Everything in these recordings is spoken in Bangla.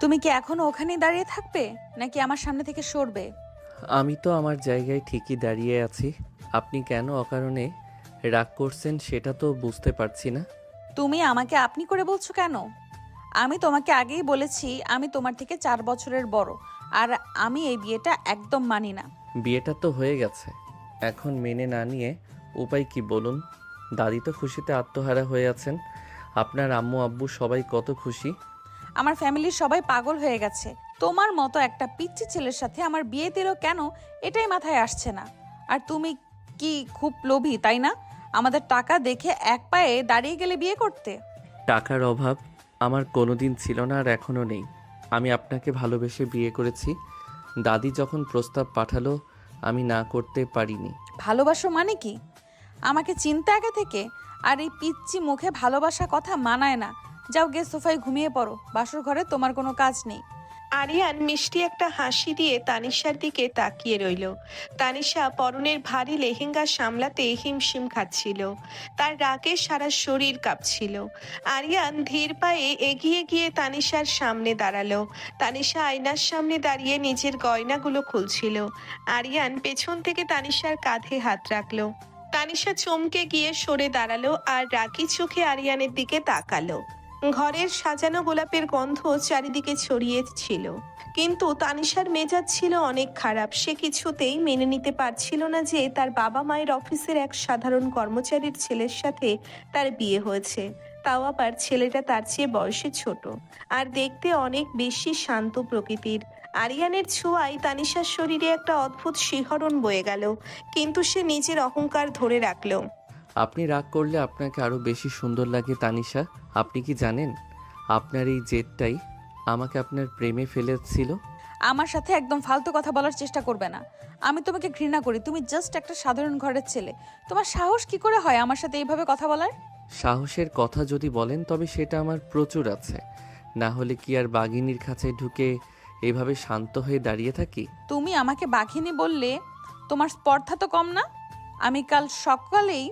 তুমি কি এখনো ওখানেই দাঁড়িয়ে থাকবে নাকি আমার সামনে থেকে সরবে? আমি তো আমার জায়গায় ঠিকই দাঁড়িয়ে আছি। আপনি কেন অকারণে রাগ করছেন সেটা তো বুঝতে পারছি না। তুমি আমাকে আপনি করে বলছো কেন? আমি তোমাকে আগেই বলেছি আমি তোমার থেকে 4 বছরের বড়। আর আমি এই বিয়েটা একদম মানি না। বিয়েটা তো হয়ে গেছে, এখন মেনে না নিয়ে উপায় কি বলুন? দাদি তো খুশিতে আত্মহারা হয়ে আছেন। আপনার আম্মু আব্বু সবাই কত খুশি। আমার ফ্যামিলির সবাই পাগল হয়ে গেছে। তোমার মতো একটা পিচ্চি ছেলের সাথে আমার বিয়ে দিল কেন, এটাই মাথায় আসছে না। আর তুমি কি খুব লোভী, তাই না? আমাদের টাকা দেখে এক পায়ে দাঁড়িয়ে গেলে বিয়ে করতে। টাকার অভাব আমার কোনোদিন ছিল না আর এখনও নেই। আমি আপনাকে ভালোবেসে বিয়ে করেছি। দাদি যখন প্রস্তাব পাঠালো আমি না করতে পারিনি। ভালোবাসো মানে কি? আমাকে চিন্তা আগে থেকে। আর এই পিচ্চি মুখে ভালোবাসা কথা মানায় না। যাও গে সোফায় ঘুমিয়ে পড়ো, বাসর ঘরে তোমার কোনো কাজ নেই। আরিয়ান মিষ্টি একটা হাসি দিয়ে তানিশার দিকে তাকিয়ে রইল। তানিশা পরনের ভারী লেহেঙ্গা সামলাতে হিমশিম খাচ্ছিল। তার রাগে সারা শরীর কাঁপছিল। আরিয়ান ধীর পায়ে এগিয়ে গিয়ে তানিশার সামনে দাঁড়ালো। তানিশা আয়নার সামনে দাঁড়িয়ে নিজের গয়নাগুলো খুলছিল। আরিয়ান পেছন থেকে তানিশার কাঁধে হাত রাখলো। তানিশা চমকে গিয়ে সরে দাঁড়ালো আর রাগী চোখে আরিয়ানের দিকে তাকালো। ঘরের সাজানো গোলাপের গন্ধ চারিদিকে ছড়িয়ে ছিল, কিন্তু তানিশার মেজাজ ছিল অনেক খারাপ। সে কিছুতেই মেনে নিতে পারছিল না যে তার বাবা মায়ের অফিসের এক সাধারণ কর্মচারীর ছেলের সাথে তার বিয়ে হয়েছে, তাও আবার ছেলেটা তার চেয়ে বয়সে ছোট আর দেখতে অনেক বেশি শান্ত প্রকৃতির। আরিয়ানের ছোঁয়ায় তানিশার শরীরে একটা অদ্ভুত শিহরণ বয়ে গেল, কিন্তু সে নিজের অহংকার ধরে রাখলো। আপনি রাগ করলে আপনাকে আরও বেশি সুন্দর লাগে তানিশা। আপনি কি জানেন আপনার এই জেদটাই আমাকে আপনার প্রেমে ফেলেছিল? আমার সাথে একদম ফালতু কথা বলার চেষ্টা করবে না। আমি তোমাকে ঘৃণা করি। তুমি জাস্ট একটা সাধারণ ঘরের ছেলে। তোমার সাহস কি করে হয় আমার সাথে এইভাবে কথা বলার? সাহসের কথা যদি বলেন তবে সেটা আমার প্রচুর আছে। না হলে কি আর বাঘিনীর কাছে ঢুকে এভাবে শান্ত হয়ে দাঁড়িয়ে থাকি? তুমি আমাকে বাঘিনী বললে তোমার স্পর্ধা তো কম না। আমি কাল সকালেই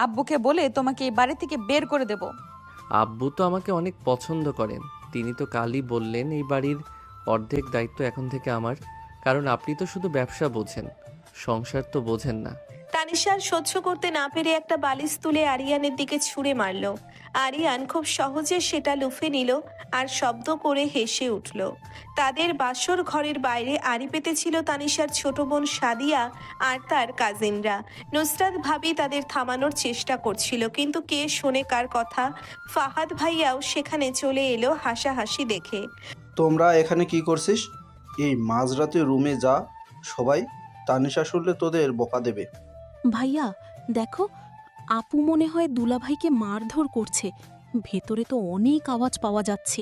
আব্বুকে বলে তোমাকে এই বাড়ি থেকে বের করে দেব। আব্বু তো আমাকে অনেক পছন্দ করেন। তিনি তো কালই বললেন এই বাড়ির অর্ধেক দায়িত্ব এখন থেকে আমার। কারণ আপনি তো শুধু ব্যবসা বোঝেন, সংসার তো বোঝেন না। তানিশার সহ্য করতে না পেরে একটা বালিশ তুলে আরিয়ানের দিকে ছুঁড়ে মারল। আরিয়ান খুব সহজে সেটা লুফে নিল আর শব্দ করে হেসে উঠল। তাদের বাসর ঘরের বাইরে আড়ি পেতেছিল তানিশার ছোট বোন সাদিয়া আর তার কাজিনরা। নুসরাত ভাবি তাদের থামানোর চেষ্টা করছিল, কিন্তু কে শোনে কার কথা। ফাহাদ ভাইয়াও সেখানে চলে এলো হাসাহাসি দেখে। তোমরা এখানে কি করছিস? এই মাঝরাতে রুমে যা সবাই, তানিশা শুনলে তোদের বকা দেবে। ভাইয়া দেখো, আপু মনে হয় দুলাভাইকে মারধর করছে। ভেতরে তো অনেক আওয়াজ পাওয়া যাচ্ছে।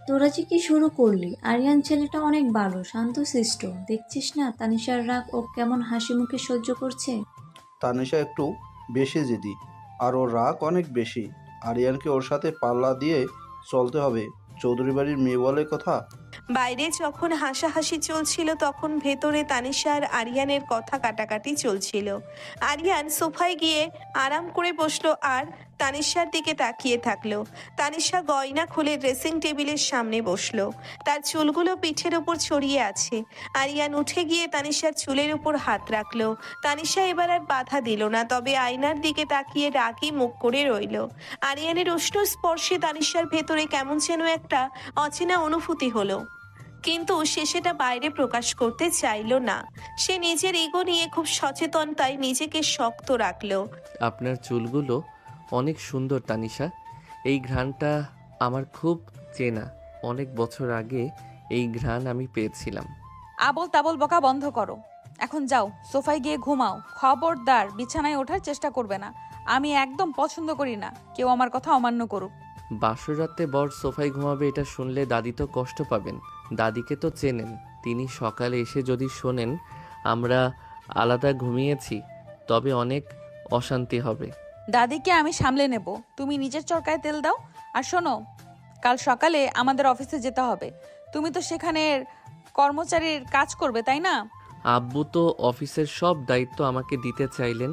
তোরা যে কি শুরু করলি? আরিয়ান ছেলেটা অনেক ভালো, শান্তশিষ্ট। দেখছিস না তানিশার রাগ ও কেমন হাসি মুখে সহ্য করছে। তানিশা একটু বেশি জেদি, আর ওর রাগ অনেক বেশি। আরিয়ানকে ওর সাথে পাল্লা দিয়ে চলতে হবে। চৌধুরী বাড়ির মেয়ে বলে কথা। বাইরে যখন হাসাহাসি চলছিল তখন ভেতরে তানিশা আর আরিয়ানের কথা কাটাকাটি চলছিল। আরিয়ান সোফায় গিয়ে আরাম করে বসলো আর তানিশার দিকে তাকিয়ে থাকলো। তানিশা গয়না খুলে ড্রেসিং টেবিলের সামনে বসলো। তার চুলগুলো পিঠের ওপর ছড়িয়ে আছে। আরিয়ান উঠে গিয়ে তানিশার চুলের উপর হাত রাখলো। তানিশা এবার আর বাধা দিল না, তবে আয়নার দিকে তাকিয়ে রাগী মুখ করে রইল। আরিয়ানের উষ্ণ স্পর্শে তানিশার ভেতরে কেমন যেন একটা অচেনা অনুভূতি হলো, কিন্তু সে সেটা বাইরে প্রকাশ করতে চাইল না। সে নিজের ইগো নিয়ে খুব সচেতন, তাই নিজেকে শক্ত রাখলো। আপনার চুলগুলো অনেক সুন্দর তানিশা। এই ঘ্রাণটা আমার খুব চেনা। অনেক বছর আগে এই ঘ্রাণ আমি পেয়েছিলাম। আবল তাবল বকা বন্ধ করো। এখন যাও সোফায় গিয়ে ঘুমাও। খবরদার বিছানায় ওঠার চেষ্টা করবে না। আমি একদম পছন্দ করি না কেউ আমার কথা অমান্য করুক। বাসর রাতে বর সোফায় ঘুমাবে এটা শুনলে দাদি তো কষ্ট পাবেন। দাদিকে তো চেনেন, তিনি সকালে এসে যদি শোনেন আমরা আলাদা ঘুমিয়েছি তবে অনেক অশান্তি হবে। দাদিকে আমি সামলে নেব। তুমি নিজের চরকায় তেল দাও। আর শোনো, কাল সকালে আমাদের অফিসে যেতে হবে। তুমি তো সেখানের কর্মচারীর কাজ করবে, তাই না? আব্বু তো অফিসের সব দায়িত্ব আমাকে দিতে চাইলেন।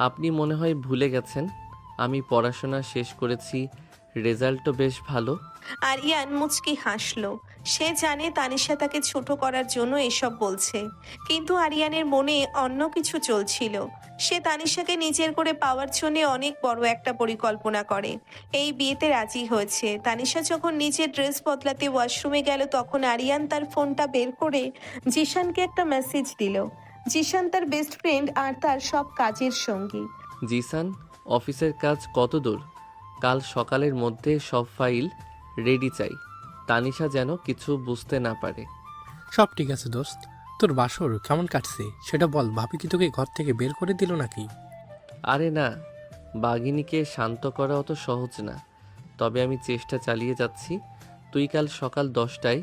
আপনি মনে হয় ভুলে গেছেন আমি পড়াশোনা শেষ করেছি, রেজাল্টও বেশ ভালো। আরিয়ান মুচকি হাসলো। সে জানে তানিশা তাকে ছোট করার জন্য এসব বলছে, কিন্তু আরিয়ানের মনে অন্য কিছু চলছিল। সে তানিশাকে নিজের করে পাওয়ার জন্য অনেক বড় একটা পরিকল্পনা করে এই বিয়েতে রাজি হয়েছে। তানিশা যখন নিজের ড্রেস বদলাতে ওয়াশরুমে গেল, তখন আরিয়ান তার ফোনটা বের করে জিশানকে একটা মেসেজ দিল। জিশান তার বেস্ট ফ্রেন্ড আর তার সব কাজের সঙ্গী। জিসান, অফিসের কাজ কত দূর? কাল সকালের মধ্যে সব ফাইল রেডি চাই। তানিশা যেন কিছু বুঝতে না পারে। সব ঠিক আছে দোস্ত। তোর বাসর কেমন কাটছে সেটা বল। ভাবি কি তোকে ঘর থেকে বের করে দিল নাকি? আরে না, বাঘিনীকে শান্ত করা অত সহজ না, তবে আমি চেষ্টা চালিয়ে যাচ্ছি। তুই কাল সকাল 10টায়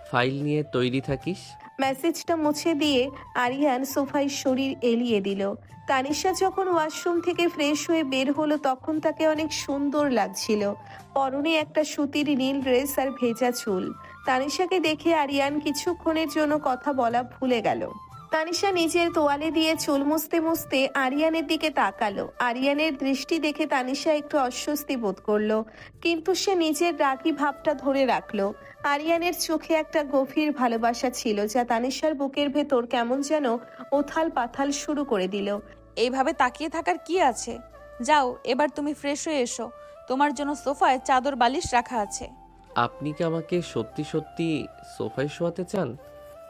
ফাইল নিয়ে তৈরি থাকিস। মেসেজটা মুছে দিয়ে আরিয়ান সোফায় শরীর এলিয়ে দিল। তানিশা যখন ওয়াশরুম থেকে ফ্রেশ হয়ে বের হলো, তখন তাকে অনেক সুন্দর লাগছিল। পরনে একটা সুতির নীল ড্রেস আর ভেজা চুল। তানিশাকে দেখে আরিয়ান কিছুক্ষণের জন্য কথা বলা ভুলে গেল। তানিশা নিজের তোয়ালে দিয়ে চুল মুছতে মুছতে আরিয়ানের দিকে তাকালো। আরিয়ানের দৃষ্টি দেখে তানিশা একটু অস্বস্তি বোধ করলো, কিন্তু সে নিজের রাগী ভাবটা ধরে রাখলো। আরিয়ানের চোখে একটা গভীর ভালোবাসা ছিল, যা তানিশার বুকের ভেতর কেমন যেন ওথাল পাথাল শুরু করে দিল। এইভাবে তাকিয়ে থাকার কি আছে? যাও, এবার তুমি ফ্রেশ হয়ে এসো। তোমার জন্য সোফায় চাদর বালিশ রাখা আছে। আপনি কি আমাকে সত্যি সত্যি সোফায় শোয়াতে চান?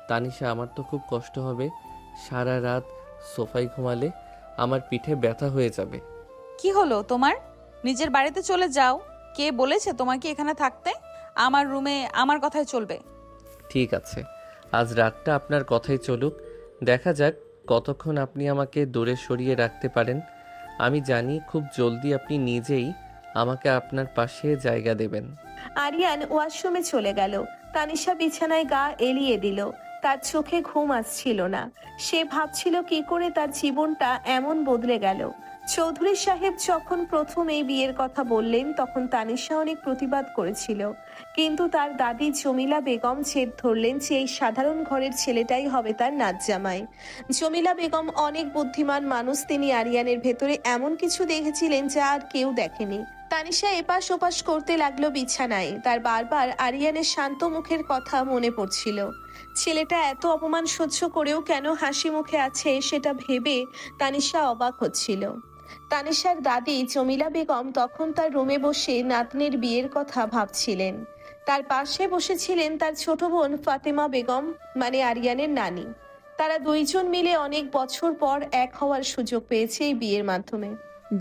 তানিশা, আমার তো খুব কষ্ট হবে। সারা রাত সোফায় ঘুমালে আমার পিঠে ব্যথা হয়ে যাবে। কি হলো তোমার? নিজের বাড়িতে চলে যাও। কে বলেছে তোমাকে এখানে থাকতে? আমার রুমে আমার কথাই চলবে। ঠিক আছে, আজ রাতটা আপনার কথাই চলুক। দেখা যাক কতক্ষণ আপনি আমাকে দূরে সরিয়ে রাখতে পারেন। আমি জানি খুব জলদি আপনি নিজেই আমাকে আপনার পাশে জায়গা দেবেন। আরিয়ান ওয়াশরুমে চলে গেল। তানিশা বিছানায় গা এলিয়ে দিল। তার চোখে ঘুম আসছিল না। সে ভাবছিল কি করে তার জীবনটা এমন বদলে গেল। চৌধুরী সাহেব যখন প্রথম এই বিয়ের কথা বললেন, তখন তানিশা অনেক প্রতিবাদ করেছিল, কিন্তু তার দাদি জমিলা বেগম জেদ ধরলেন যে এই সাধারণ ঘরের ছেলেটাই হবে তার নাচ জামাই। জমিলা বেগম অনেক বুদ্ধিমান মানুষ। তিনি আরিয়ানের ভেতরে এমন কিছু দেখেছিলেন যা আর কেউ দেখেনি। তানিশা এপাশ ওপাশ করতে লাগলো বিছানায়। তার বারবার আরিয়ানের শান্ত মুখের কথা মনে পড়ছিল। ছেলেটা এত অপমান সহ্য করেও কেন হাসি মুখে আছে, সেটা ভেবে তানিশা অবাক হচ্ছিল। তানিশার দাদি জমিলা বেগম তখন তার রুমে বসে নাতনির বিয়ের কথা ভাবছিলেন। তার পাশে বসেছিলেন তার ছোট বোন ফাতেমা বেগম, মানে আরিয়ানের নানি। তারা দুইজন মিলে অনেক বছর পর এক হওয়ার সুযোগ পেয়েছে এই বিয়ের মাধ্যমে।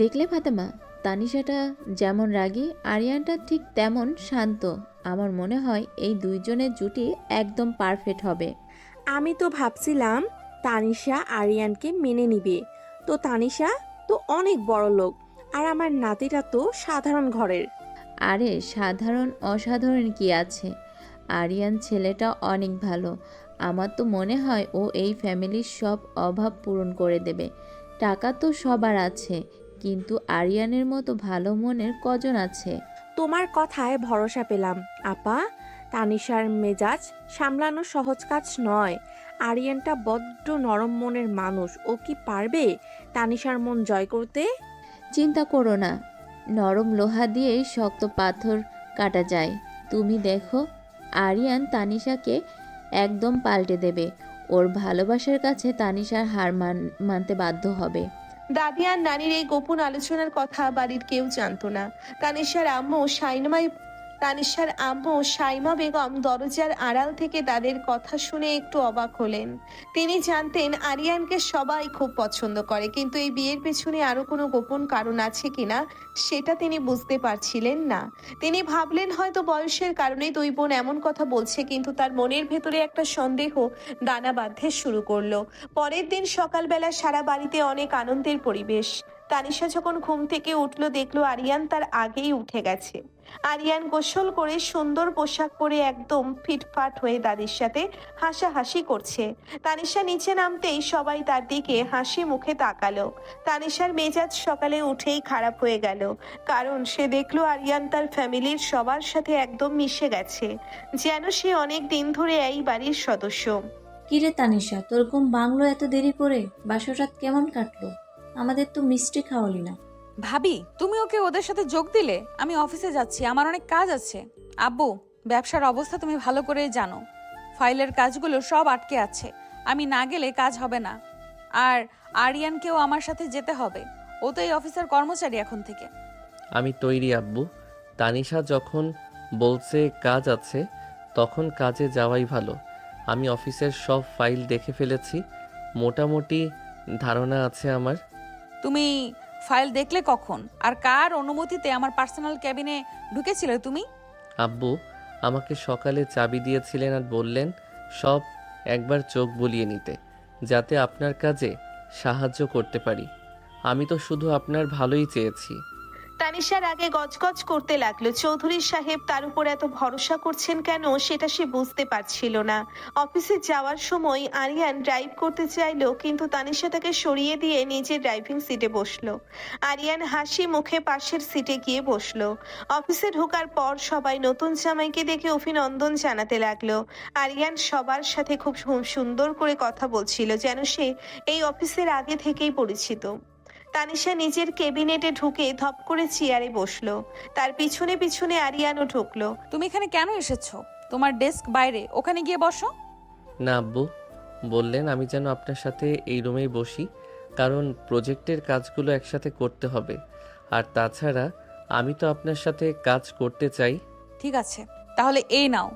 দেখলে ফাতেমা, তানিশাটা যেমন রাগী, আরিয়ানটা ঠিক তেমন শান্ত। আমার মনে হয় এই দুইজনের জুটি একদম পারফেক্ট হবে। আমি তো ভাবছিলাম তানিশা আরিয়ানকে মেনে নিবে। তো তানিশা তো অনেক বড় লোক, আর আমার নাতিটা তো সাধারণ ঘরের। আরে সাধারণ অসাধারণ কি আছে, আরিয়ান ছেলেটা অনেক ভালো। আমার তো মনে হয় ও এই ফ্যামিলির সব অভাব পূরণ করে দেবে। টাকা তো সবার আছে, কিন্তু আরিয়ানের মতো ভালো মনের কজন আছে? তোমার কথায় ভরসা পেলাম আপা। তানিশার মেজাজ সামলানো সহজ কাজ নয়। আরিয়ানটা বড্ড নরম মনের মানুষ। ও কি পারবে তানিশার মন জয় করতে? চিন্তা করো না, নরম লোহা দিয়েই শক্ত পাথর কাটা যায়। তুমি দেখো, আরিয়ান তানিশাকে একদম পাল্টে দেবে। ওর ভালোবাসার কাছে তানিশার হার মানতে বাধ্য হবে। দাদি আর নানির এই গোপন আলোচনার কথা বাড়ির কেউ জানতো না। তানিশার আম্মু সাইমা বেগম দরজার আড়াল থেকে তাদের কথা শুনে একটু অবাক হলেন। তিনি জানতেন আরিয়ানকে সবাই খুব পছন্দ করে, কিন্তু এই বিয়ের পেছনে আরো কোনো গোপন কারণ আছে কিনা সেটা তিনি বুঝতে পারছিলেন না। তিনি ভাবলেন হয়তো বয়সের কারণে দুই বোন এমন কথা বলছে, কিন্তু তার মনের ভেতরে একটা সন্দেহ দানা বাঁধতে শুরু করলো। পরের দিন সকালবেলা সারা বাড়িতে অনেক আনন্দের পরিবেশ। তানিশা যখন ঘুম থেকে উঠলো, দেখলো আরিয়ান তার আগেই উঠে গেছে। আরিয়ান গোসল করে সুন্দর পোশাক পরে একদম ফিটফাট হয়ে দাদির সাথে হাসাহাসি করছে। তানিশা নিচে নামতেই সবাই তার দিকে হাসি মুখে তাকালো। তানিশার মেজাজ সকালে উঠেই খারাপ হয়ে গেল, কারণ সে দেখলো আরিয়ান তার ফ্যামিলির সবার সাথে একদম মিশে গেছে, যেন সে অনেক দিন ধরে এই বাড়ির সদস্য। কিরে তানিশা, তোর ঘুম ভাঙলো এত দেরি করে? বাসর রাত কেমন কাটলো? আমাদের তো মিষ্টি খাওয়ালি না। ভাবি তুমি ওকে ওদের সাথে যোগ দিলে? আমি অফিসে যাচ্ছি, আমার অনেক কাজ আছে। আব্বু, ব্যবসার অবস্থা তুমি ভালো করেই জানো। ফাইলের কাজগুলো সব আটকে আছে, আমি না গেলে কাজ হবে না। আর আরিয়ানকেও আমার সাথে যেতে হবে, ও তো এই অফিসের কর্মচারী এখন থেকে। আমি তৈরি আব্বু। তানিশা যখন বলছে কাজ আছে, তখন কাজে যাওয়াই ভালো। আমি অফিসের সব ফাইল দেখে ফেলেছি, মোটামুটি ধারণা আছে আমার। তুমি ফাইল দেখলে কখন? আর কার অনুমতিতে আমার পার্সোনাল ক্যাবিনে ঢুকেছিলে তুমি? আব্বু আমাকে সকালে চাবি দিয়েছিলেন আর বললেন সব একবার চোখ বুলিয়ে নিতে, যাতে আপনার কাজে সাহায্য করতে পারি। আমি তো শুধু আপনার ভালোই চেয়েছি। তানিশার আগে গজগজ করতে লাগলো। চৌধুরী সাহেব তার উপর এত ভরসা করছেন কেন সেটা সে বুঝতে পারছিল না। অফিসে যাওয়ার সময় আরিয়ান ড্রাইভ করতে চাইলো, কিন্তু তানিশা তাকে সরিয়ে দিয়ে নিজের ড্রাইভিং সিটে বসলো। আরিয়ান হাসি মুখে পাশের সিটে গিয়ে বসলো। অফিসে ঢোকার পর সবাই নতুন জামাইকে দেখে অভিনন্দন জানাতে লাগলো। আরিয়ান সবার সাথে খুব সুন্দর করে কথা বলছিল, যেন সে এই অফিসের আগে থেকেই পরিচিত। তানিশা নিজের কেবিনেটে ঢুকে ধপ করে চেয়ারে বসলো। তার পিছনে পিছনে আরিয়ানও ঢুকলো। তুমি এখানে কেন এসেছো? তোমার ডেস্ক বাইরে, ওখানে গিয়ে বসো। না আব্বু, বললেন আমি যেন আপনার সাথে এই রুমেই বসি, কারণ প্রজেক্টের কাজগুলো একসাথে করতে হবে। আর তাছাড়া আমি তো আপনার সাথে কাজ করতে চাই। ঠিক আছে, তাহলে এই নাও,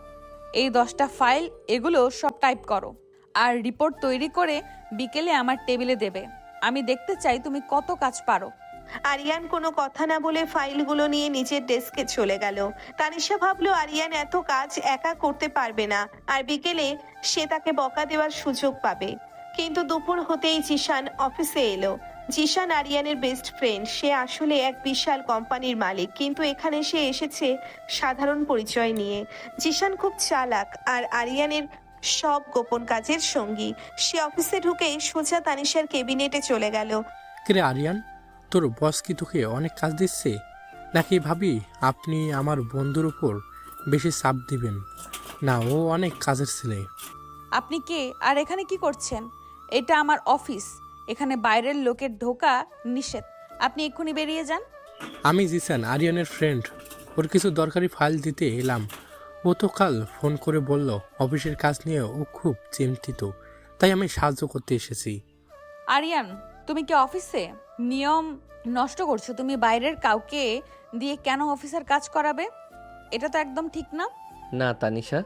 এই 10টা ফাইল, এগুলো সব টাইপ করো আর রিপোর্ট তৈরি করে বিকেলে আমার টেবিলে দেবে। আমি দেখতে চাই তুমি কত কাজ পারো। আরিয়ান কোনো কথা না বলে ফাইলগুলো নিয়ে নিজের ডেস্কে চলে গেল। তানিশা ভাবলো আরিয়ান এত কাজ একা করতে পারবে না, আর বিকেলে সে তাকে বকা দেওয়ার সুযোগ পাবে। কিন্তু দুপুর হতেই জিশান অফিসে এলো। জিশান আরিয়ানের বেস্ট ফ্রেন্ড। সে আসলে এক বিশাল কোম্পানির মালিক, কিন্তু এখানে সে এসেছে সাধারণ পরিচয় নিয়ে। জিশান খুব চালাক আর আরিয়ানের সব গোপন কাজের সঙ্গী। সে অফিসে ঢুকে সোজা তানিশার কেবিনেটে চলে গেল। কিরে আরিয়ান, তোর বস কি তোকে অনেক কাজ দিচ্ছে, নাকি ভাবি আপনি আমার বন্ধুর উপর বেশি চাপ দিবেন? না, ও অনেক কাজের ছেলে। আপনি কে আর এখানে কি করছেন? এটা আমার অফিস, এখানে বাইরের লোকের ঢোকা নিষেধ। আপনি এক্ষুনি বেরিয়ে যান। আমি জিসান, আরিয়ানের ফ্রেন্ড। ওর কিছু দরকারি ফাইল দিতে এলাম। ও তো কাল ফোন করে বলল অফিসের কাজ নিয়ে ও খুব চিন্তিত, তাই আমি সাহায্য করতে এসেছি। আরিয়ান, তুমি কি অফিসে নিয়ম নষ্ট করছো? তুমি বাইরের কাউকে দিয়ে কেন অফিসের কাজ করাবে? এটা তো একদম ঠিক না। না তানিশা,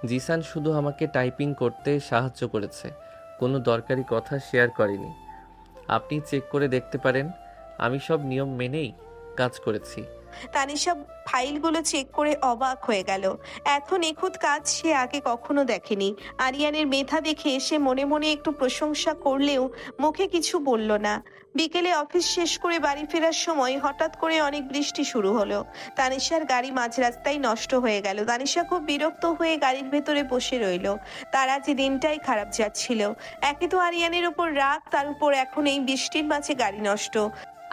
জিসান শুধু আমাকে টাইপিং করতে সাহায্য করেছে, কোনো দরকারি কথা শেয়ার করেনি। আপনি চেক করে দেখতে পারেন, আমি সব নিয়ম মেনেই কাজ করেছি। তানিশা ফাইলগুলো চেক করে অবাক হয়ে গেল। এত নিখুঁত কাজ সে আগে কখনো দেখেনি। আরিয়ানের মেধা দেখে সে মনে মনে একটু প্রশংসা করলেও মুখে কিছু বলল না। বিকেলে অফিস শেষ করে বাড়ি ফেরার সময় হঠাৎ করে অনেক বৃষ্টি শুরু হলো। তানিশার গাড়ি মাঝ রাস্তায় নষ্ট হয়ে গেল। তানিশা খুব বিরক্ত হয়ে গাড়ির ভেতরে বসে রইল। তার আজ দিনটাই খারাপ যাচ্ছিল। একে তো আরিয়ানের উপর রাগ, তার উপর এখন এই বৃষ্টির মাঝে গাড়ি নষ্ট।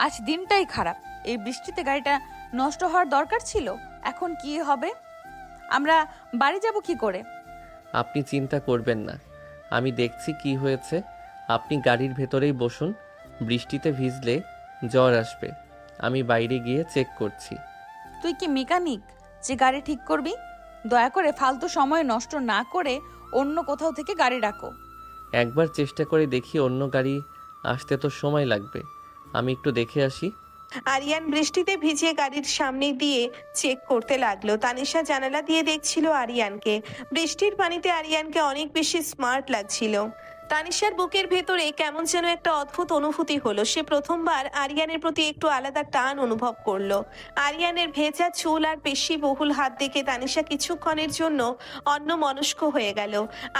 আজ দিনটাই খারাপ, এই বৃষ্টিতে গাড়িটা নষ্ট হওয়ার দরকার ছিল। এখন কি হবে? আমরা বাড়ি যাব কি করে? আপনি চিন্তা করবেন না, আমি দেখছি কি হয়েছে। আপনি গাড়ির ভেতরেই বসুন, বৃষ্টিতে ভিজলে জ্বর আসবে। আমি বাইরে গিয়ে চেক করছি। তুই কি মেকানিক যে গাড়ি ঠিক করবি? দয়া করে ফালতু সময় নষ্ট না করে অন্য কোথাও থেকে গাড়ি ডাকো। একবার চেষ্টা করে দেখি, অন্য গাড়ি আসতে তো সময় লাগবে। আমি একটু দেখে আসি। আরিয়ান বৃষ্টিতে ভিজে গাড়ির সামনে দিয়ে চেক করতে লাগলো। তানিশা জানালা দিয়ে দেখছিল আরিয়ানকে। বৃষ্টির পানিতে আরিয়ানকে অনেক বেশি স্মার্ট লাগছিল। তানিশার বুকের ভেতরে কেমন যেন একটা অদ্ভুত অনুভূতি হলো। সে প্রথমবার আরিয়ানের প্রতি একটু আলাদা টান অনুভব করলো। আরিয়ানের ভেজা চুল আর পেশি বহুল হাত দেখে তানিশা কিছুক্ষণের জন্য অন্যমনস্ক হয়ে গেল।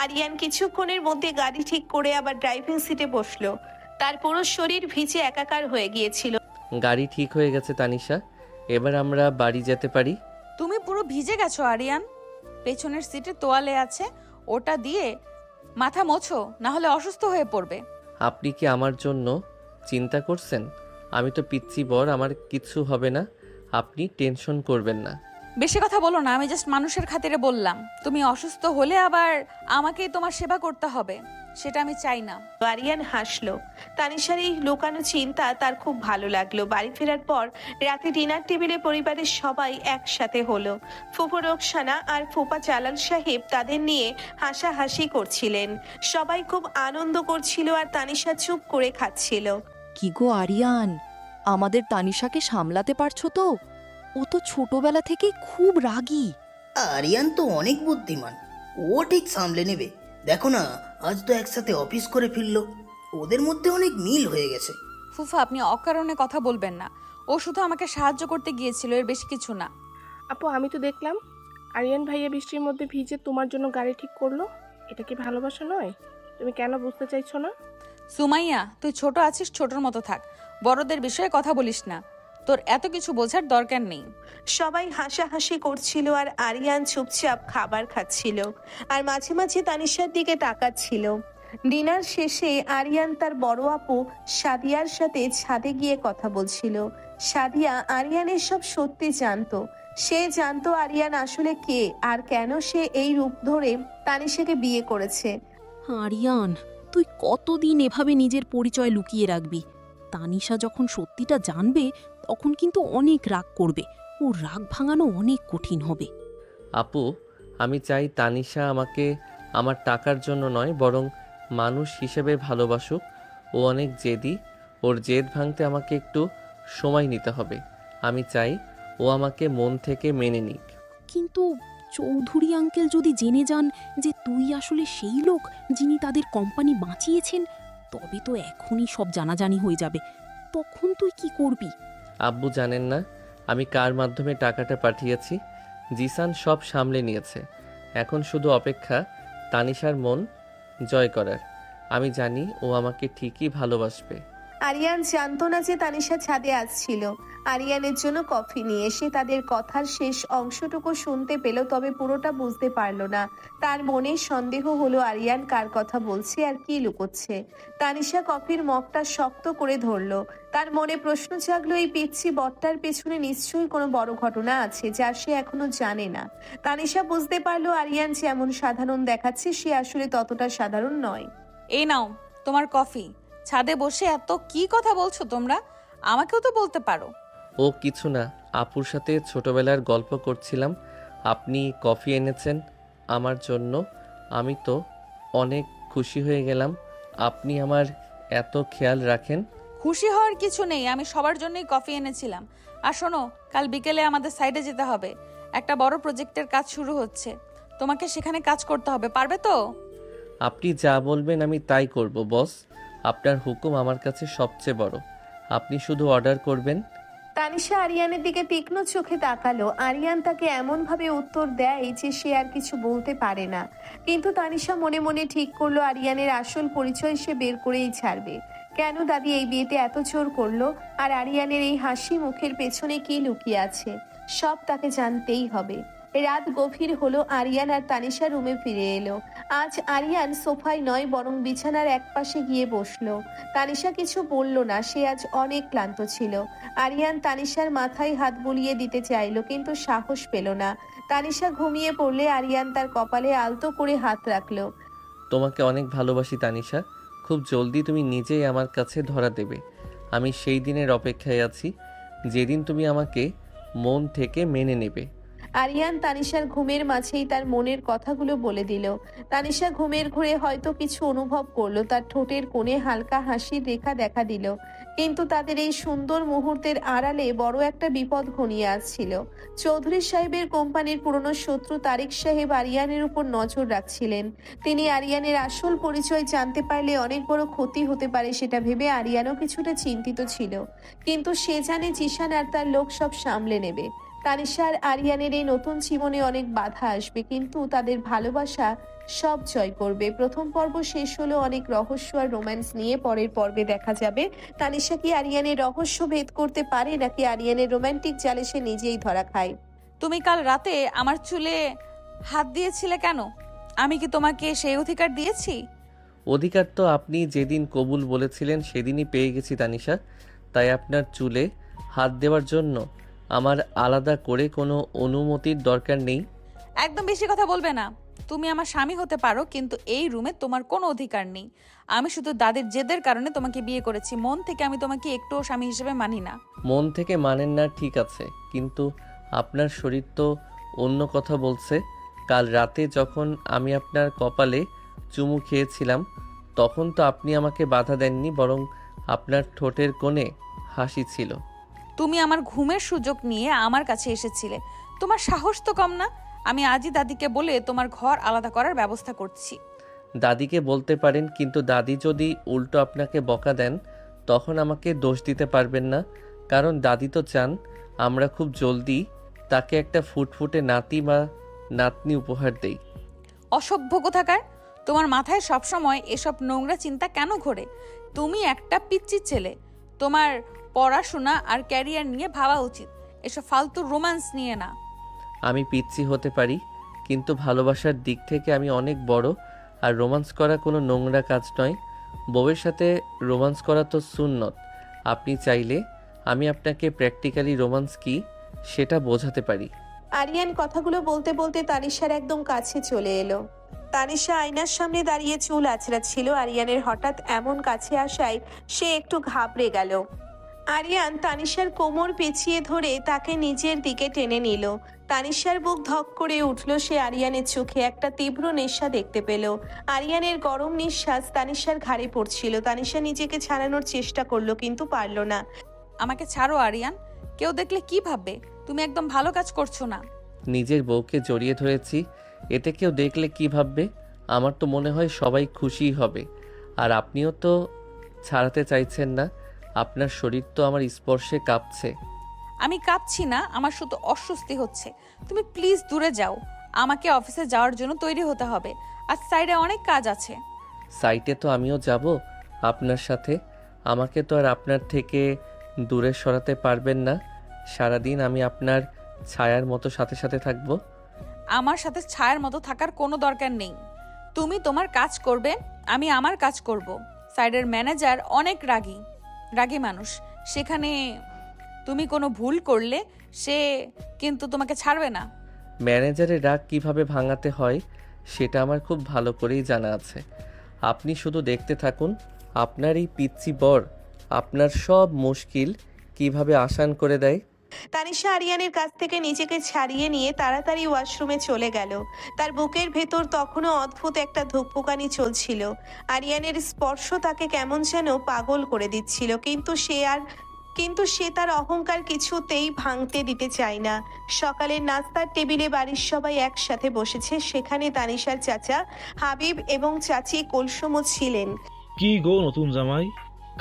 আরিয়ান কিছুক্ষণের মধ্যে গাড়ি ঠিক করে আবার ড্রাইভিং সিটে বসলো। তার পুরো শরীর ভিজে একাকার হয়ে গিয়েছিল। গাড়ি ঠিক হয়ে গেছে তানিশা, এবার আমরা বাড়ি যেতে পারি। তুমি পুরো ভিজে গেছো আরিয়ান। পেছনের সিটে তোয়ালে আছে, ওটা দিয়ে মাথা মোছো, না হলে অসুস্থ হয়ে পড়বে। আপনি কি আমার জন্য চিন্তা করছেন? আমি তো পিচ্ছি বর, আমার কিচ্ছু হবে না, আপনি টেনশন করবেন না। বেশি কথা বলো না, আমি জাস্ট মানুষের খাতিরে বললাম। তুমি অসুস্থ হলে আবার আমাকেই তোমার সেবা করতে হবে। সেটা আমি চাই না। আরিয়ান হাসলো। তানিশার এই লুকানো চিন্তা তার খুব ভালো লাগলো। বাড়ি ফেরার পর রাতে ডিনার টেবিলে পরিবারের সবাই একসাথে হলো। ফুফু রোকসানা আর ফুপা জালাল সাহেব তাদের নিয়ে হাসাহাসি করছিলেন। সবাই খুব আনন্দ করছিল আর তানিশা চুপ করে খাচ্ছিল। কি গো আরিয়ান, আমাদের তানিশাকে সামলাতে পারছো তো? ও তো ছোটবেলা থেকেই খুব রাগী। আরিয়ান তো অনেক বুদ্ধিমান, ও ঠিক সামলে নেবে। দেখো না, আজ তো একসাথে অফিস করে ফিরলো। ওদের মধ্যে অনেক মিল হয়ে গেছে। ফুফা, আপনি অকারণে কথা বলবেন না। ও শুধু আমাকে সাহায্য করতে গিয়েছিল, এর বেশি কিছু না। আপু, আমি তো দেখলাম আরিয়ান ভাইয়া বৃষ্টির মধ্যে ভিজে তোমার জন্য গাড়ি ঠিক করলো। এটা কি ভালোবাসা নয়? তুমি কেন বুঝতে চাইছো না? সুমাইয়া, তুই ছোট আছিস, ছোটর মতো থাক। বড়দের বিষয়ে কথা বলিস না। তোর এত কিছু বোঝার দরকার নেই। সবাই হাসাহাসি করছিল আর আরিয়ান চুপচাপ খাবার খাচ্ছিল আর মাঝে মাঝে তানিশার দিকে তাকাচ্ছিল। ডিনার শেষে আরিয়ান তার বড় আপু সাদিয়ার সাথে ছাদে গিয়ে কথা বলছিল। সাদিয়া আরিয়ানের সব সত্যি জানতো। সে জানতো আরিয়ান আসলে কে আর কেন সে এই রূপ ধরে তানিশাকে বিয়ে করেছে। আরিয়ান, তুই কতদিন এভাবে নিজের পরিচয় লুকিয়ে রাখবি? তানিশা যখন সত্যিটা জানবে তখন কিন্তু অনেক রাগ করবে। ও রাগ ভাঙানো অনেক কঠিন হবে। আপু, আমি চাই তানিশা আমাকে আমার টাকার জন্য নয়, বরং মানুষ হিসেবে ভালোবাসুক। ও অনেক জেদি, ওর জেদ ভাঙতে আমাকে একটু সময় নিতে হবে। আমি চাই ও আমাকে মন থেকে মেনে নিক। কিন্তু চৌধুরী আঙ্কেল যদি জেনে যান যে তুই আসলে সেই লোক যিনি তাদের কোম্পানি বাঁচিয়েছেন, তবে তো এখনই সব জানাজানি হয়ে যাবে। তখন তুই কি করবি? আব্বু জানেন না আমি কার মাধ্যমে টাকাটা পাঠিয়েছি। জিসান সব সামলে নিয়েছে। এখন শুধু অপেক্ষা তানিশার মন জয় করার। আমি জানি ও আমাকে ঠিকই ভালোবাসবে। আরিয়ান জানতো না যে তানিশা ছাদে আসছিল। আরিয়ানের জন্য কফি নিয়ে এসে তাদের কথার শেষ অংশটুকু শুনতে পেল, তবে পুরোটা বুঝতে পারলো না। তার মনে সন্দেহ হলো আরিয়ান কার কথা বলছে আর কি লুকোচ্ছে। তানিশা কফির মগটা শক্ত করে ধরলো। তার মনে প্রশ্ন জাগলো, এই পিচ্ছি বটটার পেছনে নিশ্চয়ই কোনো বড় ঘটনা আছে যা সে এখনো জানে না। তানিশা বুঝতে পারলো আরিয়ান যেমন সাধারণ দেখাচ্ছে সে আসলে ততটা সাধারণ নয়। এই নাও তোমার কফি। ছাদে বসে এত কি কথা বলছো তোমরা? আমাকেও তো বলতে পারো। ও কিছু না, আপুর সাথে ছোটবেলার গল্প করছিলাম। আপনি কফি এনেছেন আমার জন্য, আমি তো অনেক খুশি হয়ে গেলাম। আপনি আমার এত খেয়াল রাখেন। খুশি হওয়ার কিছু নেই, আমি সবার জন্যই কফি এনেছিলাম। আর শোনো, কাল বিকেলে আমাদের সাইডে যেতে হবে। একটা বড় প্রজেক্টের কাজ শুরু হচ্ছে, তোমাকে সেখানে কাজ করতে হবে। পারবে তো? আপনি যা বলবেন আমি তাই করব বস। আপনার হুকুম আমার কাছে সবচেয়ে বড়। আপনি শুধু অর্ডার করবেন। তানিশা আরিয়ানের দিকে তীক্ষ্ণ চোখে তাকালো। আরিয়ান তাকে এমন ভাবে উত্তর দেয় যে সে আর কিছু বলতে পারে না। কিন্তু তানিশা মনে মনে ঠিক করলো আরিয়ানের আসল পরিচয় সে বের করেই ছাড়বে। কেন দাদি এই বিয়েতে এত জোর করলো আর আরিয়ানের এই হাসি মুখের পেছনে কি লুকিয়ে আছে, সব তাকে জানতেই হবে। রাত গভীর হলো, আরিয়ান আর তানিশা রুমে ফিরে এলো। আজ আরিয়ান সোফায় নয় বরং বিছানার একপাশে গিয়ে বসলো। তানিশা কিছু বলল না, সে আজ অনেক ক্লান্ত ছিল। আরিয়ান তানিশার মাথায় হাত বুলিয়ে দিতে চাইলো কিন্তু সাহস পেল না। তানিশা ঘুমিয়ে পড়লে আরিয়ান তার কপালে আলতো করে হাত রাখলো। তোমাকে অনেক ভালোবাসি তানিশা। খুব জলদি তুমি নিজেই আমার কাছে ধরা দেবে। আমি সেই দিনের অপেক্ষায় আছি যেদিন তুমি আমাকে মন থেকে মেনে নেবে। আরিয়ান তানিশার ঘুমের মাঝেই তার মনের কথাগুলো বলে দিল। তানিশা ঘুমের ঘোরে হয়তো কিছু অনুভব করলো। তার ঠোঁটের কোণে হালকা হাসির রেখা দেখা দিল। কিন্তু তাদের এই সুন্দর মুহূর্তের আড়ালে বড় একটা বিপদ ঘনিয়ে আসছিল। চৌধুরী সাহেবের কোম্পানির পুরনো শত্রু তারিক সাহেব আরিয়ানের উপর নজর রাখছিলেন। তিনি আরিয়ানের আসল পরিচয় জানতে পারলে অনেক বড় ক্ষতি হতে পারে সেটা ভেবে আরিয়ানও কিছুটা চিন্তিত ছিল। কিন্তু সে জানে জিসান আর তার লোক সব সামলে নেবে। তানিশা আর আরিয়ানের এই নতুন জীবনে অনেক বাধা আসবে, কিন্তু তাদের ভালোবাসা সব জয় করবে। প্রথম পর্ব শেষ হলো অনেক রহস্য আর রোম্যান্স নিয়ে। পরের পর্বে দেখা যাবে তানিশা কি আরিয়ানের রহস্য ভেদ করতে পারে নাকি আরিয়ানের রোমান্টিক জালে সে নিজেই ধরা খায়। তুমি কাল রাতে আমার চুলে হাত দিয়েছিলে কেন? আমি কি তোমাকে সেই অধিকার দিয়েছি? অধিকার তো আপনি যেদিন কবুল বলেছিলেন সেদিনই পেয়ে গেছি তানিশা। তাই আপনার চুলে হাত দেওয়ার জন্য আমার আলাদা করে কোনো অনুমতির দরকার নেই। একদম বেশি কথা বলবে না। তুমি আমার স্বামী হতে পারো, কিন্তু এই রুমে তোমার কোনো অধিকার নেই। আমি শুধু দাদির জেদের কারণে তোমাকে বিয়ে করেছি। মন থেকে আমি তোমাকে একটুও স্বামী হিসেবে মানি না। মন থেকে মানেন না ঠিক আছে, কিন্তু আপনার শরীর তো অন্য কথা বলছে। কাল রাতে যখন আমি আপনার কপালে চুমু খেয়েছিলাম তখন তো আপনি আমাকে বাধা দেননি, বরং আপনার ঠোঁটের কোণে হাসি ছিল। তুমি আমার ঘুমের সুযোগ নিয়ে আমার কাছে এসেছিলে। তোমার সাহস তো কম না। আমি আজই দাদিকে বলে তোমার ঘর আলাদা করার ব্যবস্থা করছি। দাদিকে বলতে পারেন, কিন্তু দাদি যদি উল্টো আপনাকে বকা দেন তখন আমাকে দোষ দিতে পারবেন না, কারণ দাদি তো চান আমরা খুব জলদি তাকে একটা ফুটফুটে নাতি বা নাতনি উপহার দেই। অসভ্য কোথাকার! তোমার মাথায় সবসময় এসব নোংরা চিন্তা কেন ঘোরে? তুমি একটা পিচ্চি ছেলে। তোমার পড়াশোনা আর ক্যারিয়ার নিয়ে ভাবা উচিত, এসব ফালতু রোম্যান্স নিয়ে না। আমি পিচ্ছি হতে পারি, কিন্তু ভালোবাসার দিক থেকে আমি অনেক বড়। আর রোম্যান্স করা কোনো নোংরা কাজ নয়। বউয়ের সাথে রোম্যান্স করা তো সুন্নত। আপনি চাইলে আমি আপনাকে প্র্যাকটিক্যালি রোম্যান্স কি সেটা বোঝাতে পারি। আরিয়ান কথাগুলো বলতে বলতে তানিশার একদম কাছে চলে এলো। তানিশা আয়নার সামনে দাঁড়িয়ে চুল আঁচড়াচ্ছিল। আরিয়ানের হঠাৎ এমন কাছে আসায় সে একটু ঘাবড়ে গেল। আরিয়ান তানিশার কোমর পেঁচিয়ে ধরে তাকে নিজের দিকে টেনে নিল। তানিশার বুক ধক করে উঠল। সে আরিয়ানের চোখে একটা তীব্র নেশা দেখতে পেল। আরিয়ানের গরম নিঃশ্বাস তানিশার ঘাড়ে পড়ছিল। তানিশা নিজেকে ছাড়ানোর চেষ্টা করলো, কিন্তু পারল না। আমাকে ছাড়ো আরিয়ান। কেউ দেখলে কি ভাববে? তুমি একদম ভালো কাজ করছো না। নিজের বউকে জড়িয়ে ধরেছি, এতে কেউ দেখলে কি ভাববে? আমার তো মনে হয় সবাই খুশিই হবে। আর আপনিও তো ছাড়াতে চাইছেন না। আপনার শরীর তো আমার স্পর্শে কাঁপছে। আমি কাঁপছি না, আমার শুধু অস্বস্তি হচ্ছে। তুমি প্লিজ দূরে যাও। আমাকে অফিসে যাওয়ার জন্য তৈরি হতে হবে, আর সাইডে অনেক কাজ আছে। সাইটে তো আমিও যাব আপনার সাথে। আমাকে তো আর আপনার থেকে দূরে সরাতে পারবেন না। সারাদিন আমি আপনার ছায়ার মতো সাথে সাথে থাকবো। আমার সাথে ছায়ার মতো থাকার কোনো দরকার নেই। তুমি তোমার কাজ করবে, আমি আমার কাজ করব। সাইডের ম্যানেজার অনেক রাগী মানুষ। সেখানে তুমি কোনো ভুল করলে সে কিন্তু তোমাকে ছাড়বে না। ম্যানেজারের রাগ কিভাবে ভাঙাতে হয় সেটা আমার খুব ভালো করেই জানা আছে। আপনি শুধু দেখতে থাকুন, আপনার এই পিচ্চি বর আপনার সব মুশকিল কিভাবে আসান করে দেয়। তানিশা আরিয়ানের কাছ থেকে নিজেকে ছাড়িয়ে নিয়ে তাড়াতাড়ি ওয়াশরুমে চলে গেল। তার বুকের ভেতর তখনও অদ্ভুত একটা ধুকপুকানি চলছিল। আরিয়ানের স্পর্শ তাকে কেমন যেন পাগল করে দিচ্ছিল, কিন্তু সে তার অহংকার কিছুতেই ভাঙতে দিতে চায় না। সকালের নাস্তার টেবিলে বাড়ির সবাই একসাথে বসেছে। সেখানে তানিশার চাচা হাবিব এবং চাচি কুলসুমও ছিলেন। কি গো নতুন জামাই,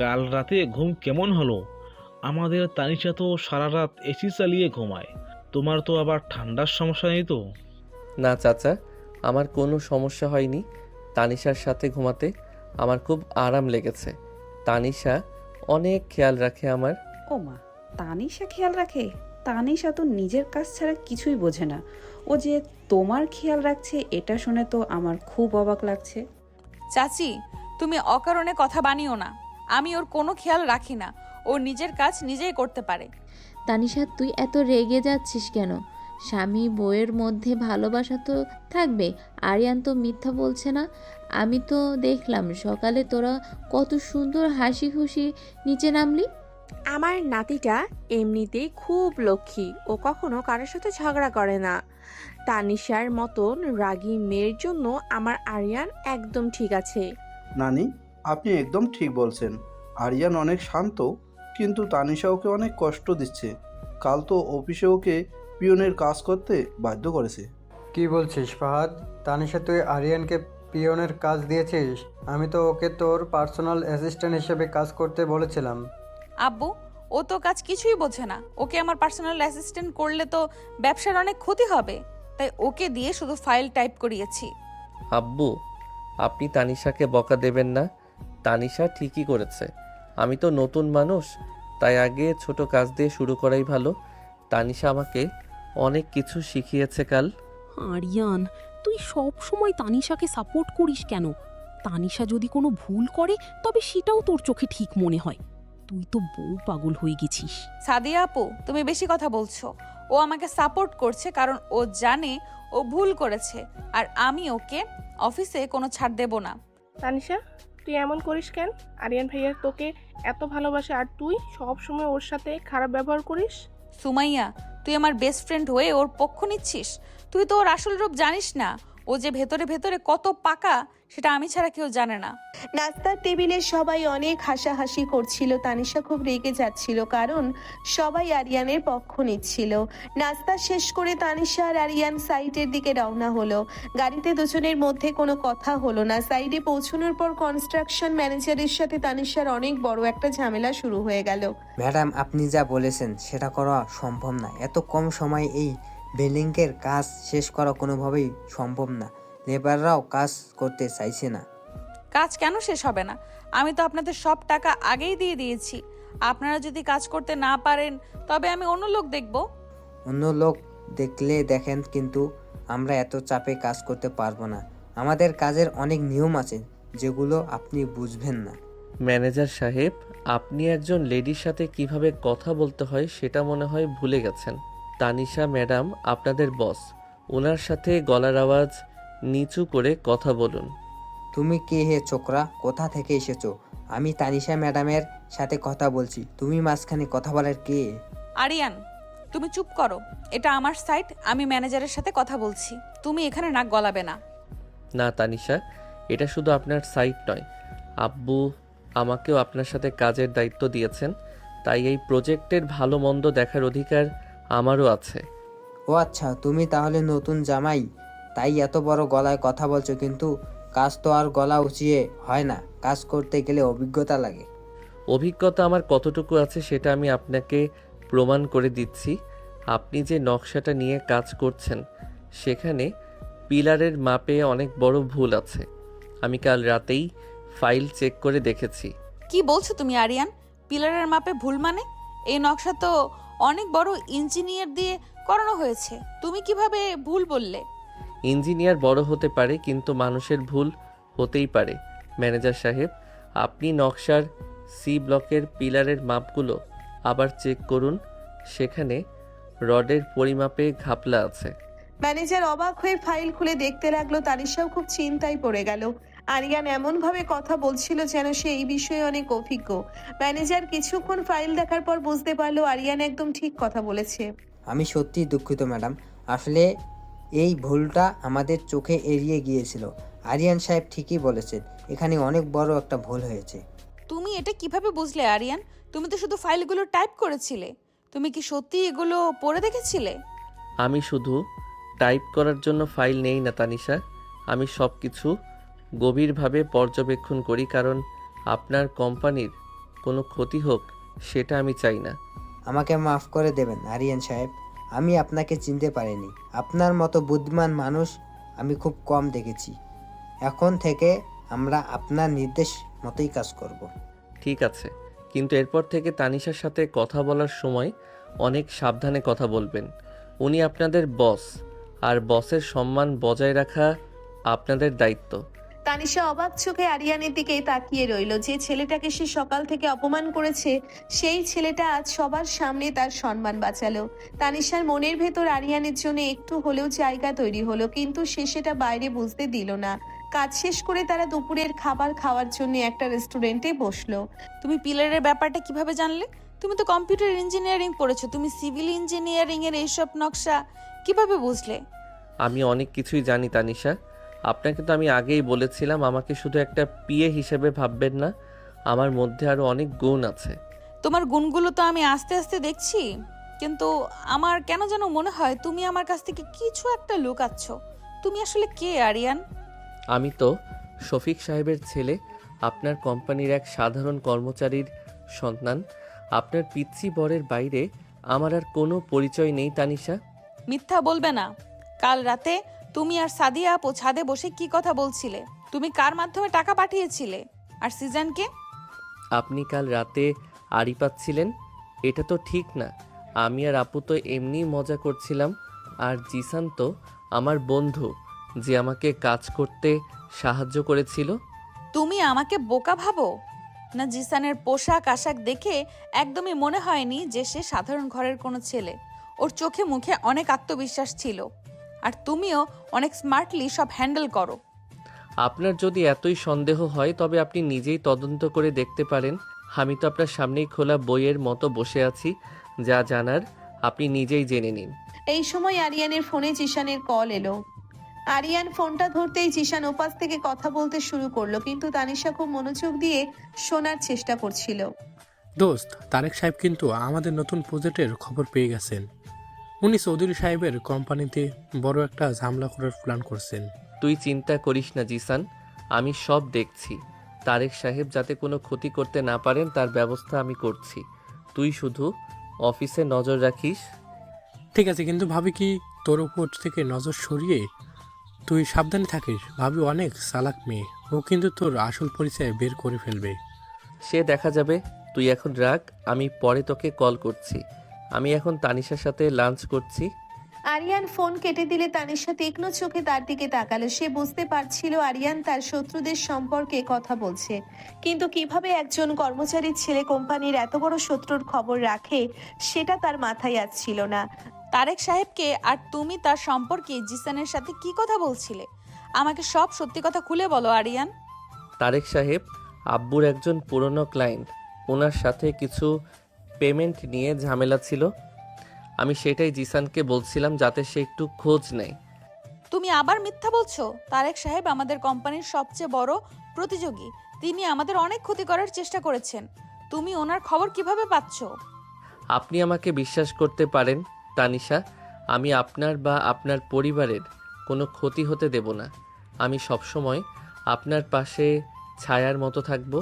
কাল রাতে ঘুম কেমন হলো? আমাদের তানিশা তো সারা রাত এসি চালিয়ে ঘুমায়। তোমার তো আবার ঠান্ডার সমস্যা নেই তো? না চাচা, আমার কোনো সমস্যা হয়নি। তানিশার সাথে ঘুমাতে আমার খুব আরাম লেগেছে। তানিশা অনেক খেয়াল রাখে আমার। ও মা, তানিশা খেয়াল রাখে? তানিশা তো নিজের কাজ ছাড়া কিছুই বোঝে না। ও যে তোমার খেয়াল রাখছে এটা শুনে তো আমার খুব অবাক লাগছে। চাচি, তুমি অকারণে কথা বানিও না। আমি ওর কোনো খেয়াল রাখি না। ও নিজের কাজ নিজেই করতে পারে। তানিশা, তুই এত রেগে যাচ্ছিস কেন? স্বামী বউয়ের মধ্যে ভালোবাসা তো থাকবে। আরিয়ান তো মিথ্যা বলছে না। আমি তো দেখলাম সকালে তোরা কত সুন্দর হাসি খুশি নিচে নামলি। আমার নাতিটা এমনিতেই খুব লক্ষ্মী। ও কখনো কারোর সাথে ঝগড়া করে না। তানিশার মতন রাগী মেয়ের জন্য আমার আরিয়ান একদম ঠিক আছে। নানি, আপনি একদম ঠিক বলছেন। আরিয়ান অনেক শান্ত, কিন্তু তানিশা ওকে অনেক কষ্ট দিচ্ছে। কাল তো অফিসে ওকে পিয়নের কাজ করতে বাধ্য করেছে। কি বলছিস ফাহাদ? তানিশা, তুই আরিয়ানকে পিয়নের কাজ দিয়েছিস? আমি তো ওকে তোর পার্সোনাল অ্যাসিস্ট্যান্ট হিসেবে কাজ করতে বলেছিলাম। আব্বু, ও তো কাজ কিছুই বোঝে না। ওকে আমার পার্সোনাল অ্যাসিস্ট্যান্ট করলে তো ব্যবসার অনেক ক্ষতি হবে, তাই ওকে দিয়ে শুধু ফাইল টাইপ করিয়েছি। আব্বু, আপনি তানিশাকে বকা দেবেন না। তানিশা ঠিকই করেছে। আমি তো নতুন মানুষ, তাই আগে ছোট কাজ দিয়ে শুরু করাই ভালো। তানিশা আমাকে অনেক কিছু শিখিয়েছে কাল। আরিয়ান, তুই সব সময় তানিশাকে সাপোর্ট করিস কেন? তানিশা যদি কোনো ভুল করে তবে সেটাও তোর চোখে ঠিক মনে হয়। তুই তো বউ পাগল হয়ে গেছিস। সাদিয়া আপু, তুমি বেশি কথা বলছো। ও আমাকে সাপোর্ট করছে কারণ ও জানে ও ও ভুল করেছে, আর আমি ওকে অফিসে কোনো ছাড় দেব না। তানিশা, তুই এমন করিস কেন? আরিয়ান ভাইয়া তোকে এত ভালোবাসে আর তুই সব সময় ওর সাথে খারাপ ব্যবহার করিস। সুমাইয়া, তুই আমার বেস্ট ফ্রেন্ড হয়ে ওর পক্ষ নিচ্ছিস? তুই তো ওর আসল রূপ জানিস না। ও যে ভেতরে ভেতরে কত পাকা সেটা আমি ছাড়া কেউ জানে না। নাস্তার টেবিলে সবাই অনেক হাসাহাসি করছিল। তানিশা খুব রেগে যাচ্ছিল, কারণ সবাই আরিয়ানের পক্ষ নিচ্ছিল। নাস্তা শেষ করে তানিশা আর আরিয়ান সাইটের দিকে রওনা হলো। গাড়িতে দুজনের মধ্যে কোনো কথা হলো না। সাইডে পৌঁছানোর পর কনস্ট্রাকশন ম্যানেজারের সাথে তানিশার অনেক বড় একটা ঝামেলা শুরু হয়ে গেল। ম্যাডাম, আপনি যা বলেছেন সেটা করা সম্ভব না। এত কম সময়ে এই বিল্ডিংয়ের কাজ শেষ করা কোনোভাবেই সম্ভব না। লেবাররাও কাজ করতে চাইছে না। কাজ কেন শেষ হবে না? আমি তো আপনাদের সব টাকা আগেই দিয়ে দিয়েছি। আপনারা যদি কাজ করতে না পারেন তবে আমি অন্য লোক দেখব। অন্য লোক দেখলে দেখেন, কিন্তু আমরা এত চাপে কাজ করতে পারবো না। আমাদের কাজের অনেক নিয়ম আছে যেগুলো আপনি বুঝবেন না। ম্যানেজার সাহেব, আপনি একজন লেডির সাথে কিভাবে কথা বলতে হয় সেটা মনে হয় ভুলে গেছেন। তানিশা ম্যাডাম আপনাদের বস, ওনার সাথে গলার আওয়াজ নিচু করে কথা বলুন। তুমি কে হে ছোকরা? কোথা থেকে এসেছো? আমি তানিশা ম্যাডামের সাথে কথা বলছি, তুমি মাঝখানে কথা বলার কে? আরিয়ান, তুমি চুপ করো। এটা আমার সাইট, আমি ম্যানেজারের সাথে কথা বলছি। তুমি এখানে নাক গলাবে না। না তানিশা, এটা শুধু আপনার সাইট নয়, আব্বু আমাকেও আপনার সাথে কাজের দায়িত্ব দিয়েছেন, তাই এই প্রজেক্টের ভালো মন্দ দেখার অধিকার আমারও আছে। ও আচ্ছা, তুমি তাহলে নতুন জামাই, তাই এত বড় গলায় কথা বলছো। কিন্তু কাজ তো আর গলা উঁচিয়ে হয় না, কাজ করতে গেলে অভিজ্ঞতা লাগে। অভিজ্ঞতা আমার কতটুকু আছে সেটা আমি আপনাকে প্রমাণ করে দিচ্ছি। আপনি যে নকশাটা নিয়ে কাজ করছেন সেখানে পিলারের মাপে অনেক বড় ভুল আছে। আমি কাল রাতেই ফাইল চেক করে দেখেছি। কি বলছো তুমি আরিয়ান? পিলারের মাপে ভুল মানে? এই নকশা তো অনেক বড় ইঞ্জিনিয়ার দিয়ে করানো হয়েছে। তুমি কিভাবে ভুল বললে? ইঞ্জিনিয়ার বড় হতে পারে, কিন্তু মানুষের ভুল হতেই পারে। ম্যানেজার সাহেব, আপনি নকশার সি ব্লকের পিলারের মাপগুলো আবার চেক করুন, সেখানে রডের পরিমাপে ঘাপলা আছে। ম্যানেজার অবাক হয়ে ফাইল খুলে দেখতে লাগলো। তানিশাও খুব চিন্তায় পড়ে গেল। আরিয়ান এমন ভাবে কথা বলছিল যেন সে এই বিষয়ে অনেক অভিজ্ঞ। ম্যানেজার কিছুক্ষণ ফাইল দেখার পর বুঝতে পারলো আরিয়ান একদম ঠিক কথা বলেছে। আমি সত্যিই দুঃখিত ম্যাডাম, আসলে এই ভুলটা আমাদের চোখে এড়িয়ে গিয়েছিল। আরিয়ান সাহেব ঠিকই বলেছেন, এখানে অনেক বড় একটা ভুল হয়েছে। তুমি এটা কিভাবে বুঝলে আরিয়ান? তুমি তো শুধু ফাইলগুলো টাইপ করেছিলে। তুমি কি সত্যি এগুলো পড়ে দেখেছিলে? আমি শুধু টাইপ করার জন্য ফাইল নেই না তানিশা, আমি সব কিছু গভীরভাবে পর্যবেক্ষণ করি, কারণ আপনার কোম্পানির কোনো ক্ষতি হোক সেটা আমি চাই না। আমাকে মাফ করে দেবেন আরিয়ান সাহেব, আমি আপনাকে চিনতে পারিনি। আপনার মতো বুদ্ধিমান মানুষ আমি খুব কম দেখেছি। এখন থেকে আমরা আপনার নির্দেশ মতোই কাজ করব। ঠিক আছে, কিন্তু এরপর থেকে তানিশার সাথে কথা বলার সময় অনেক সাবধানে কথা বলবেন। উনি আপনাদের বস, আর বসের সম্মান বজায় রাখা আপনাদের দায়িত্ব। তানিশা অবাক চোখে আরিয়ানের দিকে তাকিয়ে রইল। যে ছেলেটাকে সে সকাল থেকে অপমান করেছে, সেই ছেলেটা আজ সবার সামনে তার সম্মান বাঁচালো। তানিশার মনের ভেতর আরিয়ানের জন্য একটু হলেও জায়গা তৈরি হলো, কিন্তু সে সেটা বাইরে বুঝতে দিল না। কাজ শেষ করে তারা দুপুরের খাবার খাওয়ার জন্য একটা রেস্টুরেন্টে বসলো। তুমি পিলারের ব্যাপারটা কিভাবে জানলে? তুমি তো কম্পিউটার ইঞ্জিনিয়ারিং পড়েছো, তুমি সিভিল ইঞ্জিনিয়ারিং এর এইসব নকশা কিভাবে বুঝলে? আমি অনেক কিছুই জানি তানিশা, আপনাকে তো আমি আগেই বলেছিলাম আমাকে শুধু একটা পিএ হিসেবে ভাববেন না, আমার মধ্যে আরও অনেক গুণ আছে। তোমার গুণগুলো তো আমি আস্তে আস্তে দেখছি, কিন্তু আমার কেন যেন মনে হয় তুমি আমার কাছ থেকে কিছু একটা লুকাচ্ছ। তুমি আসলে কে আরিয়ান? আমি তো শফিক সাহেবের ছেলে, আপনার কোম্পানির এক সাধারণ কর্মচারীর সন্তান। আপনার পিতৃ বরের বাইরে আমার আর কোনো পরিচয় নেই তানিশা। মিথ্যা বলবে না। কাল রাতে তুমি আর সাদিয়া আপু ছাদে বসে কি কথা বলছিলে? তুমি কার মাধ্যমে টাকা পাঠিয়েছিলে? আর সিজনকে? আপনি কাল রাতে আড়ি পাচ্ছিলেন, এটা তো ঠিক না। আমি আর আপু তো এমনি মজা করছিলাম, আর জিসান তো আমার বন্ধু যে আমাকে কাজ করতে সাহায্য করেছিল। তুমি আমাকে বোকা ভাবো না? জিসানের পোশাক আশাক দেখে একদমই মনে হয়নি যে সে সাধারণ ঘরের কোনো ছেলে। ওর চোখে মুখে অনেক আত্মবিশ্বাস ছিল। আর তুমিও অনেক স্মার্টলি সব হ্যান্ডেল করো। আপনার যদি এতই সন্দেহ হয় তবে আপনি নিজেই তদন্ত করে দেখতে পারেন। আমি তো আপনার সামনেই খোলা বইয়ের মতো বসে আছি, যা জানার আপনি নিজেই জেনে নিন। এই সময় আরিয়ানের ফোনে জিশানের কল এলো। আরিয়ান ফোনটা ধরতেই জিশান ওপাশ থেকে কথা বলতে শুরু করলো, কিন্তু তানিশা খুব মনোযোগ দিয়ে শোনার চেষ্টা করছিল। দোস্ত, তারেক সাহেব কিন্তু আমাদের নতুন প্রজেক্টের খবর পেয়ে গেছেন। উনি চৌধুরী সাহেবের কোম্পানিতে বড় একটা ঝামেলা করার প্ল্যান করছেন। তুই চিন্তা করিস না জিসান, আমি সব দেখছি। তারেক সাহেব যাতে কোনো ক্ষতি করতে না পারেন তার ব্যবস্থা আমি করছি। তুই শুধু অফিসে নজর রাখিস। ঠিক আছে, কিন্তু ভাবি কি তোর উপর থেকে নজর সরিয়ে তুই সাবধানে থাকিস। ভাবি অনেক চালাক মেয়ে, ও কিন্তু তোর আসল পরিচয় বের করে ফেলবে। সে দেখা যাবে, তুই এখন রাখ, আমি পরে তোকে কল করছি। আমি এখন তানিশার সাথে লাঞ্চ করছি। আরিয়ান ফোন কেটে দিলে তানিশা তীক্ষ্ণ চোখে তার দিকে তাকালো। সে বুঝতে পারছিল আরিয়ান তার শত্রুদের সম্পর্কে কথা বলছে, কিন্তু কিভাবে একজন কর্মচারীর ছেলে কোম্পানির এত বড় শত্রুর খবর রাখে সেটা তার মাথায় আসছিল না। তারেক সাহেবকে আর তুমি তার সম্পর্কে জিসানের সাথে কি কথা বলছিলে? আমাকে সব সত্যি কথা খুলে বলো আরিয়ান। তারেক সাহেব আব্বুর একজন পুরনো ক্লায়েন্ট, ওনার সাথে কিছু পেমেন্ট নিয়ে ঝামেলা ছিল। আমি সেটাই জিসানকে বলছিলাম যাতে সে একটু খোঁজ নেয়। তুমি আবার মিথ্যা বলছো। তারেক সাহেব আমাদের কোম্পানির সবচেয়ে বড় প্রতিযোগী, তিনি আমাদের অনেক ক্ষতি করার চেষ্টা করেছেন। তুমি ওনার খবর কিভাবে পাচ্ছ? আপনি আমাকে বিশ্বাস করতে পারেন তানিশা, আমি আপনার বা আপনার পরিবারের কোনো ক্ষতি হতে দেব না। আমি সবসময় আপনার পাশে ছায়ার মতো থাকব।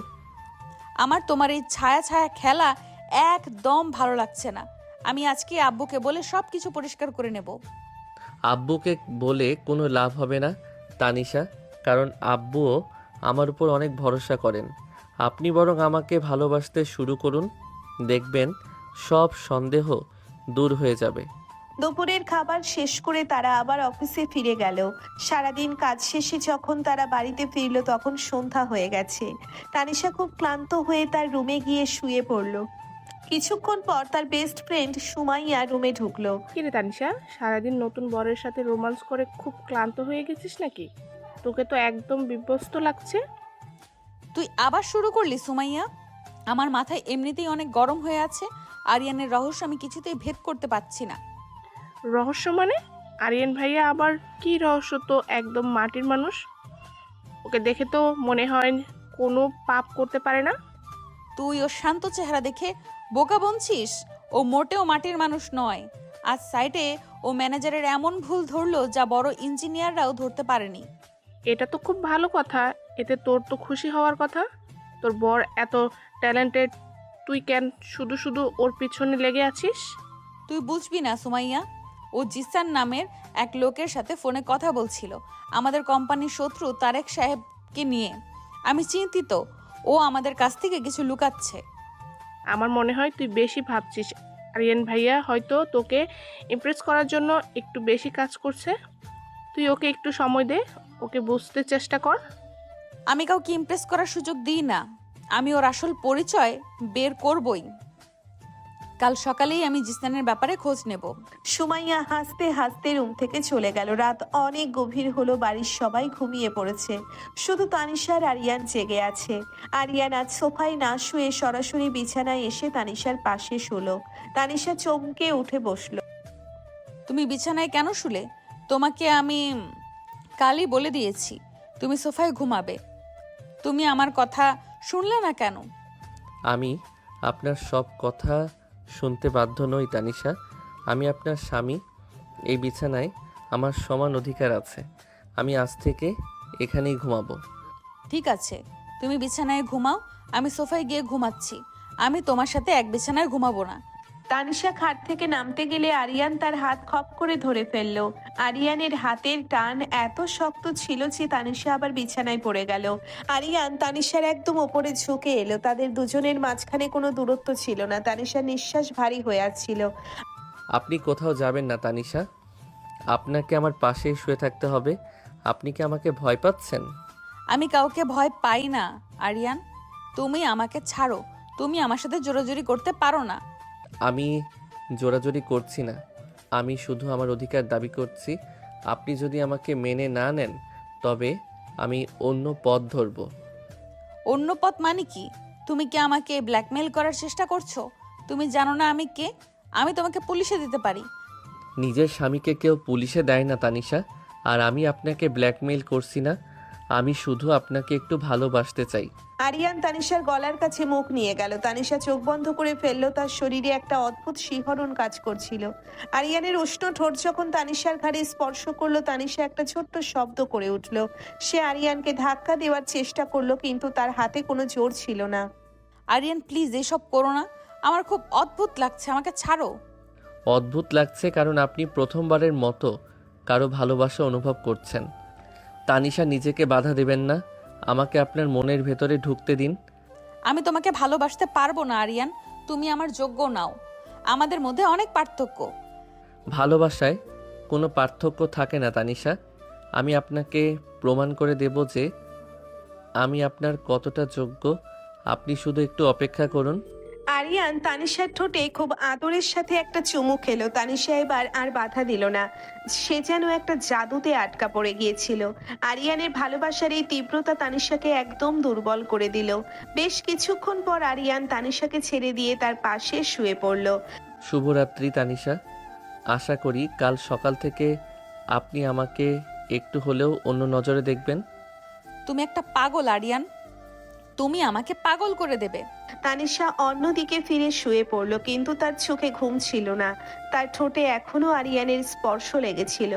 আমার তোমার এই ছায়া ছায়া খেলা একদম ভালো লাগছে না। আমি আজকে আব্বুকে বলে সব কিছু পরিষ্কার করে নেব। আব্বুকে বলে কোনো লাভ হবে না তানিশা, কারণ আব্বুও আমার উপর অনেক ভরসা করেন। আপনি বরং আমাকে ভালোবাসতে শুরু করুন, দেখবেন সব সন্দেহ দূর হয়ে যাবে। দুপুরের খাবার শেষ করে তারা আবার অফিসে ফিরে গেল। সারাদিন কাজ শেষে যখন তারা বাড়িতে ফিরল তখন সন্ধ্যা হয়ে গেছে। তানিশা খুব ক্লান্ত হয়ে তার রুমে গিয়ে শুয়ে পড়ল। কিছুক্ষণ পর তার বেস্ট ফ্রেন্ড সুমাইয়া রুমে ঢুকলো। কিরে তানিশা, সারাদিন নতুন বরের সাথে রোমান্স করে খুব ক্লান্ত হয়ে গেছিস নাকি? তোকে তো একদম বিভ্যস্ত লাগছে। তুই আবার শুরু করলি সুমাইয়া? আমার মাথায় এমনিতেই অনেক গরম হয়ে আছে। আরিয়ানের রহস্য আমি কিছুতেই ভেদ করতে পারছি না। রহস্য মানে? আরিয়ান ভাইয়া আবার কি রহস্য? তো একদম মাটির মানুষ, ওকে দেখে তো মনে হয় কোনো পাপ করতে পারে না। তুই ওর শান্ত চেহারা দেখে বোকা বনছিস? ও মোটেও মাটির মানুষ নয়। আজ সাইটে ও ম্যানেজারের এমন ভুল ধরলো যা বড় ইঞ্জিনিয়াররাও ধরতে পারেনি। এটা তো খুব ভালো কথা, এতে তোর তো খুশি হওয়ার কথা। তোর বর এত ট্যালেন্টেড, তুই কেন শুধু শুধু ওর পিছনে লেগে আছিস? তুই বুঝবি না সুমাইয়া, ও জিসান নামের এক লোকের সাথে ফোনে কথা বলছিল আমাদের কোম্পানির শত্রু তারেক সাহেবকে নিয়ে। আমি চিন্তিত ও আমাদের কাছ থেকে কিছু লুকাচ্ছে। আমার মনে হয় তুই বেশি ভাবছিস। আরিয়ান ভাইয়া হয়তো তোকে ইমপ্রেস করার জন্য একটু বেশি কাজ করছে। তুই ওকে একটু সময় দে, ওকে বুঝতে চেষ্টা কর। আমি কাউকে ইমপ্রেস করার সুযোগ দিই না। আমি ওর আসল পরিচয় বের করবই। কাল সকালেই আমি জিসানের ব্যাপারে খোঁজ নেব। সুমাইয়া হাসতে হাসতে রুম থেকে চলে গেল। রাত অনেক গভীর হলো, বাড়ির সবাই ঘুমিয়ে পড়েছে, শুধু তানিশার আরিয়ান জেগে আছে। আরিয়ান আজ সোফায় না শুয়ে সরাসরি বিছানায় এসে তানিশার পাশে শুলো। তানিশা চমকে উঠে বসলো। তুমি বিছানায় কেন শুলে? তোমাকে আমি কালই বলে দিয়েছি তুমি সোফায় ঘুমাবে। তুমি আমার কথা শুনলে না কেন? আমি আপনার সব কথা শুনতে বাধ্য নই তানিশা। আমি আপনার স্বামী, এই বিছানায় আমার সমান অধিকার আছে। আমি আজ থেকে এখানেই ঘুমাবো। ঠিক আছে, তুমি বিছানায় ঘুমাও, আমি সোফায় গিয়ে ঘুমাচ্ছি। আমি তোমার সাথে এক বিছানায় ঘুমাবো না। তানিশা খাট থেকে নামতে গেলে আরিয়ান তার হাত খপ করে ধরে ফেললো। আরিয়ানের হাতের টান এত শক্ত ছিল যে তানিশা আবার বিছানায় পড়ে গেল। আরিয়ান তানিশার একদম ওপরে ঝুঁকে এলো। তাদের দুজনের মাঝখানে কোনো দূরত্ব ছিল না। তানিশার নিঃশ্বাস ভারী হয়ে আসছিল। আপনি কোথাও যাবেন না তানিশা, আপনাকে আমার পাশেই শুয়ে থাকতে হবে। আপনি কি আমাকে ভয় পাচ্ছেন? আমি কাউকে ভয় পাই না আরিয়ান। তুমি আমাকে ছাড়ো। তুমি আমার সাথে জোরাজুরি করতে পারো না। আমি জোরাজুরি করছি না, আমি শুধু আমার অধিকার দাবি করছি। আপনি যদি আমাকে মেনে না নেন তবে আমি অন্য পথ ধরব। অন্য পথ মানে কি? তুমি কি আমাকে ব্ল্যাকমেল করার চেষ্টা করছো? তুমি জানো না আমি কে? আমি তোমাকে পুলিশে দিতে পারি। নিজের স্বামীকে কেউ পুলিশে দেয় না তানিশা। আর আমি আপনাকে ব্ল্যাকমেইল করছি না, আমি শুধু আপনাকে একটু ভালোবাসতে চাই। আরিয়ান তানিশার গলার কাছে মুখ নিয়ে গেল। তানিশা চোখ বন্ধ করে ফেললো। তার শরীরে একটা অদ্ভুত শিহরণ কাজ করছিল। আরিয়ানের উষ্ণ ঠোঁট যখন তানিশার ঘাড়ে স্পর্শ করলো, তানিশা একটা ছোট্ট শব্দ করে উঠল। সে আরিয়ানকে ধাক্কা দেওয়ার চেষ্টা করলো, কিন্তু তার হাতে কোনো জোর ছিল না। আরিয়ান প্লিজ এসব করো না, আমার খুব অদ্ভুত লাগছে, আমাকে ছাড়ো। অদ্ভুত লাগছে কারণ আপনি প্রথমবারের মতো কারো ভালোবাসা অনুভব করছেন। তানিশা নিজেকে বাধা দেবেন না, আমাকে আপনার মনের ভেতরে ঢুকতে দিন। আমি তোমাকে ভালোবাসতে পারবো না আরিয়ান, তুমি আমার যোগ্য নাও। আমাদের মধ্যে অনেক পার্থক্য। ভালোবাসায় কোনো পার্থক্য থাকে না তানিশা। আমি আপনাকে প্রমাণ করে দেব যে আমি আপনার কতটা যোগ্য। আপনি শুধু একটু অপেক্ষা করুন। আরিয়ান তানিশার ঠোঁটে খুব আদরের সাথে একটা চুমু খেলো। তানিশা এবার আর বাধা দিল না। সে যেন একটা জাদুতে আটকা পড়ে গিয়েছিল। আরিয়ানের ভালোবাসার এই তীব্রতা তানিশাকে একদম দুর্বল করে দিল। বেশ কিছুক্ষণ পর আরিয়ান তানিশাকে ছেড়ে দিয়ে তার পাশে শুয়ে পড়ল। শুভরাত্রি তানিশা। আশা করি কাল সকাল থেকে আপনি আমাকে একটু হলেও অন্য নজরে দেখবেন। তুমি একটা পাগল আরিয়ান, তুমি আমাকে পাগল করে দেবে। তানিশা অন্যদিকে ফিরে শুয়ে পড়ল, কিন্তু তার চোখে ঘুম ছিল না। তার ঠোঁটে এখনো আরিয়ানের স্পর্শ লেগেছিল।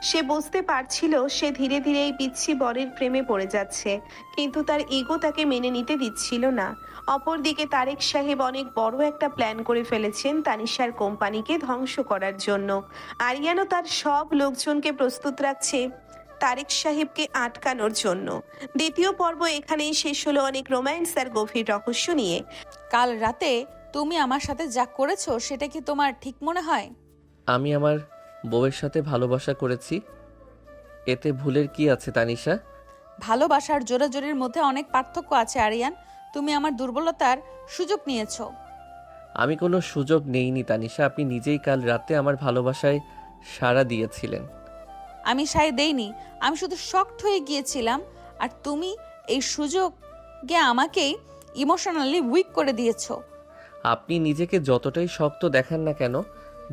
সে বুঝতে পারছিল সে ধীরে ধীরে এই পিচ্ছি বরের প্রেমে পড়ে যাচ্ছে, কিন্তু তার ইগো তাকে মেনে নিতে দিচ্ছিল না। অপরদিকে তারেক সাহেব অনেক বড় একটা প্ল্যান করে ফেলেছেন তানিশার কোম্পানিকে ধ্বংস করার জন্য। আরিয়ানও তার সব লোকজনকে প্রস্তুত রাখছে তারেক সাহেবকে আটকানোর জন্য। দ্বিতীয় পর্ব এখানেই শেষ হলো, অনেক রোম্যান্স আর গভীর রহস্য নিয়ে। কাল রাতে তুমি আমার সাথে যা করেছো সেটা কি তোমার ঠিক মনে হয়? আমি আমার বউয়ের সাথে ভালোবাসা করেছি, এতে ভুলের কি আছে তানিশা? ভালোবাসার জোরাজোরির মধ্যে অনেক পার্থক্য আছে আরিয়ান। তুমি আমার দুর্বলতার সুযোগ নিয়েছো। আমি কোনো সুযোগ নেইনি তানিশা, আপনি নিজেই কাল রাতে আমার ভালোবাসায় সাড়া দিয়েছিলেন। আমি সায় দেইনি, আমি শুধু শকড হয়ে গিয়েছিলাম। আর তুমি এই সুযোগে আমাকেই ইমোশনালি উইক করে দিয়েছো। আপনি নিজেকে যতটাই শক্ত দেখান না কেন,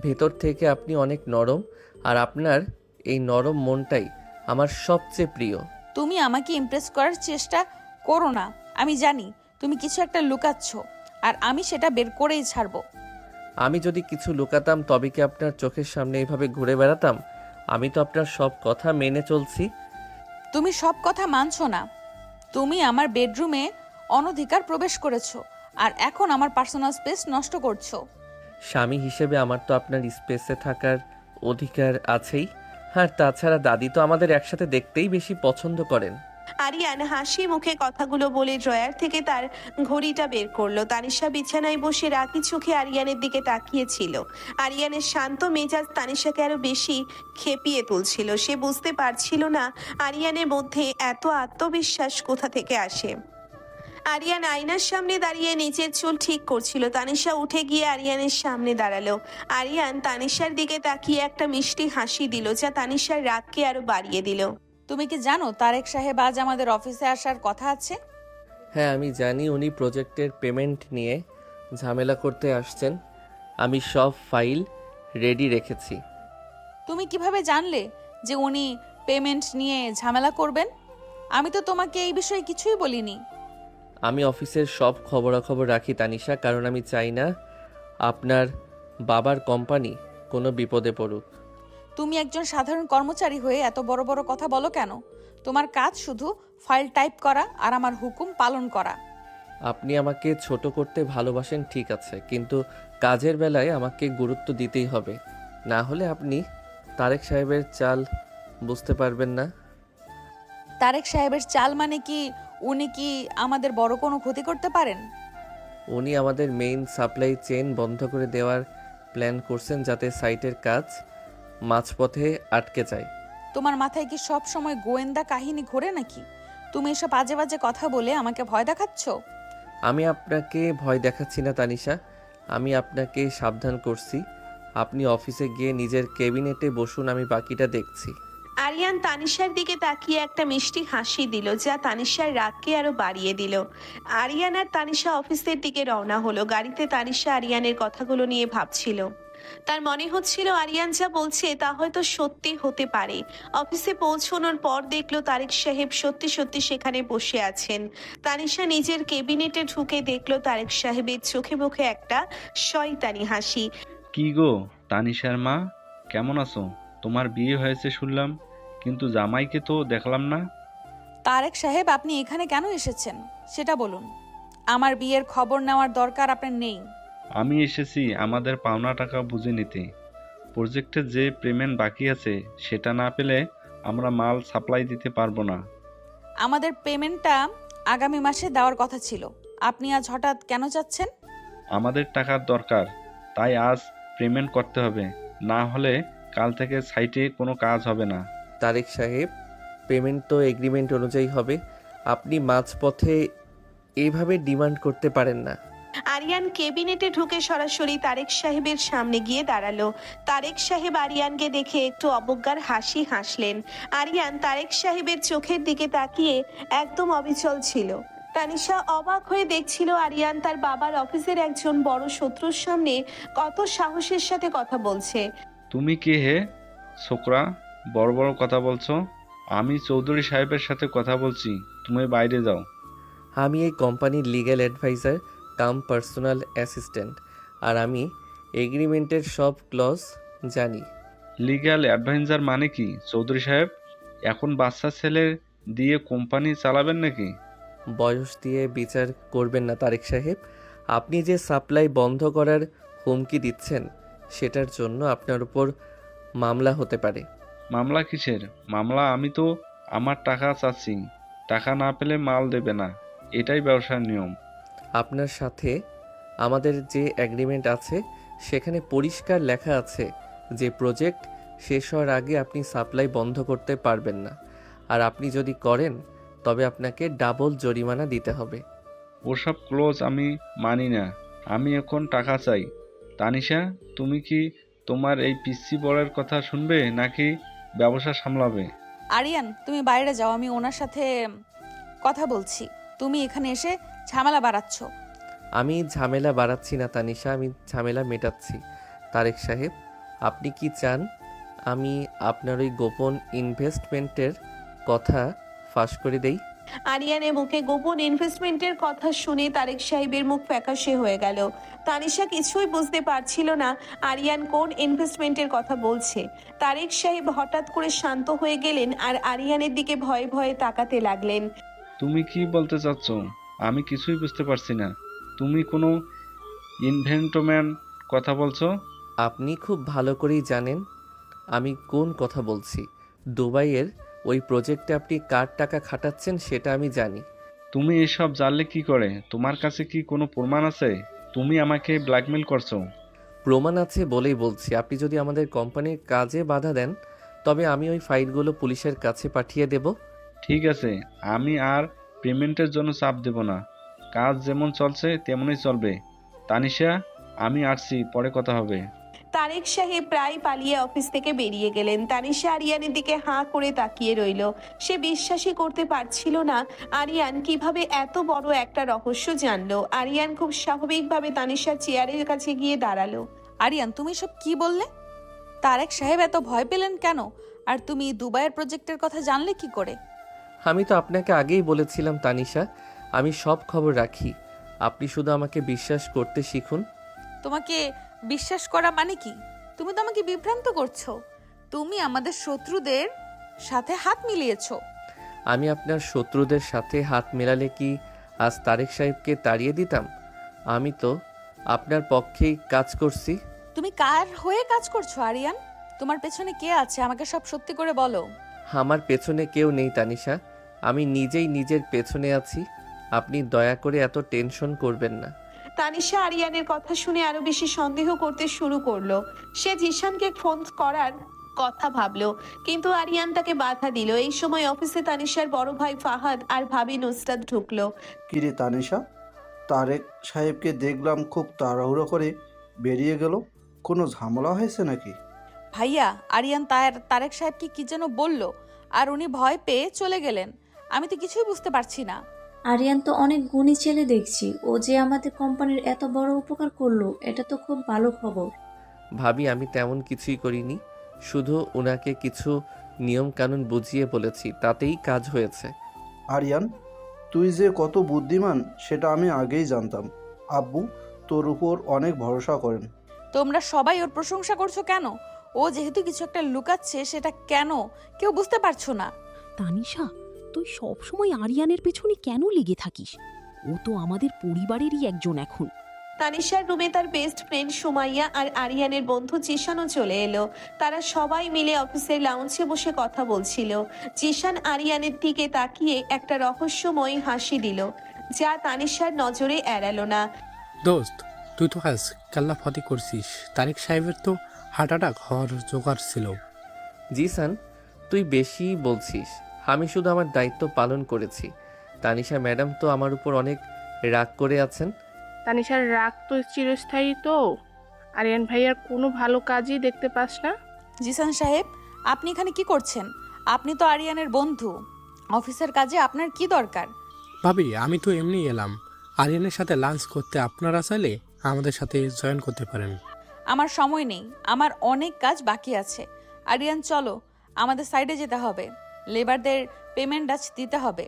ভেতর থেকে আপনি অনেক নরম। আর আপনার এই নরম মনটাই আমার সবচেয়ে প্রিয়। তুমি আমাকে ইমপ্রেস করার চেষ্টা করো না। আমি জানি তুমি কিছু একটা লুকাচ্ছ, আর আমি সেটা বের করেই ছাড়বো। আমি যদি কিছু লুকাতাম তবে কি আপনার চোখের সামনে এইভাবে ঘুরে বেড়াতাম? আমি তো আপনার সব কথা মেনে চলছি। তুমি সব কথা মানছো না। তুমি আমার বেডরুমে অনধিকার প্রবেশ করেছো, আর এখন আমার পার্সোনাল স্পেস নষ্ট করছো। স্বামী হিসেবে আমার তো আপনার স্পেসে থাকার অধিকার আছেই। আর তাছাড়া দাদি তো আমাদের একসাথে দেখতেই বেশি পছন্দ করেন। আরিয়ান হাসি মুখে কথাগুলো বলে ড্রয়ার থেকে তার ঘড়িটা বের করলো। তানিশা বিছানায় বসে রাগী চোখে আরিয়ানের দিকে তাকিয়েছিল। আরিয়ানের শান্ত মেজাজ তানিশাকে আরো বেশি খেপিয়ে তুলছিল। সে বুঝতে পারছিল না আরিয়ানের মধ্যে এত আত্মবিশ্বাস কোথা থেকে আসে। আরিয়ান আয়নার সামনে দাঁড়িয়ে নিচের চুল ঠিক করছিল। তানিশা উঠে গিয়ে আরিয়ানের সামনে দাঁড়ালো। আরিয়ান তানিশার দিকে তাকিয়ে একটা মিষ্টি হাসি দিল, যা তানিশার রাগকে আরো বাড়িয়ে দিল। তুমি কি জানো তারেক সাহেব আজ আমাদের অফিসে আসার কথা আছে? হ্যাঁ আমি জানি, উনি প্রজেক্টের পেমেন্ট নিয়ে ঝামেলা করতে আসছেন। আমি সব ফাইল রেডি রেখেছি। তুমি কিভাবে জানলে যে উনি পেমেন্ট নিয়ে ঝামেলা করবেন? আমি তো তোমাকে এই বিষয়ে কিছুই বলিনি। আমি অফিসের সব খবরাখবর রাখি তানিশা, কারণ আমি চাই না আপনার বাবার কোম্পানি কোনো বিপদে পড়ুক। তুমি একজন সাধারণ কর্মচারী হয়ে এত বড় বড় কথা বলো কেন? তোমার কাজ শুধু ফাইল টাইপ করা আর আমার হুকুম পালন করা। আপনি আমাকে ছোট করতে ভালোবাসেন ঠিক আছে, কিন্তু কাজের বেলায় আমাকে গুরুত্ব দিতেই হবে। না হলে আপনি তারেক সাহেবের চাল বুঝতে পারবেন না। তারেক সাহেবের চাল মানে কি? উনি কি আমাদের বড় কোনো ক্ষতি করতে পারেন? উনি আমাদের মেইন সাপ্লাই চেইন বন্ধ করে দেওয়ার প্ল্যান করছেন, যাতে সাইটের কাজ মাঝপথে আটকে যায়। তোমার মাথায় কি সব সময় গোয়েন্দা কাহিনী ঘোরে নাকি? তুমি এসব বাজে বাজে কথা বলে আমাকে ভয় দেখাচ্ছ। আমি আপনাকে ভয় দেখাচ্ছি না তানিশা, আমি আপনাকে সাবধান করছি। আপনি অফিসে গিয়ে নিজের ক্যাবিনেটে বসুন, আমি বাকিটা দেখছি। আরিয়ান তানিশার দিকে তাকিয়ে একটা মিষ্টি হাসি দিল, যা তানিশার রাগকে আরো বাড়িয়ে দিল। আরিয়ান আর তানিশা অফিসের দিকে রওনা হলো। গাড়িতে তানিশা আরিয়ানের কথাগুলো নিয়ে ভাবছিল। তার মনে হচ্ছিল আরিয়ান যা বলছে তা হয়তো সত্যি হতে পারে। অফিসে পৌঁছানোর পর দেখলো তারেক সাহেব সত্যি সত্যি সেখানে বসে আছেন। তানিশা নিজের কেবিনেটে ঢুকে দেখলো তারেক সাহেবের চোখে মুখে একটা শয়তানি হাসি। কি গো তানিশার মা, কেমন আছো? তোমার বিয়ে হয়েছে শুনলাম, কিন্তু জামাইকে তো দেখলাম না। তারেক সাহেব, আপনি এখানে কেন এসেছেন সেটা বলুন। আমার বিয়ের খবর নেওয়ার দরকার আপনার নেই। আমি এসেছি আমাদের পাওনা টাকা বুঝে নিতে। প্রজেক্টের যে পেমেন্ট বাকি আছে সেটা না পেলে আমরা মাল সাপ্লাই দিতে পারবো না। আমাদের পেমেন্টটা আগামী মাসে দেওয়ার কথা ছিল, আপনি আজ হঠাৎ কেন চাচ্ছেন? আমাদের টাকার দরকার, তাই আজ পেমেন্ট করতে হবে, না হলে কাল থেকে সাইটে কোনো কাজ হবে না। তারেক সাহেব, পেমেন্ট তো এগ্রিমেন্ট অনুযায়ী হবে। আপনি মাঝপথে এইভাবে ডিমান্ড করতে পারেন না। আরিয়ান কেবিনেটে ঢুকে সরাসরি তারেক সাহেবের সামনে গিয়ে দাঁড়ালো। তারেক সাহেব আরিয়ানকে দেখে একটু অবজ্ঞার হাসি হাসলেন। আরিয়ান তারেক সাহেবের চোখের দিকে তাকিয়ে একদম অবিচল ছিল। তানিশা অবাক হয়ে দেখছিল আরিয়ান তার বাবার অফিসের একজন বড় শত্রুর সামনে কত সাহসের সাথে কথা বলছে। তুমি কে হে ছোকরা, বড় বড় কথা বলছো? আমি চৌধুরী সাহেবের সাথে কথা বলছি, তুমি বাইরে যাও। আমি এই কোম্পানির লিগ্যাল অ্যাডভাইজার কাম পার্সোনাল অ্যাসিস্ট্যান্ট, আর আমি এগ্রিমেন্টের সব ক্লজ জানি। লিগ্যাল অ্যাডভাইজার মানে কি চৌধুরী সাহেব? এখন বাচ্চা ছেলে দিয়ে কোম্পানি চালাবেন নাকি? বয়স দিয়ে বিচার করবেন না তারেক সাহেব। আপনি যে সাপ্লাই বন্ধ করার হুমকি দিচ্ছেন সেটার জন্য আপনার উপর মামলা হতে পারে। মামলা কিসের মামলা? আমি তো আমার টাকা চাচ্ছি, টাকা না পেলে মাল দেবে না, এটাই ব্যবসার নিয়ম। আপনার সাথে আমাদের যে এগ্রিমেন্ট আছে সেখানে পরিষ্কার লেখা আছে যে প্রজেক্ট শেষ হওয়ার আগে আপনি সাপ্লাই বন্ধ করতে পারবেন না, আর আপনি যদি করেন তবে আপনাকে ডাবল জরিমানা দিতে হবে। ওসব ক্লোজ আমি মানি না, আমি এখন টাকা চাই। তানিশা, তুমি কি তোমার এই পিসি বড়ের কথা শুনবে নাকি ব্যবসা সামলাবে? আরিয়ান, তুমি বাইরে যাও, আমি ওনার সাথে কথা বলছি। তুমি এখানে এসে ঝামেলা বাড়াচ্ছ। আমি ঝামেলা বাড়াচ্ছি না তানিশা, আমি ঝামেলা মেটাচ্ছি। তারেক সাহেব, আপনি কি চান আমি আপনার ওই গোপন ইনভেস্টমেন্টের কথা ফাঁস করে দেই? আরিয়ানের মুখে গোপন ইনভেস্টমেন্টের কথা শুনে তারেক সাহেবের মুখ ফ্যাকাশে হয়ে গেল। তানিশা কিছুই বুঝতে পারছিল না আরিয়ান কোন ইনভেস্টমেন্টের কথা বলছে। তারেক সাহেব হঠাৎ করে শান্ত হয়ে গেলেন আর আরিয়ানের দিকে ভয়ে ভয়ে তাকাতে লাগলেন। তুমি কি বলতে চাচ্ছ? আমি কিছুই বুঝতে পারছি না। তুমি কোনো ইনভেস্টমেন্ট কথা বলছো? আপনি খুব ভালো করেই জানেন আমি কোন কথা বলছি। দুবাইয়ের ওই প্রজেক্টে আপনি কার টাকা খাটাচ্ছেন সেটা আমি জানি। তুমি এসব জানলে কি করে? তোমার কাছে কি কোনো প্রমাণ আছে? তুমি আমাকে ব্ল্যাকমেল করছো। প্রমাণ আছে বলেই বলছি। আপনি যদি আমাদের কোম্পানির কাজে বাধা দেন তবে আমি ওই ফাইলগুলো পুলিশের কাছে পাঠিয়ে দেব। ঠিক আছে, আমি আর পেমেন্টের জন্য চাপ দেব না। কাজ যেমন চলছে তেমনই চলবে। তানিশা, আমি আসছি, পরে কথা হবে। তারেক সাহেব প্রায় পালিয়ে অফিস থেকে বেরিয়ে গেলেন। তানিশা আরিয়ানের দিকে হাঁ করে তাকিয়ে রইল। সে বিশ্বাসই করতে পারছিল না আরিয়ান কিভাবে এত বড় একটা রহস্য জানলো। আরিয়ান খুব স্বাভাবিকভাবে তানিশার চেয়ারের কাছে গিয়ে দাঁড়ালো। আরিয়ান, তুমি সব কি বললে? তারেক সাহেব এত ভয় পেলেন কেন? আর তুমি দুবাইয়ের প্রজেক্টের কথা জানলে কি করে? আমি তো আপনাকে আগেই বলেছিলাম তানিশা, আমি সব খবর রাখি। আপনি শুধু আমাকে বিশ্বাস করতে শিখুন। তোমাকে বিশ্বাস করা মানে কি? তুমি তো আমাকে বিভ্রান্ত করছো। তুমি আমাদের শত্রুদের সাথে হাত মিলিয়েছো। আমি আপনার শত্রুদের সাথে হাত মেলালে কি আজ তারেক সাহেবকে তাড়িয়ে দিতাম? আমি তো আপনার পক্ষেই কাজ করছি। তুমি কার হয়ে কাজ করছো আরিয়ান? তোমার পেছনে কে আছে? আমাকে সব সত্যি করে বলো। আমার পেছনে কেউ নেই তানিশা, আমি নিজেই নিজের পেছনে আছি। আপনি দয়া করে এত টেনশন করবেন না। তানিশা আরিয়ানের কথা শুনে আরো বেশি সন্দেহ করতে শুরু করলো। সে জিশানকে ফোন করার কথা ভাবলো, কিন্তু আরিয়ান তাকে বাধা দিল। এই সময় অফিসে তানিশার বড় ভাই ফাহাদ আর ভাবি নুসরাত ঢুকলো। কিরে তানিশা, তারেক সাহেবকে দেখলাম খুব তাড়াহুড়ো করে বেরিয়ে গেল, কোনো ঝামেলা হয়েছে নাকি? ভাইয়া, আরিয়ান তারেক সাহেবকে কি যেন বলল, আর উনি ভয় পেয়ে চলে গেলেন। আমি তো কিছুই বুঝতে পারছি না। আরিয়ান তো অনেক গুণী ছেলে দেখছি, ও যে আমাদের কোম্পানির এত বড় উপকার করলো, এটা তো খুব ভালো খবর। ভাবি, আমি তেমন কিছুই করিনি, শুধু ওনাকে কিছু নিয়ম কানুন বুঝিয়ে বলেছি, তাতেই কাজ হয়েছে। আরিয়ান, তুই যে কত বুদ্ধিমান সেটা আমি আগেই জানতাম। আব্বু তোর উপর অনেক ভরসা করেন। তোমরা সবাই ওর প্রশংসা করছো কেন? ও যেহেতু কিছু একটা লুকাচ্ছে, সেটা কেন কেউ বুঝতে পারছো না? তানিশা, তুই সবসময় আরিয়ানের পেছনে কেন লেগে থাকিস? ও তো আমাদের পরিবারেরই একজন এখন। তানিশার রুমে তার বেস্ট ফ্রেন্ড সুমাইয়া আর আরিয়ানের বন্ধু জিশানও চলে এলো। তারা সবাই মিলে অফিসের লাউঞ্জে বসে কথা বলছিল। জিশান আরিয়ানের দিকে তাকিয়ে একটা রহস্যময় হাসি দিল, যা তানিশার নজরে এড়ালো না। দোস্ত, তুই তো আজ কাল্লা ফতে করছিস। তারেক সাহেবের তো হার্ট অ্যাটাক হওয়ার জোগাড় ছিল। জিসান, তুই বেশি বলছিস। আমি শুধু আমার দায়িত্ব পালন করেছি। তানিশা ম্যাডাম তো আমার উপর অনেক রাগ করে আছেন। তানিশার রাগ তো চিরস্থায়ী। তো আরিয়ান ভাইয়ার কোনো ভালো কাজই দেখতে পাস না? জিসান সাহেব, আপনি এখানে কি করছেন? আপনি তো আরিয়ানের বন্ধু। অফিসের কাজে আপনার কি দরকার? ভাবি, আমি তো এমনি এলাম। আরিয়ানের সাথে লাঞ্চ করতে আপনারা চাইলে আমাদের সাথে জয়েন করতে পারেন। আমার সময় নেই, আমার অনেক কাজ বাকি আছে। আরিয়ান, চলো, আমাদের সাইডে যেতে হবে। লেবারদের পেমেন্ট আজ দিতে হবে।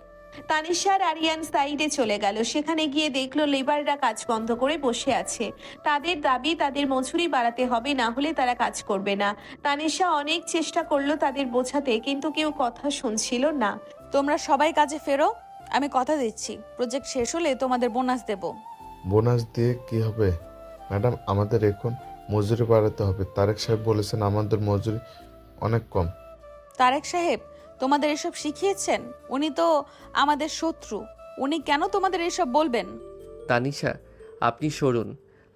তানিশার আরিয়ান সাইডে চলে গেল। সেখানে গিয়ে দেখলো লেবাররা কাজ বন্ধ করে বসে আছে। তাদের দাবি তাদের মজুরি বাড়াতে হবে, না হলে তারা কাজ করবে না। তানিশা অনেক চেষ্টা করলো তাদের বোঝাতে, কিন্তু কেউ কথা শুনছিল না। তোমরা সবাই কাজে ফেরো। আমি কথা দিচ্ছি, প্রজেক্ট শেষ হলে তোমাদের বোনাস দেব। বোনাস দিয়ে কি হবে ম্যাডাম? আমাদের এখন মজুরি বাড়াতে হবে। তারেক সাহেব বলেছেন আমাদের মজুরি অনেক কম। তারেক সাহেব তোমাদের এসব শিখিয়েছেন? উনি তো আমাদের শত্রু। উনি কেন তোমাদের এসব বলবেন? তানিশা, আপনি সরুন,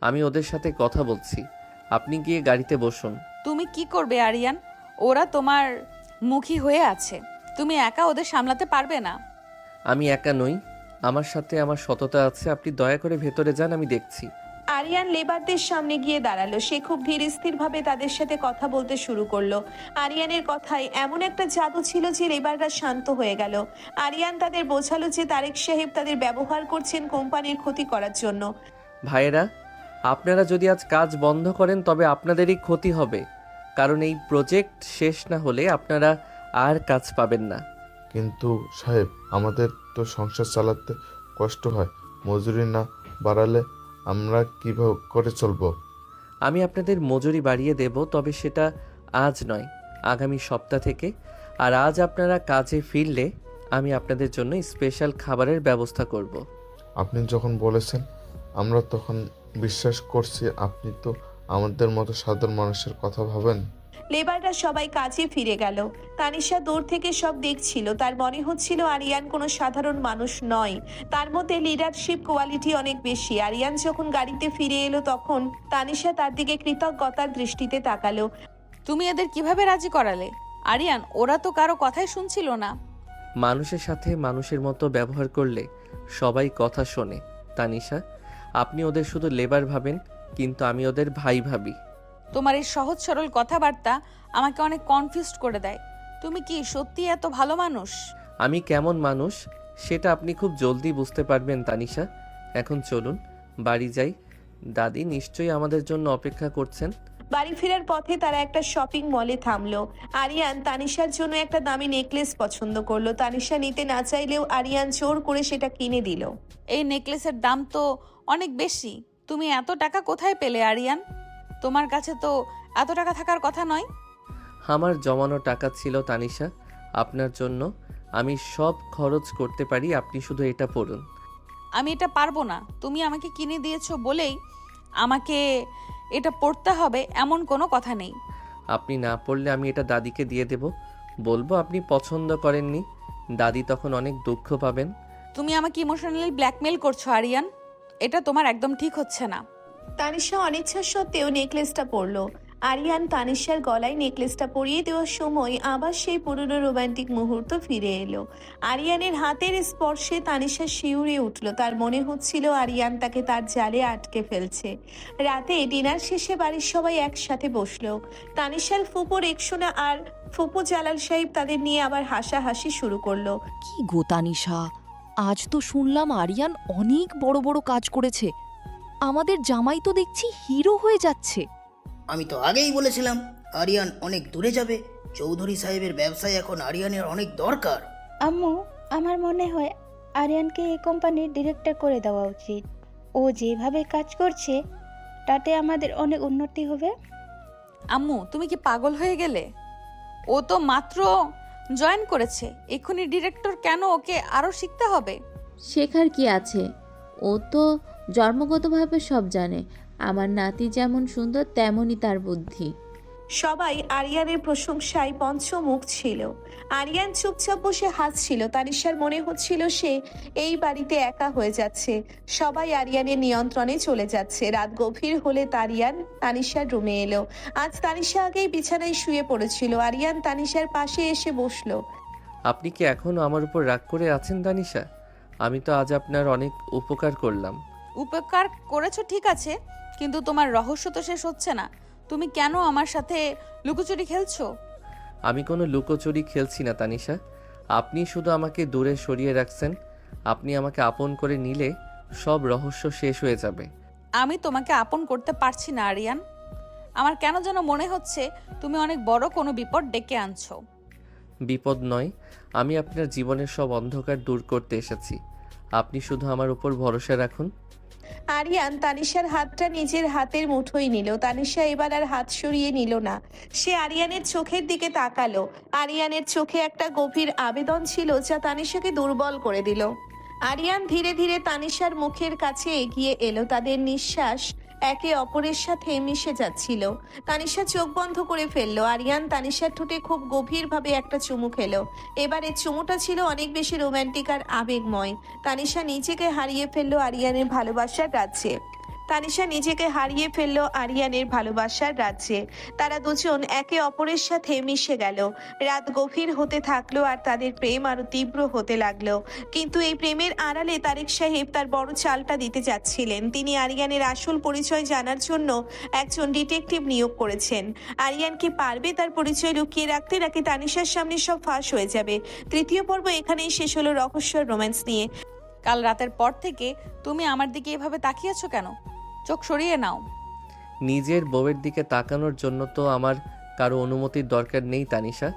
আমি ওদের সাথে কথা বলছি। আপনি গিয়ে গাড়িতে বসুন। তুমি কি করবে আরিয়ান? ওরা তোমার মুখী হয়ে আছে, তুমি একা ওদের সামলাতে পারবে না। আমি একা নই, আমার সাথে আমার সততা আছে। আপনি দয়া করে ভেতরে যান, আমি দেখছি। আরিয়ান লেবারদের সামনে গিয়ে দাঁড়ালো। সে খুব ধীর স্থিরভাবে তাদের সাথে কথা বলতে শুরু করলো। আরিয়ানের কথায় এমন একটা জাদু ছিল যে লেবাররা শান্ত হয়ে গেল। আরিয়ান তাদের বোঝালো যে তারেক সাহেব তাদের ব্যবহার করছেন কোম্পানির ক্ষতি করার জন্য। ভাইয়েরা, আপনারা যদি আজ কাজ বন্ধ করেন তবে আপনাদেরই ক্ষতি হবে, কারণ এই প্রজেক্ট শেষ না হলে আপনারা আর কাজ পাবেন না। কিন্তু সাহেব, আমাদের তো সংসার চালাতে কষ্ট হয়। মজুরি না বাড়ালে আমরা কিভাবে করে চলবো? আমি আপনাদের মজুরি বাড়িয়ে দেব, তবে সেটা আজ নয়, আগামী সপ্তাহ থেকে। আর আজ আপনারা কাজে ফিরলে আমি আপনাদের জন্য স্পেশাল খাবারের ব্যবস্থা করব। আপনি যখন বলেছেন আমরা তখন বিশ্বাস করছি। আপনি তো আমাদের মতো সাধারণ মানুষের কথা ভাবেন। লেবাররা সবাই কাজে ফিরে গেল। তানিশা দূর থেকে সব দেখছিল। তার মনে হচ্ছিল আরিয়ান কোনো সাধারণ মানুষ নয়, তার মধ্যে লিডারশিপ কোয়ালিটি অনেক বেশি। আরিয়ান যখন গাড়িতে ফিরে এলো তখন তানিশা তার দিকে কৃতজ্ঞতার দৃষ্টিতে তাকালো। তুমি এদের কিভাবে রাজি করালে আরিয়ান? ওরা তো কারো কথাই শুনছিল না। মানুষের সাথে মানুষের মতো ব্যবহার করলে সবাই কথা শোনে। তানিশা, আপনি ওদের শুধু লেবার ভাবেন, কিন্তু আমি ওদের ভাই ভাবি। তোমার এই সহজ সরল কথাবার্তা আমাকে অনেক কনফিউজড করে দেয়। তুমি কি সত্যি এত ভালো মানুষ? আমি কেমন মানুষ সেটা আপনি খুব জলদি বুঝতে পারবেন তানিশা। এখন চলুন বাড়ি যাই, দাদি নিশ্চয়ই আমাদের জন্য অপেক্ষা করছেন। বাড়ি ফেরার পথে তারা একটা শপিং মলে থামলো। আরিয়ান তানিশার জন্য একটা দামি নেকলেস পছন্দ করলো। তানিশা নিতে না চাইলেও আরিয়ান জোর করে সেটা কিনে দিল। এই নেকলেসের দাম তো অনেক বেশি। তুমি এত টাকা কোথায় পেলে আরিয়ান? তোমার কাছে তো এত টাকা থাকার কথা নয়। আমার জমানো টাকা ছিল তানিশা, আপনার জন্য আমি সব খরচ করতে পারি। আপনি শুধু এটা পড়ুন। আমি এটা পারবো না। তুমি আমাকে কিনে দিয়েছো বলেই আমাকে এটা পড়তে হবে এমন কোনো কথা নেই। আপনি না পড়লে আমি এটা দাদিকে দিয়ে দেব, বলবো আপনি পছন্দ করেননি। দাদি তখন অনেক দুঃখ পাবেন। তুমি আমাকে ইমোশনালি ব্ল্যাকমেল করছো আরিয়ান, এটা তোমার একদম ঠিক হচ্ছে না। তানিশা অনিচ্ছা সত্ত্বেও নেকলেসটা পরলো। আরিয়ান তানিশার গলায় নেকলেসটা পরিয়ে দেওয়ার সময় আবার সেই পুরনো রোমান্টিক মুহূর্ত ফিরে এলো। আরিয়ানের হাতের স্পর্শে তানিশা শিউরে উঠল। তার মনে হচ্ছিল আরিয়ান তাকে তার জালে আটকে ফেলছে। রাতে ডিনার শেষে বাড়ির সবাই একসাথে বসলো। তানিশার ফুপো রেকসোনা আর ফুপো জালাল সাহেব তাদের নিয়ে আবার হাসাহাসি শুরু করলো। কি গো তানিশা, আজ তো শুনলাম আরিয়ান অনেক বড় বড় কাজ করেছে। আমাদের জামাই তো দেখছি হিরো হয়ে যাচ্ছে। আমি তো আগেই বলেছিলাম আরিয়ান অনেক দূরে যাবে। চৌধুরী সাহেবের ব্যবসায় এখন আরিয়ানের অনেক দরকার। আম্মু, আমার মনে হয় আরিয়ানকে এই কোম্পানির ডিরেক্টর করে দেওয়া উচিত। ও যেভাবে কাজ করছে তাতে আমাদের অনেক উন্নতি হবে। আম্মু, তুমি কি পাগল হয়ে গেলে? ও তো মাত্র জয়েন করেছে, এক্ষুনি ডিরেক্টর কেন? ওকে আরও শিখতে হবে। শেখার কি আছে? ও তো জন্মগতভাবে সব জানে। আমার নাতি যেমন সুন্দর তেমনই তার বুদ্ধি। সবাই আরিয়ানের প্রশংসায় পঞ্চমুখ ছিল। আরিয়ান চুপচাপ বসে হাসছিল। তানিশার মনে হচ্ছিল সে এই বাড়িতে একা হয়ে যাচ্ছে। সবাই আরিয়ানের নিয়ন্ত্রণে চলে যাচ্ছে। রাত গভীর হলে তানিশার রুমে এলো। আজ তানিশা আগেই বিছানায় শুয়ে পড়েছিল। আরিয়ান তানিশার পাশে এসে বসলো। আপনি কি এখনও আমার উপর রাগ করে আছেন তানিশা? আমি তো আজ আপনার অনেক উপকার করলাম। উপকার করেছো ঠিক আছে, কিন্তু তোমার রহস্য তো শেষ হচ্ছে না। তুমি কেন আমার সাথে লুকোচুরি খেলছো? আমি কোনো লুকোচুরি খেলছি না তানিশা, আপনি শুধু আমাকে দূরে সরিয়ে রাখছেন। আপনি আমাকে আপন করে নিলে সব রহস্য শেষ হয়ে যাবে। আমি তোমাকে আপন করতে পারছি না আরিয়ান। আমার কেন যেন মনে হচ্ছে তুমি অনেক বড় কোনো বিপদ ডেকে আনছো। বিপদ নয়, আমি আপনার জীবনের সব অন্ধকার দূর করতে এসেছি। আপনি শুধু আমার উপর ভরসা রাখুন। আরিয়ান তানিশার হাতটা নিজের হাতের মুঠোয় নিল। তানিশা এবার আর হাত সরিয়ে নিল না। সে আরিয়ানের চোখের দিকে তাকালো। আরিয়ানের চোখে একটা গভীর আবেদন ছিল যা তানিশাকে দুর্বল করে দিল। আরিয়ান ধীরে ধীরে তানিশার মুখের কাছে এগিয়ে এলো। তাদের নিঃশ্বাস একে অপরের সাথে মিশে যাচ্ছিল। তানিশা চোখ বন্ধ করে ফেললো। আরিয়ান তানিশার ঠোঁটে খুব গভীরভাবে একটা চুমু খেলো। এবারে চুমুটা ছিল অনেক বেশি রোমান্টিক আর আবেগময়। তানিশা নিজেকে হারিয়ে ফেললো আরিয়ানের ভালোবাসার রাজ্যে। তারা দুজন একে অপরের সাথে মিশে গেল। রাত গভীর হতে থাকলো আর তাদের প্রেম আরো তীব্র হতে লাগলো। কিন্তু এই প্রেমের আড়ালে তারেক সাহেব তার বড় চালটা দিতে যাচ্ছিলেন। তিনি আরিয়ানের আসল পরিচয় জানার জন্য একজন ডিটেকটিভ নিয়োগ করেছেন। আরিয়ান কি পারবে তার পরিচয় লুকিয়ে রাখতে, নাকি তানিশার সামনে সব ফাঁস হয়ে যাবে? তৃতীয় পর্ব এখানেই শেষ হলো রহস্যর রোম্যান্স নিয়ে। কাল রাতের পর থেকে তুমি আমার দিকে এভাবে তাকিয়েছো কেন? চোখ সরিয়ে নাও। নিজের বউয়ের দিকে তাকানোর জন্য তো আমার কারো অনুমতির দরকার নেই তানিশা।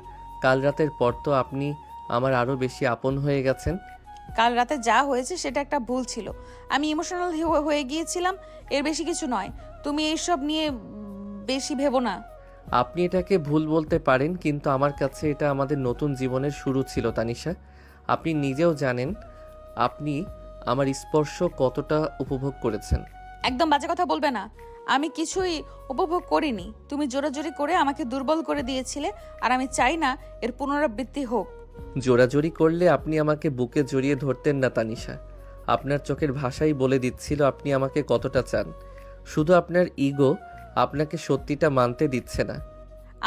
কাল রাতের পর তো আপনি আমার আরও বেশি আপন হয়ে গেছেন। কাল রাতে যা হয়েছে সেটা একটা ভুল ছিল। আমি ইমোশনাল হয়ে গিয়েছিলাম, এর বেশি কিছু নয়। তুমি এইসব নিয়ে বেশি ভেবো না। আপনি এটাকে ভুল বলতে পারেন, কিন্তু আমার কাছে এটা আমাদের নতুন জীবনের শুরু ছিল তানিশা। আপনি নিজেও জানেন আপনি আমার স্পর্শ কতটা উপভোগ করেছেন। একদম বাজে কথা বলবে না। আমি কিছুই উপভোগ করিনি। তুমি জোরাজোরি করে আমাকে দুর্বল করে দিয়েছিলে, আর আমি চাই না এর পুনরাবৃত্তি হোক। জোরাজোরি করলে আপনি আমাকে বুকে জড়িয়ে ধরতেন না তানিশা। আপনার চোখের ভাষাই বলে দিচ্ছিল আপনি আমাকে কতটা চান। শুধু আপনার ইগো আপনাকে সত্যিটা মানতে দিচ্ছে না।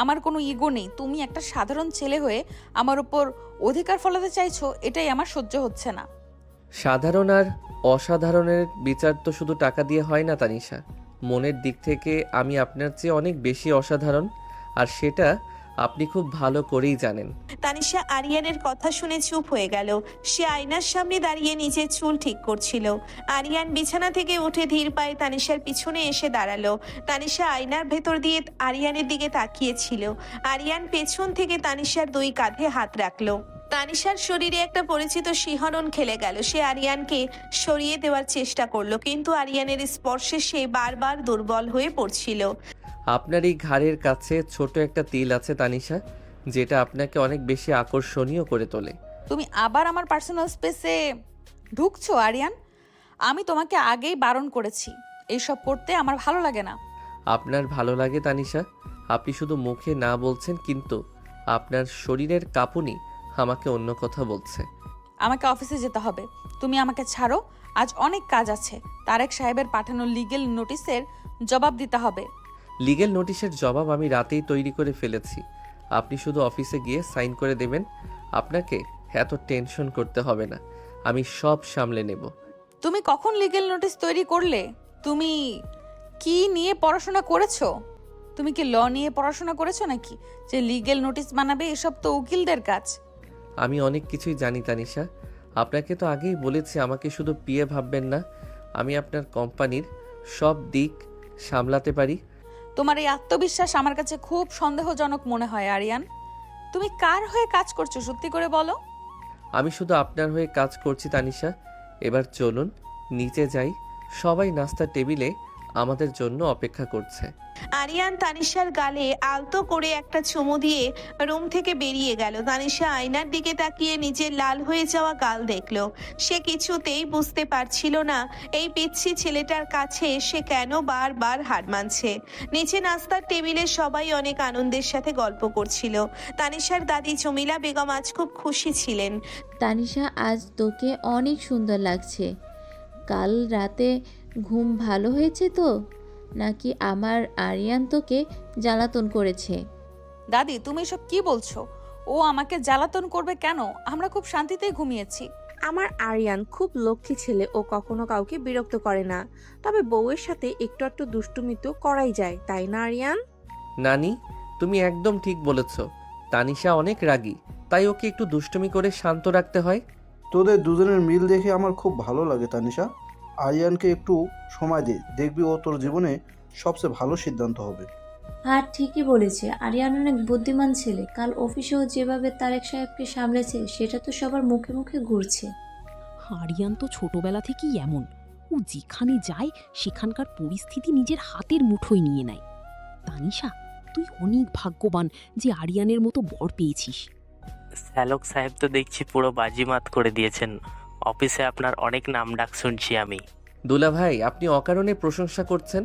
আমার কোনো ইগো নেই। তুমি একটা সাধারণ ছেলে হয়ে আমার উপর অধিকার ফলাতে চাইছো, এটাই আমার সহ্য হচ্ছে না। সাধারণ আর অসাধারণের বিচার তো শুধু টাকা দিয়ে হয় না তানিশা। মনের দিক থেকে আমি আপনার চেয়ে অনেক বেশি অসাধারণ, আর সেটা আপনি খুব ভালো করেই জানেন। তানিশা আরিয়ানের কথা শুনে চুপ হয়ে গেল। সে আয়নার সামনে দাঁড়িয়ে নিজের চুল ঠিক করছিল। আরিয়ান বিছানা থেকে উঠে ধীর পায়ে তানিশার পিছনে এসে দাঁড়ালো। তানিশা আয়নার ভেতর দিয়ে আরিয়ানের দিকে তাকিয়েছিল। আরিয়ান পেছন থেকে তানিশার দুই কাঁধে হাত রাখলো। তানিশার শরীরে একটা পরিচিত শিহরণ খেলে গেল। সে আরিয়ানকে সরিয়ে দেওয়ার চেষ্টা করলো, কিন্তু আরিয়ানের স্পর্শে সে বারবার দুর্বল হয়ে পড়ছিল। আপনার এই ঘাড়ের কাছে ছোট একটা তিল আছে তানিশা, যেটা আপনাকে অনেক বেশি আকর্ষণীয় করে তোলে। তুমি আবার আমার পার্সোনাল স্পেসে ঢুকছো আরিয়ান। আমি তোমাকে আগেই বারণ করেছি, এইসব করতে আমার ভালো লাগে না। আপনার ভালো লাগে তানিশা, আপনি শুধু মুখে না বলছেন, কিন্তু আপনার শরীরের কাঁপুনি আমাকে অন্য কথা বলছে। আমাকে অফিসে যেতে হবে, তুমি আমাকে ছাড়ো। আজ অনেক কাজ আছে। তারেক সাহেবের পাঠানো লিগেল নোটিশের জবাব দিতে হবে। লিগ্যাল নোটিশের জবাব আমি রাতেই তৈরি করে ফেলেছি। আপনি শুধু অফিসে গিয়ে সাইন করে দেবেন। আপনাকে এত টেনশন করতে হবে না, আমি সব সামলে নেব। তুমি কখন লিগ্যাল নোটিশ তৈরি করলে? তুমি কি নিয়ে পড়াশোনা করেছো? তুমি কি ল নিয়ে পড়াশোনা করেছো নাকি যে লিগ্যাল নোটিশ বানাবে? এসব তো উকিলদের কাজ। আমি অনেক কিছুই জানি তানিশা, আপনাকে তো আগেই বলেছি আমাকে শুধু পিএ ভাববেন না, আমি আপনার কোম্পানির সব দিক সামলাতে পারি। তোমার এই আত্মবিশ্বাস আমার কাছে খুব সন্দেহজনক মনে হয় আরিয়ান। তুমি কার হয়ে কাজ করছো সত্যি করে বলো? আমি শুধু আপনার হয়ে কাজ করছি তানিশা। এবার চলুন নিচে যাই, সবাই নাস্তার টেবিলে আমাদের জন্য অপেক্ষা করছে। আরিয়ান তানিশার গালে আলতো করে একটা চুমু দিয়ে রুম থেকে বেরিয়ে গেল। তানিশা আয়নার দিকে তাকিয়ে নিজের লাল হয়ে যাওয়া গাল দেখলো। সে কিছুতেই বুঝতে পারছিল না এই পিচ্ছি ছেলেটার কাছে সে কেন বারবার হার মানছে। নিচে নাস্তার টেবিলে সবাই অনেক আনন্দের সাথে গল্প করছিল। তানিশার দাদি জমিলা বেগম আজ খুব খুশি ছিলেন। তানিশা, আজ তোকে অনেক সুন্দর লাগছে। কাল রাতে ঘুম ভালো হয়েছে তো, নাকি আমার আরিয়ান তোকে জ্বালাতন করেছে? দাদি, তুমি এসব কি বলছো? ও আমাকে জ্বালাতন করবে কেন? আমরা খুব শান্তিতেই ঘুমিয়েছি। আমার আরিয়ান খুব লক্ষ্মী ছেলে, ও কখনো কাউকে বিরক্ত করে না। তবে বউয়ের সাথে একটু একটু দুষ্টুমি তো করাই যায়, তাই না আরিয়ান? নানি, তুমি একদম ঠিক বলেছ। তানিশা অনেক রাগী, তাই ওকে একটু দুষ্টুমি করে শান্ত রাখতে হয়। তোদের দুজনের মিল দেখে আমার খুব ভালো লাগে তানিশা। আরিয়ানকে একটু সময় দে, দেখবি ও তোর জীবনে সবচেয়ে ভালো সিদ্ধান্ত হবে। আর ঠিকই বলেছে, আরিয়ান অনেক বুদ্ধিমান ছেলে। কাল অফিসেও যেভাবে তারেক সাহেবকে সামলেছে সেটা তো সবার মুখে মুখে ঘুরছে। আরিয়ান তো ছোটবেলা থেকেই এমন, ও যেখানে যায় সেখানকার পরিস্থিতি নিজের হাতের মুঠোয় নিয়ে নেয়। তানিশা, তুই অনেক ভাগ্যবান যে আরিয়ানের মতো বর পেয়েছিস। শ্যালক সাহেব তো দেখছি পুরো বাজিমাত করে দিয়েছেন। অফিসে আপনার অনেক নাম ডাক শুনছি আমি। দুলা ভাই, আপনি অকারণে প্রশংসা করছেন।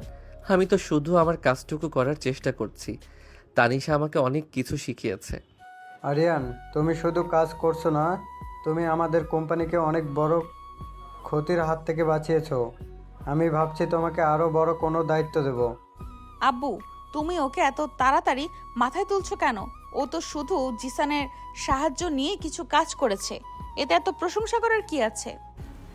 আমি তো শুধু আমার কাজটুকু করার চেষ্টা করছি। তানিশা আমাকে অনেক কিছু শিখিয়েছে। আরিয়ান, তুমি শুধু কাজ করছো না, তুমি আমাদের কোম্পানিকে অনেক বড় ক্ষতির হাত থেকে বাঁচিয়েছো। আমি ভাবছি তোমাকে আরও বড় কোনো দায়িত্ব দেব। আব্বু, তুমি ওকে এত তাড়াতাড়ি মাথায় তুলছো কেন? ও তো শুধু জিসানের সাহায্য নিয়ে কিছু কাজ করেছে, এতে এত প্রশংসা করার কি আছে?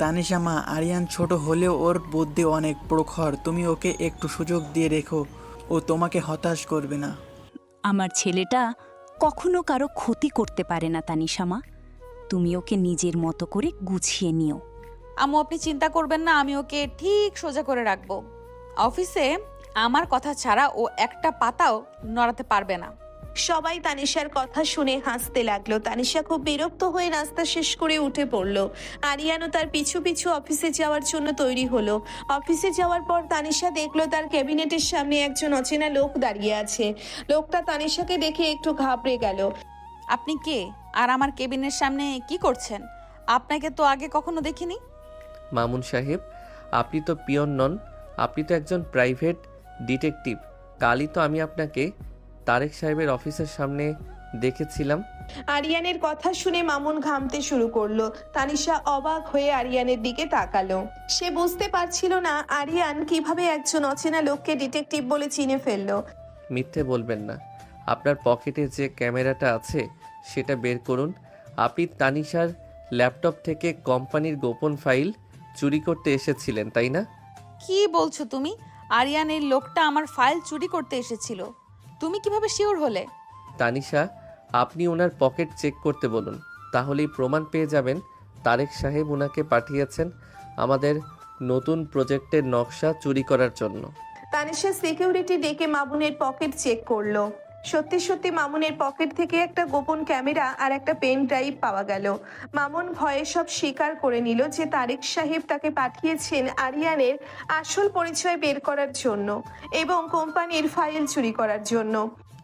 তানিশা মা, আরিয়ান ছোট হলেও ওর বুদ্ধি অনেক প্রখর। তুমি ওকে একটু সুযোগ দিয়ে রেখো, ও তোমাকে হতাশ করবে না। আমার ছেলেটা কখনো কারো ক্ষতি করতে পারে না তানিশা মা। তুমি ওকে নিজের মতো করে গুছিয়ে নিও। আম্মু, আপনি চিন্তা করবেন না, আমি ওকে ঠিক সোজা করে রাখবো। অফিসে আমার কথা ছাড়া ও একটা পাতাও নড়াতে পারবে না। সবাই তানিশার কথা শুনে হাসতে লাগলো। তানিশা খুব বিরক্ত হয়ে নাস্তা শেষ করে উঠে পড়লো। আরিয়ানও তার পিছু পিছু অফিসে যাওয়ার জন্য তৈরি হলো। অফিসে যাওয়ার পর তানিশা দেখলো তার ক্যাবিনেটের সামনে একজন অচেনা লোক দাঁড়িয়ে আছে। লোকটা তানিশাকে দেখে একটু ঘাবড়ে গেল। আপনি কে আর আমার কেবিনের সামনে কি করছেন? আপনাকে তো আগে কখনো দেখিনি। মামুন সাহেব, আপনি তো পিয়ন নন, আপনি তো একজন প্রাইভেট ডিটেকটিভ। কালই তো আমি আপনাকে তারেক সাহেবের অফিসের সামনে দেখেছিলাম। আরিয়ানের কথা শুনে মামুন ঘামতে শুরু করলো। তানিশা অবাক হয়ে আরিয়ানের দিকে তাকালো। সে বুঝতে পারছিল না আরিয়ান কিভাবে একজন অচেনা লোককে ডিটেকটিভ বলে চিনে ফেললো। মিথ্যে বলবেন না, আপনার পকেটে যে ক্যামেরাটা আছে সেটা বের করুন। আপনি তানিশার ল্যাপটপ থেকে কোম্পানির গোপন ফাইল চুরি করতে এসেছিলেন, তাই না? কি বলছো তুমি? আরিয়ান এই লোকটা আমার ফাইল চুরি করতে এসেছিল? তুমি কিভাবে শিওর হলে? তানিশা, আপনি ওনার পকেট চেক করতে বলুন, তাহলেই প্রমাণ পেয়ে যাবেন তারেক সাহেব ওনাকে পাঠিয়েছেন আমাদের নতুন প্রজেক্টের নকশা চুরি করার জন্য। তানিশা সিকিউরিটি ডেকে মামুনের পকেট চেক করলো। সত্যি সত্যি মামুনের পকেট থেকে একটা গোপন ক্যামেরা আর একটা পেন ড্রাইভ পাওয়া গেল। মামুন ভয়ে সব স্বীকার করে নিল যে তারেক সাহেব তাকে পাঠিয়েছেন আরিয়ানের আসল পরিচয় বের করার জন্য এবং কোম্পানির ফাইল চুরি করার জন্য।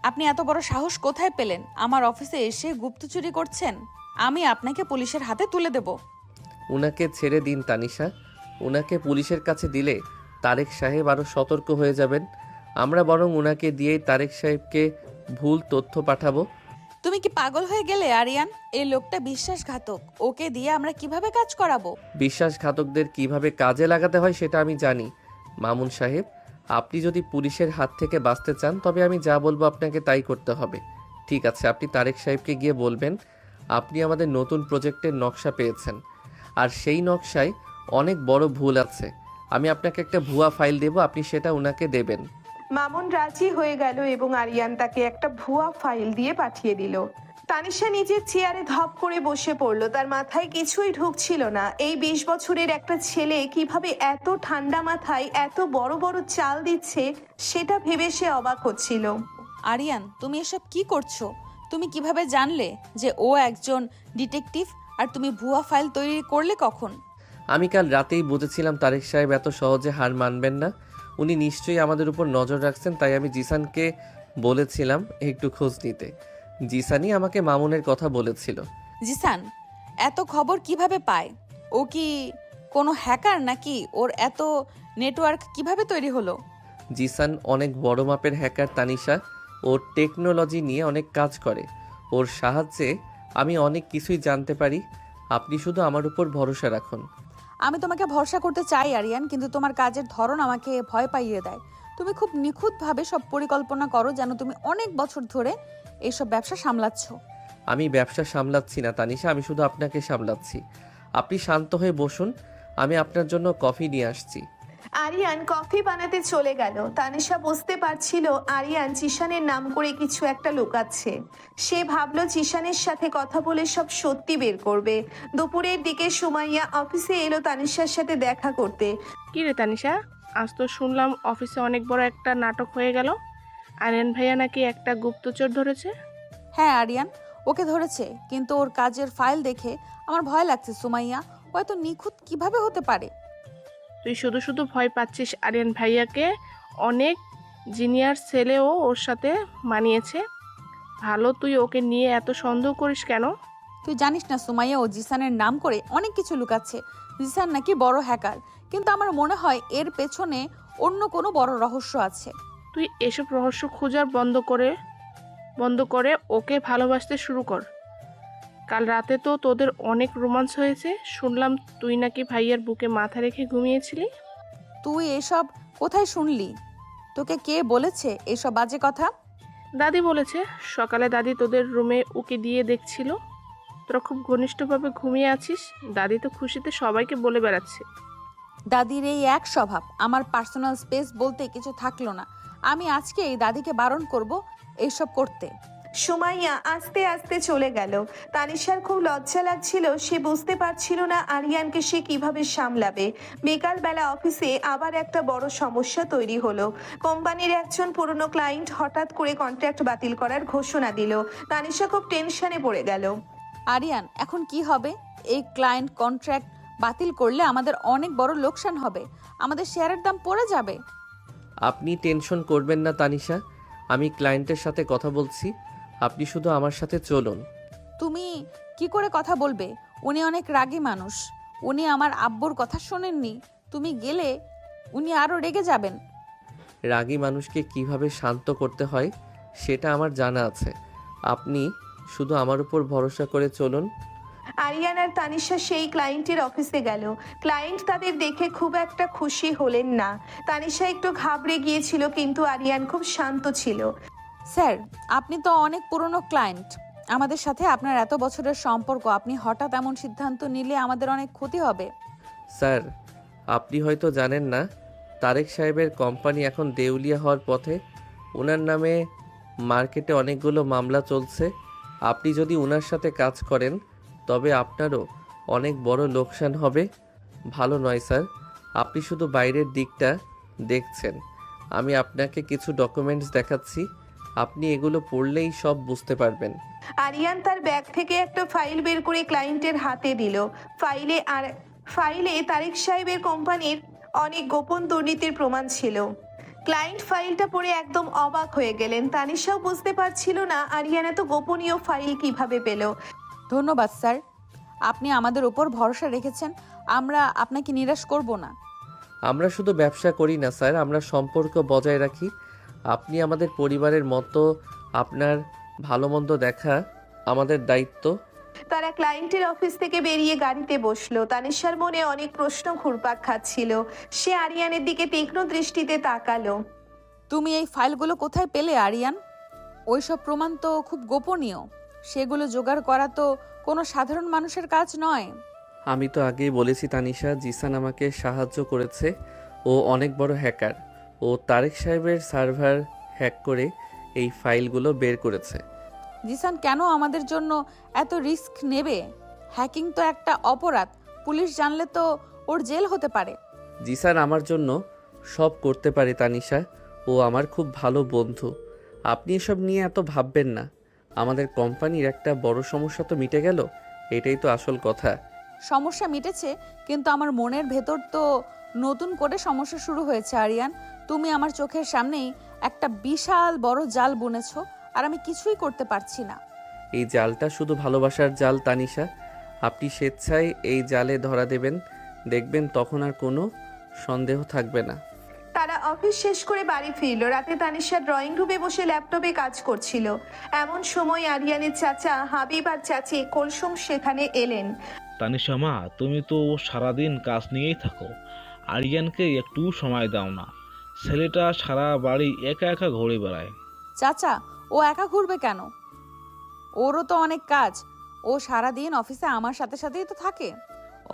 আপনি এত বড় সাহস কোথায় পেলেন? আমার অফিসে এসে গুপ্ত চুরি করছেন? আমি আপনাকে পুলিশের হাতে তুলে দেব। উনাকে ছেড়ে দিন তানিশা, উনাকে পুলিশের কাছে দিলে তারেক সাহেব আরও সতর্ক হয়ে যাবেন। আমরা বরং উনাকে দিয়েই তারেক সাহেবকে ভুল তথ্য পাঠাবো। তুমি কি পাগল হয়ে গেলে আরিয়ান? এই লোকটা বিশ্বাসঘাতক, ওকে দিয়ে আমরা কিভাবে কাজ করাবো? বিশ্বাসঘাতকদের কিভাবে কাজে লাগাতে হয় সেটা আমি জানি। মামুন সাহেব, আপনি যদি পুলিশের হাত থেকে বাঁচতে চান তবে আমি যা বলবো আপনাকে তাই করতে হবে। ঠিক আছে, আপনি তারেক সাহেবকে গিয়ে বলবেন আপনি আমাদের নতুন প্রজেক্টের নকশা পেয়েছেন, আর সেই নকশায় অনেক বড় ভুল আছে। আমি আপনাকে একটা ভুয়া ফাইল দেব, আপনি সেটা ওনাকে দেবেন। মামুন রাজি হয়ে গেল এবং আরিয়ান তাকে একটা ভুয়া ফাইল দিয়ে পাঠিয়ে দিল। তানিশা নিজের চেয়ারে ধপ করে বসে পড়ল। তার মাথায় কিছুই ঢুকছিল না। এই 20 বছরের একটা ছেলে কিভাবে এত ঠান্ডা মাথায় এত বড় বড় চাল দিচ্ছে সেটা ভেবে সে অবাক হচ্ছিল। আরিয়ান, তুমি এসব কি করছো? তুমি কিভাবে জানলে যে ও একজন ডিটেকটিভ, আর তুমি ভুয়া ফাইল তৈরি করলে কখন? আমি কাল রাতেই বুঝেছিলাম তারেক সাহেব এত সহজে হার মানবেন না। উনি নিশ্চয়ই আমাদের উপর নজর রাখছেন, তাই আমি জিসানকে বলেছিলাম একটু খোঁজ নিতে। জিসানই আমাকে মামুনের কথা বলেছিল। জিসান এত খবর কিভাবে পায়? ও কি কোনো হ্যাকার নাকি? ওর এত নেটওয়ার্ক কিভাবে তৈরি হলো? জিসান অনেক বড় মাপের হ্যাকার তানিশা। ও টেকনোলজি নিয়ে অনেক কাজ করে। ওর সাহায্যে আমি অনেক কিছুই জানতে পারি। আপনি শুধু আমার উপর ভরসা রাখুন। আমি তোমাকে ভরসা করতে চাই আরিয়ান, কিন্তু তোমার কাজের ধরন আমাকে ভয় পাইয়ে দেয়। তুমি খুব নিখুঁতভাবে সব পরিকল্পনা করো, যেন তুমি অনেক বছর ধরে এইসব ব্যবসা সামলাচ্ছ। আমি ব্যবসা সামলাচ্ছি না তানিশা, আমি শুধু আপনাকে সামলাচ্ছি। আপনি শান্ত হয়ে বসুন, আমি আপনার জন্য কফি নিয়ে আসছি। আরিয়ান কফি বানাতে চলে গেল। তানিশা বুঝতে পারছিল আরিয়ান জিসানের নাম করে কিছু একটা লুকাচ্ছে। সে ভাবলো জিসানের সাথে কথা বলে সব সত্যি বের করবে। দুপুরের দিকে সুমাইয়া অফিসে এলো তানিশার সাথে দেখা করতে। কি রে তানিশা, আজ তো শুনলাম অফিসে অনেক বড় একটা নাটক হয়ে গেল। আরিয়ান ভাইয়া নাকি একটা গুপ্তচর ধরেছে? হ্যাঁ আরিয়ান, ওকে ধরেছে, কিন্তু ওর কাজের ফাইল দেখে আমার ভয় লাগছে সুমাইয়া। ও এত নিখুঁত কিভাবে হতে পারে? তুই শুধু শুধু ভয় পাচ্ছিস। আরিয়ান ভাইয়াকে অনেক জিনিয়ার ছেলেও ওর সাথে মানিয়েছে। ভালো, তুই ওকে নিয়ে এত সন্দেহ করিস কেন? তুই জানিস না সুমাইয়া, ও জিসানের নাম করে অনেক কিছু লুকাচ্ছে। জিসান নাকি বড় হ্যাকার, কিন্তু আমার মনে হয় এর পেছনে অন্য কোনো বড় রহস্য আছে। তুই এসব রহস্য খোঁজার বন্ধ করে ওকে ভালোবাসতে শুরু কর। কাল রাতে তো তোদের অনেক রোমান্স হয়েছে, শুনলাম তুই নাকি ভাইয়ার বুকে মাথা রেখে ঘুমিয়েছিলি। তুই এসব কোথায় শুনলি? তোকে কে বলেছে এসব বাজে কথা? দাদি বলেছে। সকালে দাদি তোদের রুমে উকি দিয়ে দেখছিল তোরা খুব ঘনিষ্ঠভাবে ঘুমিয়ে আছিস। দাদি তো খুশিতে সবাইকে বলে বেড়াচ্ছে। দাদির এই এক স্বভাব, আমার পার্সোনাল স্পেস বলতে কিছু থাকলো না। আমি আজকে এই দাদিকে বারণ করব এইসব করতে। সুমাইয়া আস্তে আস্তে চলে গেল। তানিশার খুব লজ্জা লাগছিল। সে বুঝতে পারছিল না আরিয়ানকে সে কিভাবে সামলাবে। বিকালবেলা অফিসে আবার একটা বড় সমস্যা তৈরি হলো। কোম্পানির একজন পুরনো ক্লায়েন্ট হঠাৎ করে কন্ট্রাক্ট বাতিল করার ঘোষণা দিল। তানিশা খুব টেনশনে পড়ে গেল। আরিয়ান, এখন কি হবে? এই ক্লায়েন্ট কন্ট্রাক্ট বাতিল করলে আমাদের অনেক বড় লোকসান হবে, আমাদের শেয়ারের দাম পড়ে যাবে। আপনি টেনশন করবেন না তানিশা, আমি ক্লায়েন্টের সাথে কথা বলছি। আপনি শুধু আমার সাথে চলুন। তুমি কি করে কথা বলবে? উনি অনেক রাগী মানুষ। উনি আমার আব্বুর কথা শোনেননি। তুমি গেলে উনি আরো রেগে যাবেন। রাগী মানুষকে কিভাবে শান্ত করতে হয় সেটা আমার জানা আছে। আপনি শুধু আমার উপর ভরসা করে চলুন। আরিয়ান আর তানিশা সেই ক্লায়েন্টের অফিসে গেল। ক্লায়েন্ট তাদের দেখে খুব একটা খুশি হলেন না। তানিশা একটু ঘাবড়ে গিয়েছিল, কিন্তু আরিয়ান খুব শান্ত ছিল। স্যার, আপনি তো অনেক পুরনো ক্লায়েন্ট। আমাদের সাথে আপনার এত বছরের সম্পর্ক, আপনি হঠাৎ এমন সিদ্ধান্ত নিলে আমাদের অনেক ক্ষতি হবে। স্যার, আপনি হয়তো জানেন না, তারেক সাহেবের কোম্পানি এখন দেউলিয়া হওয়ার পথে। ওনার নামে মার্কেটে অনেকগুলো মামলা চলছে। আপনি যদি ওনার সাথে কাজ করেন তবে আপনারও অনেক বড় লোকসান হবে। ভালো নয় স্যার, আপনি শুধু বাইরের দিকটা দেখছেন। আমি আপনাকে কিছু ডকুমেন্টস দেখাচ্ছি, আপনি এগুলো পড়লেই সব বুঝতে পারবেন। আরিয়ান তার ব্যাগ থেকে একটা ফাইল বের করে ক্লায়েন্টের হাতে দিল। ফাইলে তারেক সাহেবের কোম্পানির অনেক গোপন দুর্নীতির প্রমাণ ছিল। ক্লায়েন্ট ফাইলটা পড়ে একদম অবাক হয়ে গেলেন। তানিশাও বুঝতে পারছিল না আরিয়ান এত গোপনীয় ফাইল কিভাবে পেল। ধন্যবাদ স্যার, আপনি আমাদের উপর ভরসা রেখেছেন। আমরা আপনাকে নিরাশ করব না। আমরা শুধু ব্যবসা করি না স্যার, আমরা সম্পর্ক বজায় রাখি। আপনি আমাদের পরিবারের মতো, আপনার ভালো মন্দ দেখা আমাদের দায়িত্ব। তারা ক্লায়েন্টের অফিস থেকে বেরিয়ে গাড়িতে বসলো। তানিশার মনে অনেক প্রশ্ন ঘুরপাক খাচ্ছিল। সে আরিয়ানের দিকে তীক্ষ্ণ দৃষ্টিতে তাকালো। তুমি এই ফাইলগুলো কোথায় পেলে আরিয়ান? ওইসব প্রমাণ তো খুব গোপনীয়, সেগুলো জোগাড় করা তো কোনো সাধারণ মানুষের কাজ নয়। আমি তো আগেই বলেছি তানিশা, জিসান আমাকে সাহায্য করেছে। ও অনেক বড় হ্যাকার। ও তারেক সাহেবের সার্ভার হ্যাক করে এই ফাইলগুলো বের করেছে। জিসান কেন আমাদের জন্য এত রিস্ক নেবে? হ্যাকিং তো একটা অপরাধ, পুলিশ জানলে তো ওর জেল হতে পারে। জিসান আমার জন্য সব করতে পারে তানিশা, ও আমার খুব ভালো বন্ধু। আপনি এসব নিয়ে এত ভাববেন না। আমাদের কোম্পানির একটা বড় সমস্যা তো মিটে গেল, এটাই তো আসল কথা। সমস্যা মিটেছে, কিন্তু আমার মনের ভেতর তো নতুন করে সমস্যা শুরু হয়েছে আরিয়ান। তুমি আমার চোখের সামনেই একটা বিশাল বড় জাল বুনেছো, আর আমি কিছুই করতে পারছি না। এই জালটা শুধু ভালোবাসার জাল তানিশা। আপনি স্বেচ্ছায় এই জালে ধরা দেবেন, দেখবেন তখন আর কোনো সন্দেহ থাকবে না। তারা অফিস শেষ করে বাড়ি ফিরল। রাতে তানিশা ড্রয়িং রুমে বসে ল্যাপটপে কাজ করছিল। এমন সময় আরিয়ানের চাচা হাবিব আর চাচি কুলসুম সেখানে এলেন। তানিশা মা, তুমি তো সারাদিন কাজ নিয়েই থাকো, আরিয়ানকে একটু সময় দাও না। ছেলেটা সারা বাড়ি একা একা ঘুরে বেড়ায়। চাচা, ও একা ঘুরবে কেন? ওরও তো অনেক কাজ। ও সারাদিন অফিসে আমার সাথে সাথেই তো থাকে।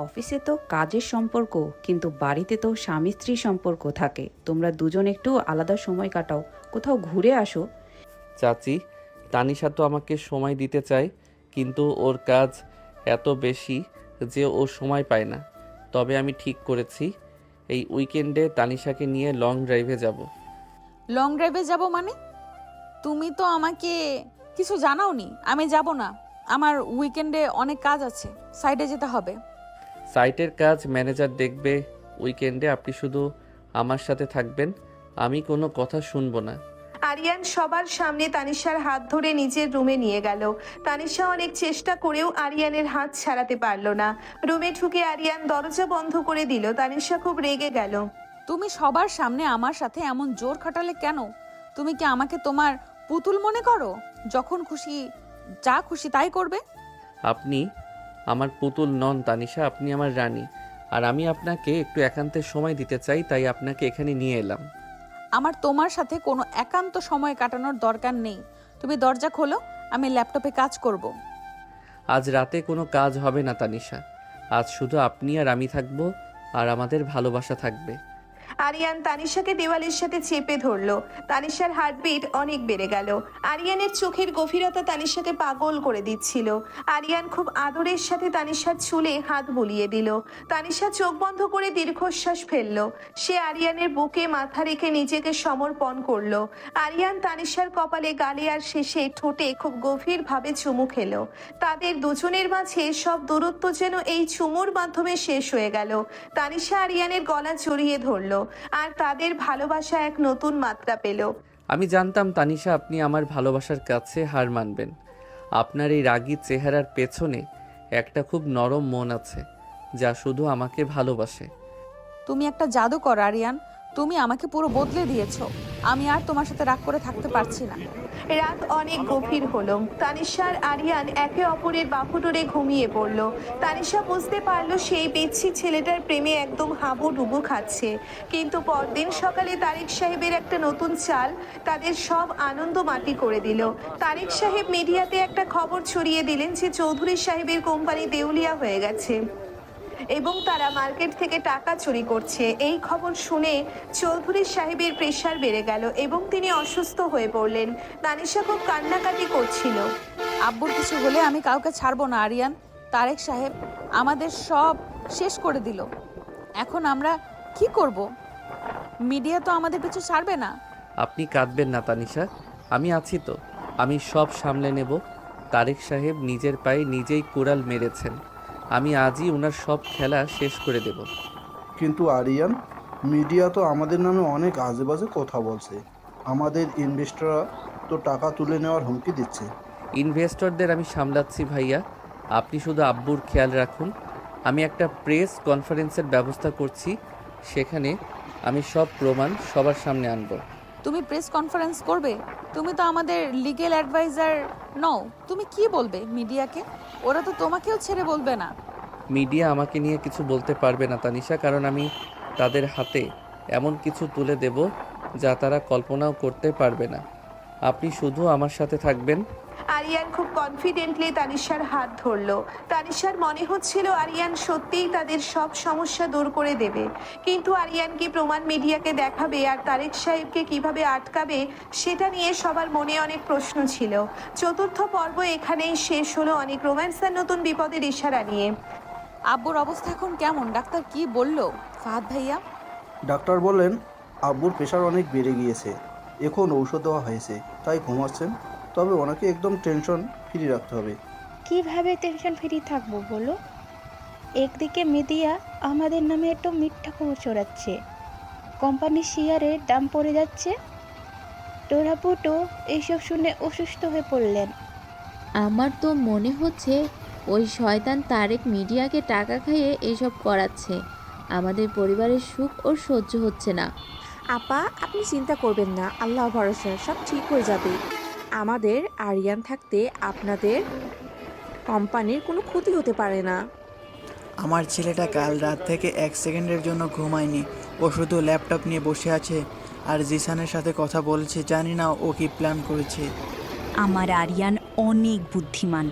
অফিসে তো কাজের সম্পর্ক, কিন্তু বাড়িতে তো স্বামী স্ত্রী সম্পর্ক থাকে। তোমরা দুজন একটু আলাদা সময় কাটাও, কোথাও ঘুরে আসো। চাচি, তানিশা তো আমাকে সময় দিতে চায়, কিন্তু ওর কাজ এত বেশি যে ও সময় পায় না। তবে আমি ঠিক করেছি এই উইকেন্ডে তানিশাকে নিয়ে লং ড্রাইভে যাব। লং ড্রাইভে যাব মানে? তুমি তো আমাকে কিছু জানাওনি। আমি যাব না, আমার উইকেন্ডে অনেক কাজ আছে, সাইডে যেতে হবে। সাইটের কাজ ম্যানেজার দেখবে। উইকেন্ডে আপনি শুধু আমার সাথে থাকবেন, আমি কোনো কথা শুনবো না। আরিয়ান সবার সামনে তানিশার হাত ধরে নিজের রুমে নিয়ে গেল। তানিশা অনেক চেষ্টা করেও আরিয়ানের হাত ছাড়াতে পারল না। রুমে ঢুকে আরিয়ান দরজা বন্ধ করে দিল। তানিশা খুব রেগে গেল। তুমি সবার সামনে আমার সাথে এমন জোর খাটালে কেন? তুমি কি আমাকে তোমার পুতুল মনে করো? যখন খুশি যা খুশি তাই করবে। আপনি আমার পুতুল নন তানিশা, আপনি আমার রানী। আর আমি আপনাকে একটু একান্তের সময় দিতে চাই, তাই আপনাকে এখানে নিয়ে এলাম। আমার তোমার সাথে কোনো একান্ত সময় কাটানোর দরকার নেই। তুমি দরজা খোলো, আমি ল্যাপটপে কাজ করব। আজ রাতে কোনো কাজ হবে না তানিশা। আজ শুধু আপনি আর আমি থাকবো, আর আমাদের ভালোবাসা থাকবে। আরিয়ান তানিশাকে দেওয়ালের সাথে চেপে ধরলো। তানিশার হার্টবিট অনেক বেড়ে গেল। আরিয়ানের চোখের গভীরতা তানিশাকে পাগল করে দিচ্ছিল। আরিয়ান খুব আদরের সাথে তানিশার চুলে হাত বুলিয়ে দিল। তানিশা চোখ বন্ধ করে দীর্ঘশ্বাস ফেললো। সে আরিয়ানের বুকে মাথা রেখে নিজেকে সমর্পণ করলো। আরিয়ান তানিশার কপালে, গালে আর শেষে ঠোঁটে খুব গভীরভাবে চুমু খেলো। তাদের দুজনের মাঝে সব দূরত্ব যেন এই চুমুর মাধ্যমে শেষ হয়ে গেল। তানিশা আরিয়ানের গলা জড়িয়ে ধরলো, আর তাদের ভালোবাসা এক নতুন মাত্রা পেল। আমি জানতাম তানিশা আপনি আমার ভালোবাসার কাছে হার মানবেন। আপনার এই রাগী চেহারার পেছনে একটা খুব নরম মন আছে, যা শুধু আমাকে ভালোবাসে। তুমি একটা জাদুকর আরিয়ান, তুমি আমাকে পুরো বদলে দিয়েছো। আমি আর তোমার সাথে রাগ করে থাকতে পারছি না। রাত অনেক গভীর হলো। তানিশা আর আরিয়ান একে অপরের বাহুডোরে ঘুমিয়ে পড়ল। তানিশা বুঝতে পারলো সেই পিচ্ছি ছেলেটার প্রেমে একদম হাবুডুবু খাচ্ছে। কিন্তু পরদিন সকালে তারেক সাহেবের একটা নতুন চাল তাদের সব আনন্দ মাটি করে দিল। তারেক সাহেব মিডিয়াতে একটা খবর ছড়িয়ে দিলেন যে চৌধুরী সাহেবের কোম্পানি দেউলিয়া হয়ে গেছে এবং তারা মার্কেট থেকে টাকা চুরি করছে। এই খবর শুনে চৌধুরী সাহেবের প্রেশার বেড়ে গেল এবং তিনি অসুস্থ হয়ে পড়লেন। তানিশা খুব কান্নাকাটি করছিল। আব্বুর কিছু হলে আমি কাউকে ছাড়বো না আরিয়ান। তারেক সাহেব আমাদের সব শেষ করে দিল। এখন আমরা কি করব? মিডিয়া তো আমাদের পিছু ছাড়বে না। আপনি কাঁদবেন না তানিশা, আমি আছি তো। আমি সব সামলে নেব। তারেক সাহেব নিজের পায়ে নিজেই কুড়াল মেরেছেন। আমি আজই ওনার সব খেলা শেষ করে দেব। কিন্তু আরিয়ান, মিডিয়া তো আমাদের নামে অনেক আজেবাজে কথা বলছে। আমাদের ইনভেস্টররা তো টাকা তুলে নেওয়ার হুমকি দিচ্ছে। ইনভেস্টরদের আমি সামলাচ্ছি ভাইয়া, আপনি শুধু আব্বুর খেয়াল রাখুন। আমি একটা প্রেস কনফারেন্সের ব্যবস্থা করছি, সেখানে আমি সব প্রমাণ সবার সামনে আনব। তুমি প্রেস কনফারেন্স করবে? তুমি তো আমাদের লিগ্যাল অ্যাডভাইজার নও, তুমি কি বলবে মিডিয়াকে? ওরা তো তোমাকেও ছেড়ে বলবে না। মিডিয়া আমাকে নিয়ে কিছু বলতে পারবে না তানিশা, কারণ আমি তাদের হাতে এমন কিছু তুলে দেব যা তারা কল্পনাও করতে পারবে না। আপনি শুধু আমার সাথে থাকবেন। আরিয়ান খুব কনফিডেন্টলি তানিশার হাত ধরলো। তানিশার মনে হচ্ছিল আরিয়ান সত্যিই তাদের সব সমস্যা দূর করে দেবে, কিন্তু আরিয়ান কি প্রমাণ মিডিয়াকে দেখাবে আর তারেক সাহেবকে কিভাবে আটকাবে সেটা নিয়ে সবার মনে অনেক প্রশ্ন ছিল। চতুর্থ পর্ব এখানেই শেষ হলো, অনেক রোম্যান্স আর নতুন বিপদের ইশারা নিয়ে। আব্বুর অবস্থা এখন কেমন? ডাক্তার কি বললো ফাহাদ ভাইয়া? ডাক্তার বললেন আব্বুর প্রেশার অনেক বেড়ে গিয়েছে, এখন ঔষধ দেওয়া হয়েছে, তাই ঘুমাচ্ছেন। তবে ওনাকে একদম টেনশন ফ্রি রাখতে হবে। কিভাবে টেনশন ফ্রি থাকবো বলো? একদিকে মিডিয়া আমাদের নামে একটু মিথ্যা খবর ছড়াচ্ছে, কোম্পানির শেয়ারের দাম পড়ে যাচ্ছে, টোরাপুটো এইসব শুনে অসুস্থ হয়ে পড়লেন। আমার তো মনে হচ্ছে ওই শয়তান তারেক মিডিয়াকে টাকা খাইয়ে এসব করাচ্ছে। আমাদের পরিবারের সুখ ওর সহ্য হচ্ছে না। আপা, আপনি চিন্তা করবেন না, আল্লাহ ভরসা, সব ঠিক হয়ে যাবে। আমাদের আরিয়ান থাকতে আপনাদের কোম্পানির কোনো ক্ষতি হতে পারে না। আমার ছেলেটা কাল রাত থেকে 1 সেকেন্ডের জন্য ঘুমায়নি। ও শুধু ল্যাপটপ নিয়ে বসে আছে আর জিসানের সাথে কথা বলছে। জানি না ও কি প্ল্যান করেছে। আমার আরিয়ান অনেক বুদ্ধিমান,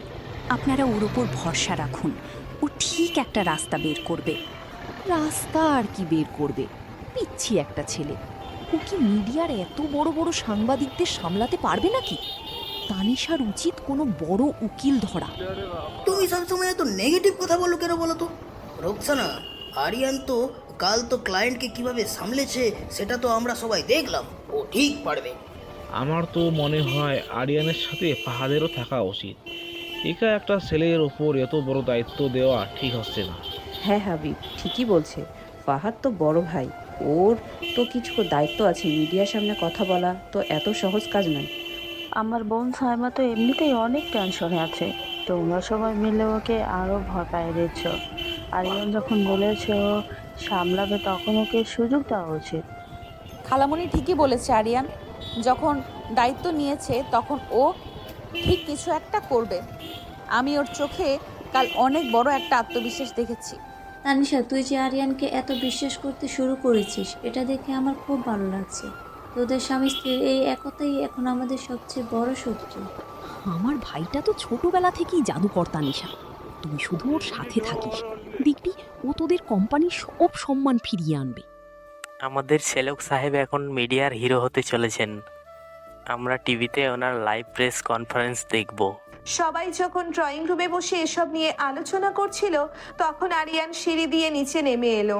আপনারা ওর ওপর ভরসা রাখুন। ও ঠিক একটা রাস্তা বের করবে। রাস্তা আর কি বের করবে? পিচ্ছি একটা ছেলে। ও কি মিডিয়ার এত বড় বড় সাংবাদিকদের সামলাতে পারবে নাকি? তানিশার উচিত কোনো বড় উকিল ধরা। তুমি সবসময় এত নেগেটিভ কথা বলো কেন বলো তো? রোকসানা, আরিয়ান তো কাল তো ক্লায়েন্টকে কিভাবে সামলেছে সেটা তো আমরা সবাই দেখলাম। ও ঠিক পারবে। আমার তো মনে হয় আরিয়ানের সাথে ফাহাদেরও থাকা উচিত। একা একটা ছেলের ওপর এত বড় দায়িত্ব দেওয়া ঠিক হচ্ছে না। হ্যাঁ হাবিব ঠিকই বলছে, ফাহাদ তো বড় ভাই, ওর তো কিছু দায়িত্ব আছে। মিডিয়ার সামনে কথা বলা তো এত সহজ কাজ নয়। আমার বোন সাইমা তো এমনিতেই অনেক টেনশনে আছে, তোমরা সবাই মিলে ওকে আরও ভয় পাইয়ে দিচ্ছ। আরিয়ান যখন বলেছে ও সামলাবে, তখন ওকে সুযোগ দেওয়া উচিত। খালামণি ঠিকই বলেছে, আরিয়ান যখন দায়িত্ব নিয়েছে তখন ও ঠিক কিছু একটা করবে। আমি ওর চোখে কাল অনেক বড় একটা আত্মবিশ্বাস দেখেছি। তানিশা, তুই যে আরিয়ানকে এত বিশ্বাস করতে শুরু করেছিস, এটা দেখে আমার খুব ভালো লাগছে। তোদের স্বামী স্ত্রীর এই একতাই এখন আমাদের সবচেয়ে বড় শক্তি। আমার ভাইটা তো ছোটবেলা থেকেই জাদুকর তানিশা। তুই শুধু ওর সাথে থাকিস, দেখবি ও তোদের কোম্পানির সব সম্মান ফিরিয়ে আনবে। আমাদের সেলক সাহেব এখন মিডিয়ার হিরো হতে চলেছেন। আমরা টিভিতে ওনার লাইভ প্রেস কনফারেন্স দেখব। সবাই যখন ড্রয়িং রুমে বসে এসব নিয়ে আলোচনা করছিল, তখন আরিয়ান সিঁড়ি দিয়ে নিচে নেমে এলো।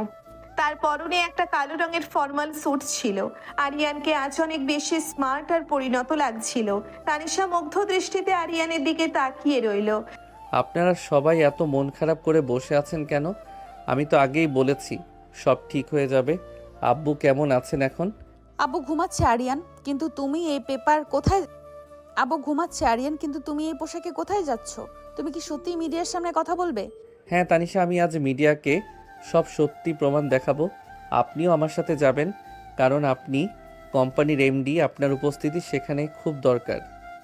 তার পরনে একটা কালো রঙের ফর্মাল স্যুট ছিল। আরিয়ানকে আজ অনেক বেশি স্মার্ট আর পরিণত লাগছিল। তানিশা মুগ্ধ দৃষ্টিতে আরিয়ানের দিকে তাকিয়ে রইল। আপনারা সবাই এত মন খারাপ করে বসে আছেন কেন? আমি তো আগেই বলেছি সব ঠিক হয়ে যাবে। আব্বু কেমন আছেন এখন? আব্বু ঘুমাচ্ছে আরিয়ান, কিন্তু তুমি এই পেপার কোথায়? আব্বু ঘুমাচ্ছে আরিয়ান, কিন্তু তুমি এই পোশাকে কোথায় যাচ্ছ? তুমি কি সত্যিই মিডিয়ার সামনে কথা বলবে? হ্যাঁ তানিশা, আমি আজ মিডিয়াকে সব সত্যি প্রমাণ দেখাবো। আপনিও আমার সাথে যাবেন, কারণ আপনি কোম্পানির এমডি, আপনার উপস্থিতি সেখানে খুব দরকার।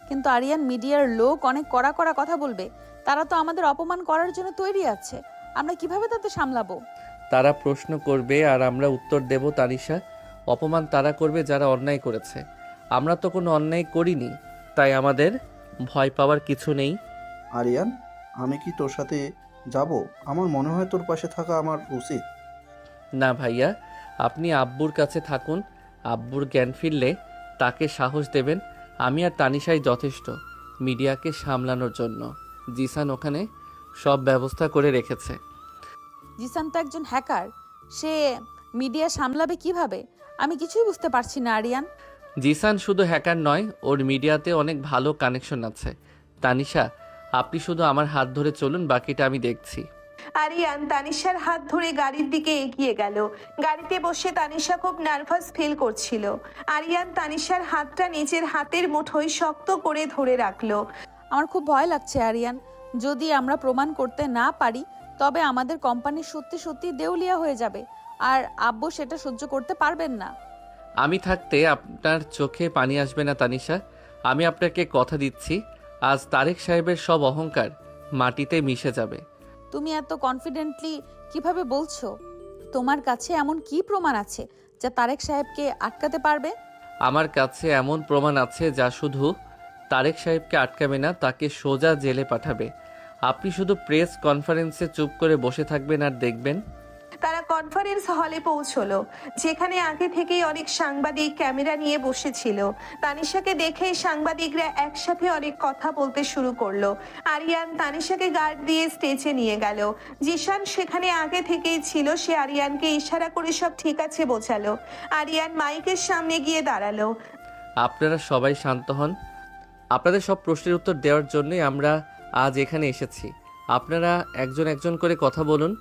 কিন্তু আরিয়ান, মিডিয়ার লোক অনেক কড়া কড়া কথা বলবে। তারা তো আমাদের অপমান করার জন্য তৈরি আছে। আমরা কিভাবে তাদের সামলাবো? তারা প্রশ্ন করবে আর আমরা উত্তর দেব তানিশা। অপমান তারা করবে যারা অন্যায় করেছে। আমরা তো কোনো অন্যায় করিনি, তাই আমাদের ভয় পাওয়ার কিছু নেই। আরিয়ান, আমি কি তোর সাথে যাব? আমার মনে হয় তোর পাশে থাকা আমার উচিত। না ভাইয়া, আপনি আব্বুর কাছে থাকুন। আব্বুর জ্ঞান ফিরলে তাকে সাহস দেবেন। আমি আর তানিশাই যথেষ্ট মিডিয়াকে সামলানোর জন্য। জিসান ওখানে সব ব্যবস্থা করে রেখেছে। জিসান তো একজন হ্যাকার, সে মিডিয়া সামলাবে কিভাবে? আমি কিছুই বুঝতে পারছি না আরিয়ান। জিসান শুধু হ্যাকার নয়, ওর মিডিয়াতে অনেক ভালো কানেকশন আছে। তানিশা, আপনি শুধু আমার হাত ধরে চলুন, বাকিটা আমি দেখছি। আরিয়ান তানিশার হাত ধরে গাড়ির দিকে এগিয়ে গেল। গাড়িতে বসে তানিশা খুব নার্ভাস ফিল করছিল। আরিয়ান তানিশার হাতটা নিজের হাতের মুঠোয় শক্ত করে ধরে রাখলো। আমার খুব ভয় লাগছে আরিয়ান, যদি আমরা প্রমাণ করতে না পারি তবে আমাদের কোম্পানি সত্যি সত্যি দেউলিয়া হয়ে যাবে, আর আব্বু সেটা সহ্য করতে পারবেন না। আমি থাকতে আপনার চোখে পানি আসবে না তানিশা। আমি আপনাকে কথা দিচ্ছি, আজ তারেক সাহেবের সব অহংকার মাটিতে মিশে যাবে। তুমি এত কনফিডেন্টলি কিভাবে বলছো? তোমার কাছে এমন কি প্রমাণ আছে যা তারেক সাহেবকে আটকাতে পারবে? আমার কাছে এমন প্রমাণ আছে যা শুধু তারেক সাহেবকে আটকাবে না, তাকে সোজা জেলে পাঠাবে। আপনি শুধু প্রেস কনফারেন্সে চুপ করে বসে থাকবেন আর দেখবেন। তারা কনফারেন্স হলে পৌঁছলো, যেখানে আগে থেকেই অনেক সাংবাদিক ক্যামেরা নিয়ে বসেছিল। তানিশাকে দেখে সাংবাদিকরা একসাথে অনেক কথা বলতে শুরু করলো। আরিয়ান তানিশাকে গার্ড দিয়ে স্টেজে নিয়ে গেল। জিশান সেখানে আগে থেকেই ছিল, সে আরিয়ানকে ইশারা করে সব ঠিক আছে বোঝালো। আরিয়ান মাইকের সামনে গিয়ে দাঁড়ালো। আপনারা সবাই শান্ত হন। আপনাদের সব প্রশ্নের উত্তর দেওয়ার জন্যই আমরা আজ এখানে এসেছি। আপনারা একজন একজন করে কথা বলুন।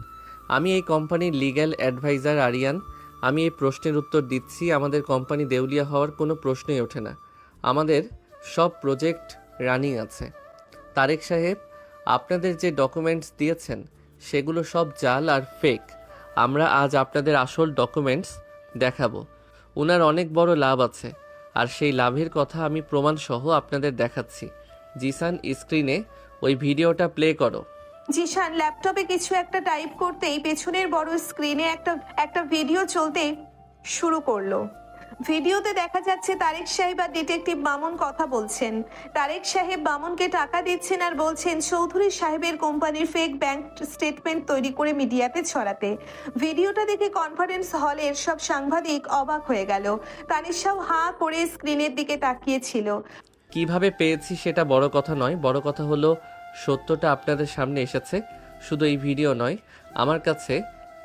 আমি এই কোম্পানির লিগ্যাল অ্যাডভাইজার আরিয়ান। আমি এই প্রশ্নের উত্তর দিচ্ছি। আমাদের কোম্পানি দেউলিয়া হওয়ার কোনো প্রশ্নই ওঠে না। আমাদের সব প্রজেক্ট রানিং আছে। তারেক সাহেব, আপনাদের যে ডকুমেন্টস দিয়েছেন সেগুলো সব জাল আর ফেক। আমরা আজ আপনাদের আসল ডকুমেন্টস দেখাবো। ওনার অনেক বড় লাভ আছে, আর সেই লাভের কথা আমি প্রমাণসহ আপনাদের দেখাচ্ছি। জিসান, স্ক্রিনে ওই ভিডিওটা প্লে করো। জিশান ল্যাপটপে কিছু একটা টাইপ করতেই পেছনের বড় স্ক্রিনে একটা ভিডিও চলতে শুরু করলো। ভিডিওতে দেখা যাচ্ছে তারেক সাহেব আর ডিটেকটিভ মামুন কথা বলছেন। তারেক সাহেব মামুনকে টাকা দিচ্ছেন আর বলছেন চৌধুরী সাহেবের কোম্পানির ফেক ব্যাংক স্টেটমেন্ট তৈরি করে মিডিয়াতে ছড়াতে। ভিডিওটা দেখে কনফারেন্স হলের সব সাংবাদিক অবাক হয়ে গেল। তানিশাও হাঁ করে স্ক্রিনের দিকে তাকিয়েছিল। কিভাবে পেয়েছি সেটা বড় কথা নয়, বড় কথা হলো সত্যটা আপনাদের সামনে এসেছে। শুধু এই ভিডিও নয়, আমার কাছে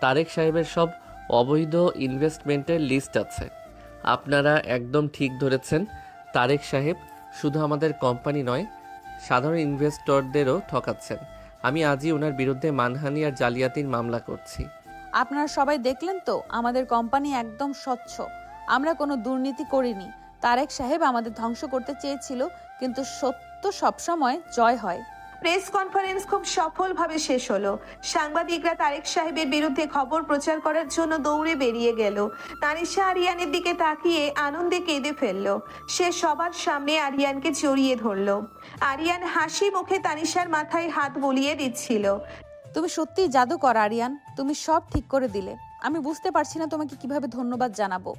তারেক সাহেবের সব অবৈধ ইনভেস্টমেন্টের লিস্ট আছে। আপনারা একদম ঠিক ধরেছেন, তারেক সাহেব শুধু আমাদের কোম্পানি নয়, সাধারণ ইনভেস্টরদেরও ঠকাচ্ছেন। আমি আজই ওনার বিরুদ্ধে মানহানি আর জালিয়াতির মামলা করছি। আপনারা সবাই দেখলেন তো, আমাদের কোম্পানি একদম স্বচ্ছ। আমরা কোনো দুর্নীতি করিনি। তারেক সাহেব আমাদের ধ্বংস করতে চেয়েছিল, কিন্তু সত্য সবসময় জয় হয়। প্রেস কনফারেন্স খুব সফলভাবে শেষ হলো। সাংবাদিকরা তারেক সাহেবের বিরুদ্ধে খবর প্রচার করার জন্য দৌড়ে বেরিয়ে গেল। তানিশা আরিয়ানের দিকে তাকিয়ে আনন্দে কেঁদে ফেলল। সে সবার সামনে আরিয়ানকে জড়িয়ে ধরল। আরিয়ান হাসি মুখে তানিশার মাথায় হাত বুলিয়ে দিচ্ছিল। তুমি সত্যিই জাদুকর আরিয়ান, তুমি সব ঠিক করে দিলে। আমি বুঝতে পারছি না তোমাকে কিভাবে ধন্যবাদ জানাবো।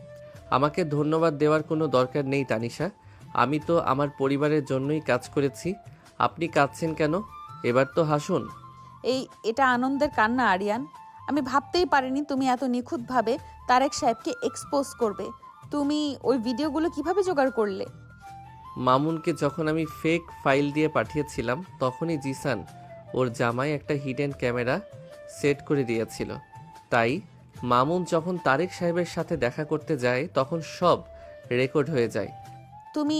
আমাকে ধন্যবাদ দেওয়ার কোনো দরকার নেই তানিশা। আমি তো আমার পরিবারের জন্যই কাজ করেছি। আপনি কাঁদছেন কেন? এবার তো হাসুন। এটা আনন্দের কান্না আরিয়ান। আমি ভাবতেই পারিনি তুমি এত নিখুঁতভাবে তারেক সাহেবকে এক্সপোজ করবে। তুমি ওই ভিডিওগুলো কিভাবে জোগাড় করলে? মামুনকে যখন আমি ফেক ফাইল দিয়ে পাঠিয়েছিলাম, তখনই জিসান ওর জামাই একটা হিডেন ক্যামেরা সেট করে দিয়েছিল। তাই মামুন যখন তারেক সাহেবের সাথে দেখা করতে যায়, তখন সব রেকর্ড হয়ে যায়। তুমি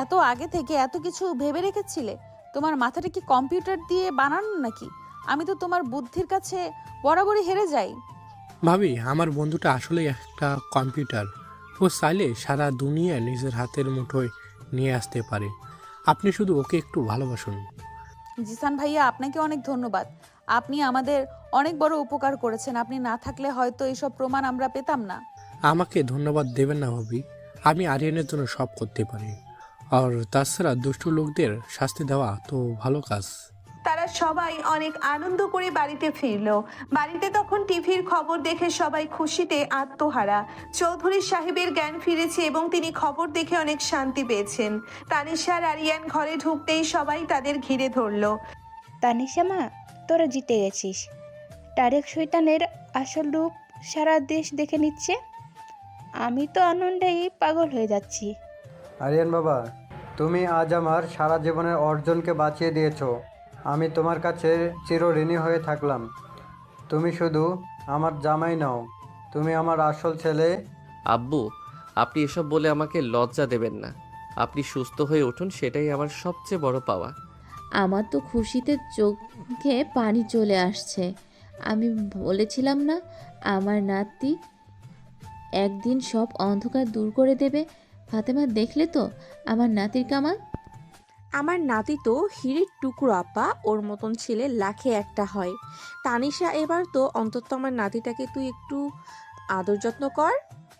এত আগে থেকে এত কিছু ভেবে রেখেছিলে? তোমার মাথাটা কি কম্পিউটার দিয়ে বানানো নাকি? আমি তো তোমার বুদ্ধির কাছে বরাবরই হেরে যাই। ভাবি, আমার বন্ধুটা আসলেই একটা কম্পিউটার। ও চাইলে সারা দুনিয়া নিজের হাতের মুঠোয় নিয়ে আসতে পারে। আপনি শুধু ওকে একটু ভালোবাসুন। জিসান ভাইয়া, আপনাকে অনেক ধন্যবাদ। আপনি আমাদের অনেক বড় উপকার করেছেন। আপনি না থাকলে হয়তো এইসব প্রমাণ আমরা পেতাম না। আমাকে ধন্যবাদ দেবেন না ভাবি, আমি আরিয়ানের জন্য সব করতে পারি। আর তাছাড়া দুষ্ট লোকদের শাস্তি দেওয়া তো ভালো কাজ। তারা সবাই অনেক আনন্দ করে বাড়িতে ফিরলো। বাড়িতে তখন টিভির খবর দেখে সবাই খুশিতে আত্মহারা। চৌধুরী সাহেবের জ্ঞান ফিরেছে এবং তিনি খবর দেখে অনেক শান্তি পেয়েছেন। তানিশা আর আরিয়ান ঘরে ঢুকতেই সবাই তাদের ঘিরে ধরলো। তানিশা মা, তোরা জিতে গেছিস। তারেক শয়তানের আসল রূপ সারা দেশ দেখে নিচ্ছে। আমি তো আনন্দেই পাগল হয়ে যাচ্ছি। আরিয়ান বাবা, তুমি আজ আমার সারা জীবনের অর্জনকে বাঁচিয়ে দিয়েছো। আমি তোমার কাছে চিরঋণী হয়ে থাকলাম। তুমি শুধু আমার জামাই নাও, তুমি আমার আসল ছেলে। আব্বু, আপনি এসব বলে আমাকে লজ্জা দেবেন না। আপনি সুস্থ হয়ে উঠুন, সেটাই আমার সবচেয়ে বড় পাওয়া। আমার তো খুশিতে চোখে পানি চলে আসছে। আমি বলেছিলাম না, আমার নাতি একদিন সব অন্ধকার দূর করে দেবে। ফাতেমা, দেখলে তো আমার নাতির কামাল। আমার নাতি তো হিরের টুকরো আপা, ওর মতন ছেলে লাখে একটা হয়। তানিশা, এবার তো অন্তত আমার নাতিটাকে তুই একটু আদর যত্ন কর।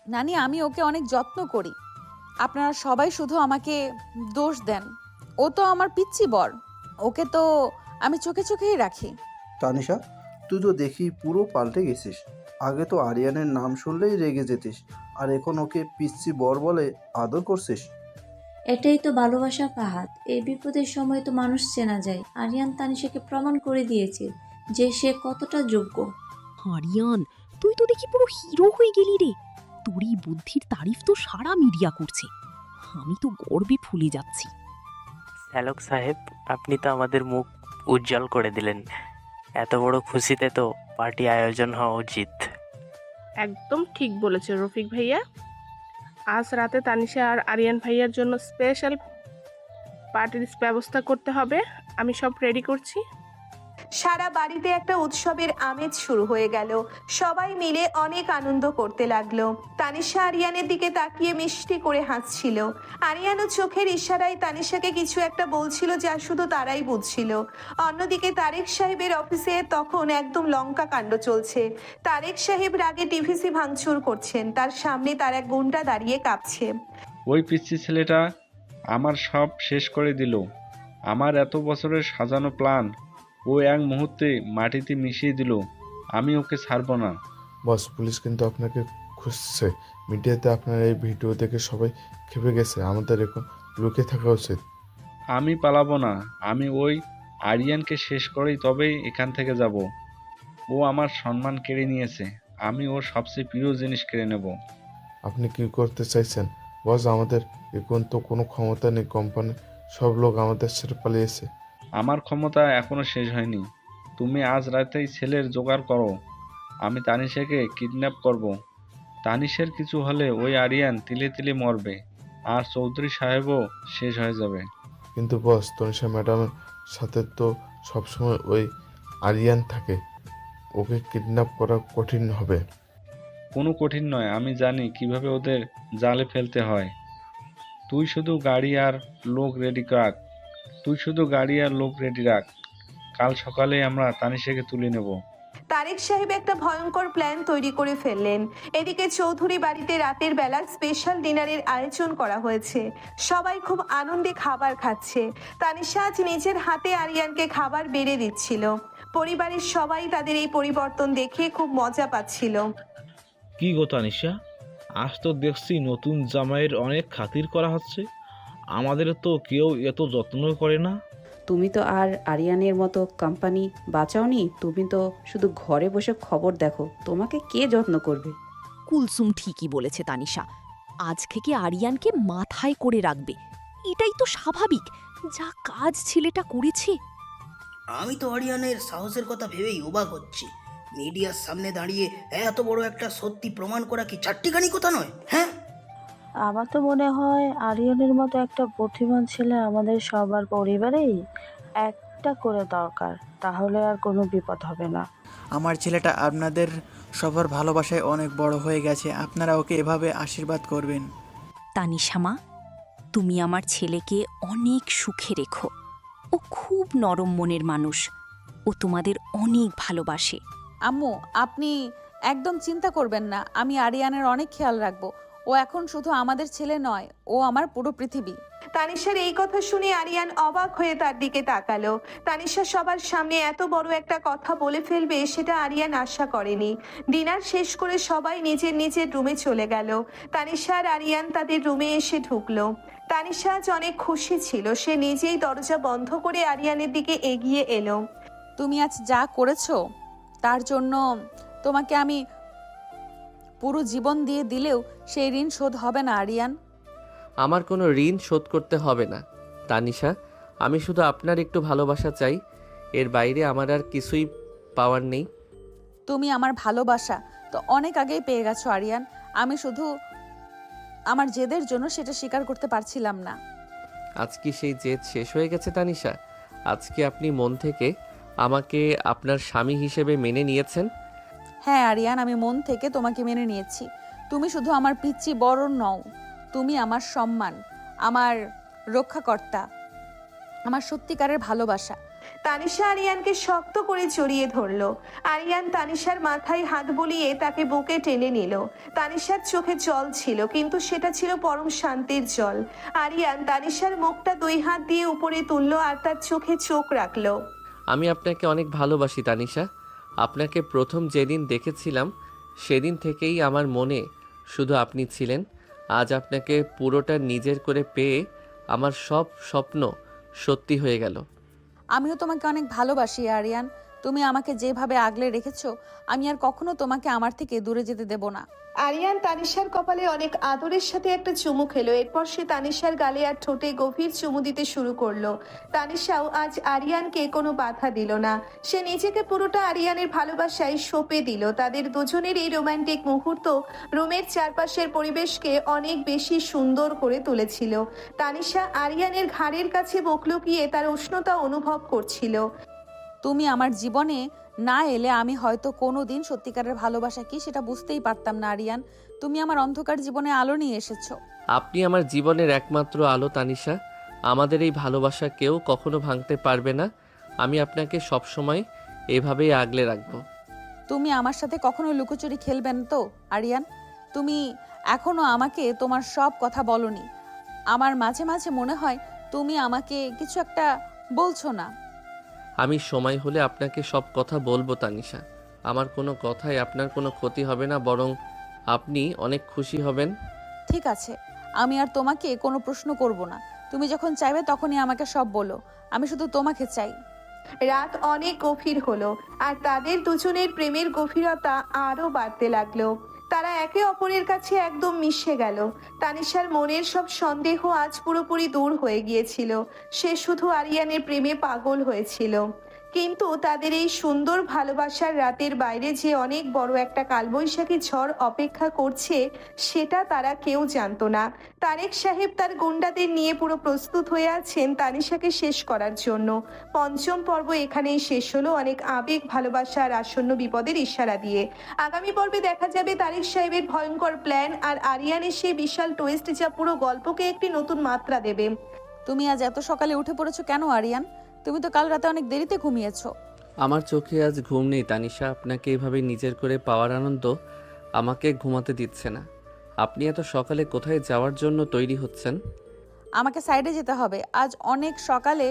নানি, আমি ওকে অনেক যত্ন করি। আপনারা সবাই শুধু আমাকে দোষ দেন। ও তো আমার পিচ্চি বর, ওকে তো আমি চোখে চোখেই রাখি। তানিশা, তুই তো দেখি পুরো পাল্টে গেছিস। আগে তো আরিয়ানের নাম শুনলেই রেগে যেতিস, আর এখন ওকে পিচ্চি বর বলে আদর করছিস। এটাই তো ভালোবাসা ফাহাদ। এই বিপদের সময় তো মানুষ চেনা যায়। আরিয়ান তানিশাকে প্রমাণ করে দিয়েছে যে সে কতটা যোগ্য। আরিয়ান, তুই তো দেখি পুরো হিরো হয়ে গেলি রে। তোর এই বুদ্ধির তারিফ তো সারা মিডিয়া করছে। আমি তো গর্বে ফুলে যাচ্ছি। শ্যালক সাহেব, আপনি তো আমাদের মুখ উজ্জ্বল করে দিলেন। এত বড় খুশিতে তো পার্টি আয়োজন হওয়া উচিত। একদম ঠিক বলেছে রফিক ভাইয়া। আজ রাতে তানিশা আর আরিয়ান ভাইয়ার জন্য স্পেশাল পার্টির ব্যবস্থা করতে হবে। আমি সব রেডি করছি। সারা বাড়িতে একটা উৎসবের আমেজ শুরু হয়ে গেল। সবাই মিলে অনেক আনন্দ করতে লাগলো। তানিশা আরিয়ানের দিকে তাকিয়ে মিষ্টি করে হাসছিল। আরিয়ানও চোখের ইশারায় তানিশাকে কিছু একটা বলছিল, যা শুধু তারাই বুঝছিল। অন্যদিকে তারেক সাহেবের অফিসে তখন একদম লঙ্কা কাণ্ড চলছে। তারেক সাহেব রাগে টিভিসি ভাঙচুর করছেন। তার সামনে তার এক গুন্ডা দাঁড়িয়ে কাঁপছে। ওই পিচ্চি ছেলেটা আমার সব শেষ করে দিল। আমার এত বছরের সাজানো প্ল্যান ও এক মুহূর্তে মাটিতে মিশিয়ে দিল। আমি ওকে ছাড়বো না। বস, পুলিশ কিন্তু আপনাকে খুঁজছে। মিডিয়াতে আপনার এই ভিডিও দেখে সবাই খেপে গেছে। আমাদের এখন লুকিয়ে থাকা উচিত। আমি পালাবো না। আমি ওই আরিয়ানকে শেষ করেই তবেই এখান থেকে যাব। ও আমার সম্মান কেড়ে নিয়েছে। আমি ওর সবচেয়ে প্রিয় জিনিস কেড়ে নেব। আপনি কি করতে চাইছেন বস? আমাদের এখন তো কোনো ক্ষমতা নেই। কোম্পানির সব লোক আমাদের ছেড়ে পালিয়েছে। আমার ক্ষমতা এখনো শেষ হয়নি। তুমি আজ রাতেই ছেলের জোগাড় করো। আমি তানিশাকে কিডন্যাপ করব। তানিশের কিছু হলে ওই আরিয়ান তিলে তিলে মরবে, আর চৌধুরী সাহেবও শেষ হয়ে যাবে। কিন্তু বস, তনিষা ম্যাডামের সাথে তো সবসময় ওই আরিয়ান থাকে। ওকে কিডন্যাপ করা কঠিন হবে। কোনো কঠিন নয়। আমি জানি কিভাবে ওদের জালে ফেলতে হয়। তুই শুধু গাড়ি আর লোক রেডি রাখ। কাল সকালে আমরা তানিশাকে তুলে নেব। তারেক সাহেব একটা ভয়ঙ্কর প্ল্যান তৈরি করে ফেললেন। এদিকে চৌধুরী বাড়িতে রাতের বেলা স্পেশাল ডিনারের আয়োজন করা হয়েছে। সবাই খুব আনন্দে খাবার খাচ্ছে। তানিশা আজ নিজের হাতে আরিয়ানকে খাবার বেড়ে দিচ্ছিল। পরিবারের সবাই তাদের এই পরিবর্তন দেখে খুব মজা পাচ্ছিল। কি গো তানিশা, আজ তো দেখছি নতুন জামাইয়ের অনেক খাতির করা হচ্ছে। আমাদের তো কেউ এত যত্ন করে না। তুমি তো আর আরিয়ানের মতো কোম্পানি বাঁচাওনি। তুমি তো শুধু ঘরে বসে খবর দেখো। তোমাকে কে যত্ন করবে? কুলসুম ঠিকই বলেছে তানিশা। আজ থেকে আরিয়ানকে মাথায় করে রাখবে। এটাই তো স্বাভাবিক। যা কাজ ছেলেটা করেছে। আমি তো আরিয়ানের সাহসের কথা ভেবেই অবাক হচ্ছি। মিডিয়ার সামনে দাঁড়িয়ে এত বড় একটা সত্যি প্রমাণ করা কি চারটিখানি কথা নয়? হ্যাঁ, আমার তো মনে হয় আরিয়ানের মতো একটা বুদ্ধিমান ছেলে আমাদের সবার পরিবারেই একটা করে দরকার। তাহলে আর কোনো বিপদ হবে না। আমার ছেলেটা আপনাদের সবার ভালোবাসায় অনেক বড় হয়ে গেছে। আপনারা ওকে এভাবে আশীর্বাদ করবেন। তানিশা মা, তুমি আমার ছেলেকে অনেক সুখে রেখো। ও খুব নরম মনের মানুষ। ও তোমাদের অনেক ভালোবাসে। আম্মু, আপনি একদম চিন্তা করবেন না। আমি আরিয়ানের অনেক খেয়াল রাখবো। ও এখন শুধু আমাদের ছেলে নয়, ও আমার পুরো পৃথিবী। তানিশার এই কথা শুনে আরিয়ান অবাক হয়ে তার দিকে তাকালো। তানিশা সবার সামনে এত বড় একটা কথা বলে ফেলবে সেটা আরিয়ান আশা করেনি। ডিনার শেষ করে সবাই নিজের নিজের রুমে চলে গেল। তানিশা আর আরিয়ান তাদের রুমে এসে ঢুকলো। তানিশা আজ অনেক খুশি ছিল। সে নিজেই দরজা বন্ধ করে আরিয়ানের দিকে এগিয়ে এলো। তুমি আজ যা করেছো তার জন্য তোমাকে আমি পুরো জীবন দিয়ে দিলেও সেই ঋণ শোধ হবে না আরিয়ান। আমার কোনো ঋণ শোধ করতে হবে না তানিশা। আমি শুধু আপনার একটু ভালোবাসা চাই। এর বাইরে আমার আর কিছুই পাওয়ার নেই। তুমি আমার ভালোবাসা তো অনেক আগেই পেয়ে গেছো আরিয়ান। আমি শুধু আমার জেদের জন্য সেটা স্বীকার করতে পারছিলাম না। আজ কি সেই জেদ শেষ হয়ে গেছে তানিশা? আজকে আপনি মন থেকে আমাকে আপনার স্বামী হিসেবে মেনে নিয়েছেন? হ্যাঁ আরিয়ান, আমি মন থেকে তোমাকে মেনে নিয়েছি। তুমি শুধু আমার পিচ্চি বড় নও, তুমি আমার সম্মান, আমার রক্ষাকর্তা, আমার সত্যিকারের ভালোবাসা। তানিশা আরিয়ানকে শক্ত করে জড়িয়ে ধরলো। আরিয়ান তানিশার মাথায় হাত বুলিয়ে তাকে বুকে টেনে নিল। তানিশার চোখে জল ছিল, কিন্তু সেটা ছিল পরম শান্তির জল। আরিয়ান তানিশার মুখটা 2 হাত দিয়ে উপরে তুললো আর তার চোখে চোখ রাখলো। আমি আপনাকে অনেক ভালোবাসি তানিশা। আপনাকে প্রথম যেদিন দেখেছিলাম সেদিন থেকেই আমার মনে শুধু আপনি ছিলেন। আজ আপনাকে পুরোটা নিজের করে পেয়ে আমার সব স্বপ্ন সত্যি হয়ে গেল। আমিও তোমাকে অনেক ভালোবাসি আরিয়ান। তুমি আমাকে যেভাবে আগলে রেখেছো, আমি আর কখনো তোমাকে আমার থেকে দূরে যেতে দেব না। আরিয়ান তানিশার কপালে অনেক আদরের সাথে একটা চুমু খেলো। এরপর সে তানিশার গালে আর ঠোঁটে গভীর চুমু দিতে শুরু করলো। তানিশাও আজ আরিয়ানকে কোনো বাধা দিল না। সে নিজেকে পুরোটা আরিয়ানের ভালোবাসায় সঁপে দিল। তাদের দুজনের এই রোমান্টিক মুহূর্ত রুমের চারপাশের পরিবেশকে অনেক বেশি সুন্দর করে তুলেছিল। তানিশা আরিয়ানের ঘাড়ের কাছে বুক লুকিয়ে তার উষ্ণতা অনুভব করছিল। তুমি আমার জীবনে না এলে আমি হয়তো কোনো দিন সত্যিকারের ভালোবাসা কি সেটা বুঝতেই পারতাম না আরিয়ান। তুমি আমার অন্ধকার জীবনে আলো নিয়ে এসেছো। আপনি আমার জীবনের একমাত্র আলো তানিশা। আমাদের এই ভালোবাসা কেউ কখনো ভাঙতে পারবে না। আমি আপনাকে সবসময় এভাবেই আগলে রাখবো। তুমি আমার সাথে কখনো লুকোচুরি খেলবেন তো আরিয়ান? তুমি এখনো আমাকে তোমার সব কথা বলনি। আমার মাঝে মাঝে মনে হয় তুমি আমাকে কিছু একটা বলছো না। আমি সময় হলে আপনাকে সব কথা বলবো তানিশা। আমার কোনো কথায় আপনার কোনো ক্ষতি হবে না, বরং আপনি অনেক খুশি হবেন। ঠিক আছে, আমি আর তোমাকে কোনো প্রশ্ন করব না। তুমি যখন চাইবে তখনই আমাকে সব বলো। আমি শুধু তোমাকে চাই। রাত অনেক গভীর হলো আর তাদের দুজনের প্রেমের গভীরতা আরো বাড়তে লাগলো। তারা একে অপরের কাছে একদম মিশে গেল। তানিশার মনের সব সন্দেহ আজ পুরোপুরি দূর হয়ে গিয়েছিল। সে শুধু আরিয়ানের প্রেমে পাগল হয়েছিল। কিন্তু তাদের এই সুন্দর ভালোবাসার রাতের বাইরে যে অনেক বড় একটা কালবৈশাখী ঝড় অপেক্ষা করছে সেটা তারা কেউ জানতো না। তারেক সাহেব তার গুন্ডাদের নিয়ে পুরো প্রস্তুত হয়ে আছেন তানিশাকে শেষ করার জন্য। পঞ্চম পর্ব এখানেই শেষ হলো, অনেক আবেগ, ভালোবাসা আর আসন্ন বিপদের ইশারা দিয়ে। আগামী পর্বে দেখা যাবে তারেক সাহেবের ভয়ঙ্কর প্ল্যান আর আরিয়ানের সেই বিশাল টুইস্ট যা পুরো গল্পকে একটি নতুন মাত্রা দেবে। তুমি আজ এত সকালে উঠে পড়েছো কেন আরিয়ান? তুমি তো কাল রাতে অনেক দেরিতে ঘুমিয়েছো। আমার চোখে আজ ঘুম নেই তানিশা। আপনাকে এভাবে নিজের করে পাওয়ার আনন্দ আমাকে ঘুমাতে দিচ্ছে না। আপনি এত সকালে কোথায় যাওয়ার জন্য তৈরি হচ্ছেন? আমাকে সাইডে যেতে হবে। আজ অনেক সকালে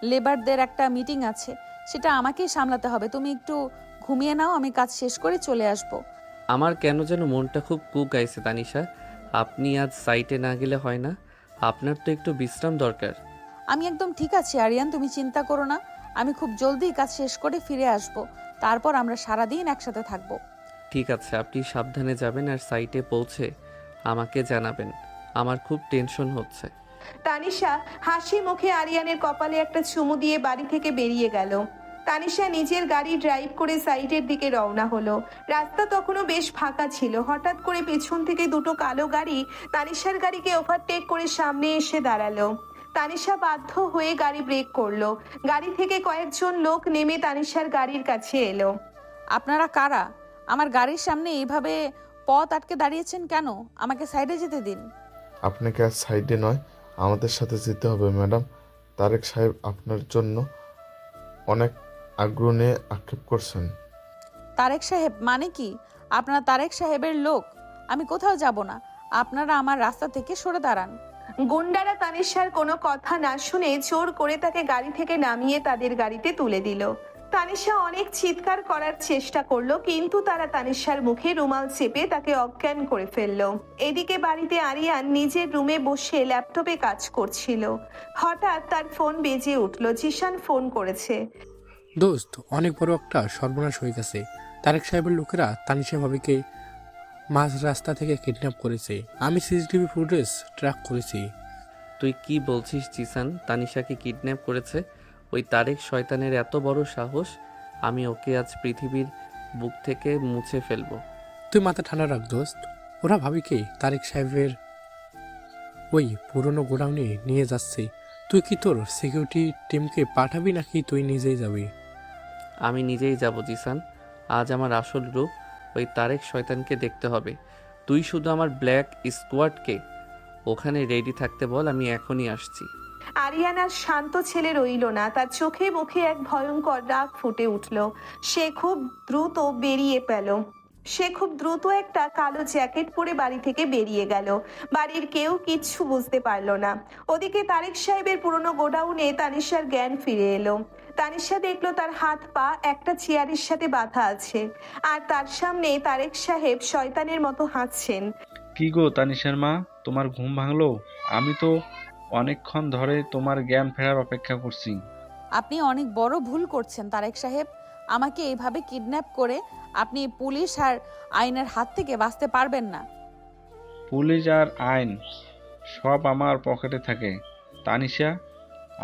লেবারদের একটা মিটিং আছে, সেটা আমাকেই সামলাতে হবে। তুমি একটু ঘুমিয়ে নাও, আমি কাজ শেষ করে চলে আসব। আমার কেন যেন মনটা খুব কুক আইছে তানিশা। আপনি আজ সাইটে না গেলে হয় না? আপনার তো একটু বিশ্রাম দরকার। আমি একদম ঠিক আছি আরিয়ান, তুমি চিন্তা করো না। আমি খুব জলদি কাজ শেষ করে ফিরে আসব। তারপর আমরা সারাদিন একসাথে থাকব। ঠিক আছে, আপনি সাবধানে যাবেন আর সাইটে পৌঁছে আমাকে জানাবেন। আমার খুব টেনশন হচ্ছে। তানিশা হাসি মুখে আরিয়ানের কপালে একটা চুমু দিয়ে বাড়ি থেকে বেরিয়ে গেল। তানিশা নিজের গাড়ি ড্রাইভ করে সাইটের দিকে রওনা হলো। রাস্তা তখনও বেশ ফাঁকা ছিল। হঠাৎ করে পেছন থেকে দুটো কালো গাড়ি তানিশার গাড়িকে ওভারটেক করে সামনে এসে দাঁড়ালো। তানিশা বাধ্য হয়ে গাড়ি ব্রেক করলো। গাড়ি থেকে কয়েকজন লোক নেমে তানিশার গাড়ির কাছে এলো। আপনারা কারা? আমার গাড়ির সামনে এইভাবে পথ আটকে দাঁড়িয়েছেন কেন? আমাকে সাইডে যেতে দিন। আপনাকে আর সাইডে নয়, আমাদের সাথে যেতে হবে ম্যাডাম। তারেক সাহেব আপনার জন্য অনেক আগ্রহ নিয়ে আক্ষেপ করছেন। তারেক সাহেব মানে কি? আপনারা তারেক সাহেবের লোক? আমি কোথাও যাব না। আপনারা আমার রাস্তা থেকে সরে দাঁড়ান। গুন্ডারা তানিশার কোনো কথা না শুনে জোর করে তাকে গাড়ি থেকে নামিয়ে তাদের গাড়িতে তুলে দিল। তানিশা অনেক চিৎকার করার চেষ্টা করলো, কিন্তু তারা তানিশার মুখে রুমাল চেপে তাকে অজ্ঞান করে ফেললো। এদিকে বাড়িতে আরিয়ান নিজের রুমে বসে ল্যাপটপে কাজ করছিল। হঠাৎ তার ফোন বেজে উঠলো। জিশান ফোন করেছে। দোস্ত, অনেক বড় একটা সর্বনাশ হয়ে গেছে। তারেক সাহেবের লোকেরা তানিশা ভাবিকে মাঝ রাস্তা থেকে কিডন্যাপ করেছে। আমি সিসিটিভি ফুটেজ ট্র্যাক করেছি। তুই কি বলছিস জিসান? তানিশাকে কিডন্যাপ করেছে ওই তারেক শয়তানের এত বড় সাহস? আমি ওকে আজ পৃথিবীর বুক থেকে মুছে ফেলবো। তুই মাথা ঠান্ডা রাখ দোস্ত। ওরা ভাবিকে তারেক সাহেবের ওই পুরনো গোডাউনে নিয়ে যাচ্ছে। তুই কি তোর সিকিউরিটি টিমকে পাঠাবি নাকি তুই নিজেই যাবি? আমি নিজেই যাব জিসান। আজ আমার আসল রূপ ওই তারেক শয়তানকে দেখতে হবে। তুই শুধু আমার ব্ল্যাক স্কোয়াডকে ওখানে রেডি থাকতে বল, আমি এখনই আসছি। আরিয়ান আর শান্ত ছেলে রইল না, তার চোখে মুখে এক ভয়ঙ্কর রাগ ফুটে উঠল। সে খুব দ্রুত একটা কালো জ্যাকেট পরে বাড়ি থেকে বেরিয়ে গেল। বাড়ির কেউ কিচ্ছু বুঝতে পারল না। ওদিকে তারেক সাহেবের পুরনো গোডাউনে তানিশার জ্ঞান ফিরে এলো। তানিশা দেখলো তার হাত পা একটা চেয়ারের সাথে বাঁধা আছে, আর তার সামনে তারেক সাহেব শয়তানের মতো হাসছেন। কি গো তানিশার মা, তোমার ঘুম ভাঙলো? আমি তো অনেকক্ষণ ধরে তোমার জ্ঞান ফেরার অপেক্ষা করছি। আপনি অনেক বড় ভুল করছেন তারেক সাহেব। আমাকে এইভাবে কিডন্যাপ করে আপনি পুলিশ আর আইনের হাত থেকে বাঁচতে পারবেন না। পুলিশ আর আইন সব আমার পকেটে থাকে তানিশা।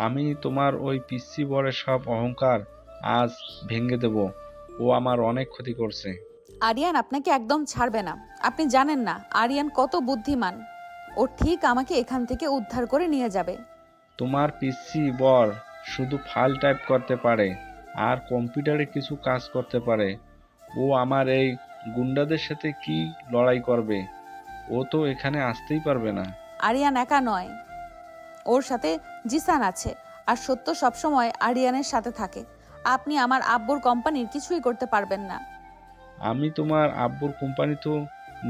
আমি তোমার ওই পিচ্চি বরের সব অহংকার আজ ভেঙে দেব। ও আমার অনেক ক্ষতি করছে। আরিয়ান আপনাকে একদম ছাড়বে না। আপনি জানেন না আরিয়ান কত বুদ্ধিমান। ও ঠিক আমাকে এখান থেকে উদ্ধার করে নিয়ে যাবে। তোমার পিচ্চি বর শুধু ফাইল টাইপ করতে পারে আর কম্পিউটারে কিছু কাজ করতে পারে। ও আমার এই গুন্ডাদের সাথে কি লড়াই করবে? ও তো এখানে আসতেই পারবে না। আরিয়ান একা নয়, ওর সাথে জিসান আছে, আর সত্য সবসময় আরিয়ানের সাথে থাকে। আপনি আমার আব্বুর কোম্পানির কিছুই করতে পারবেন না। আমি তোমার আব্বুর কোম্পানি তো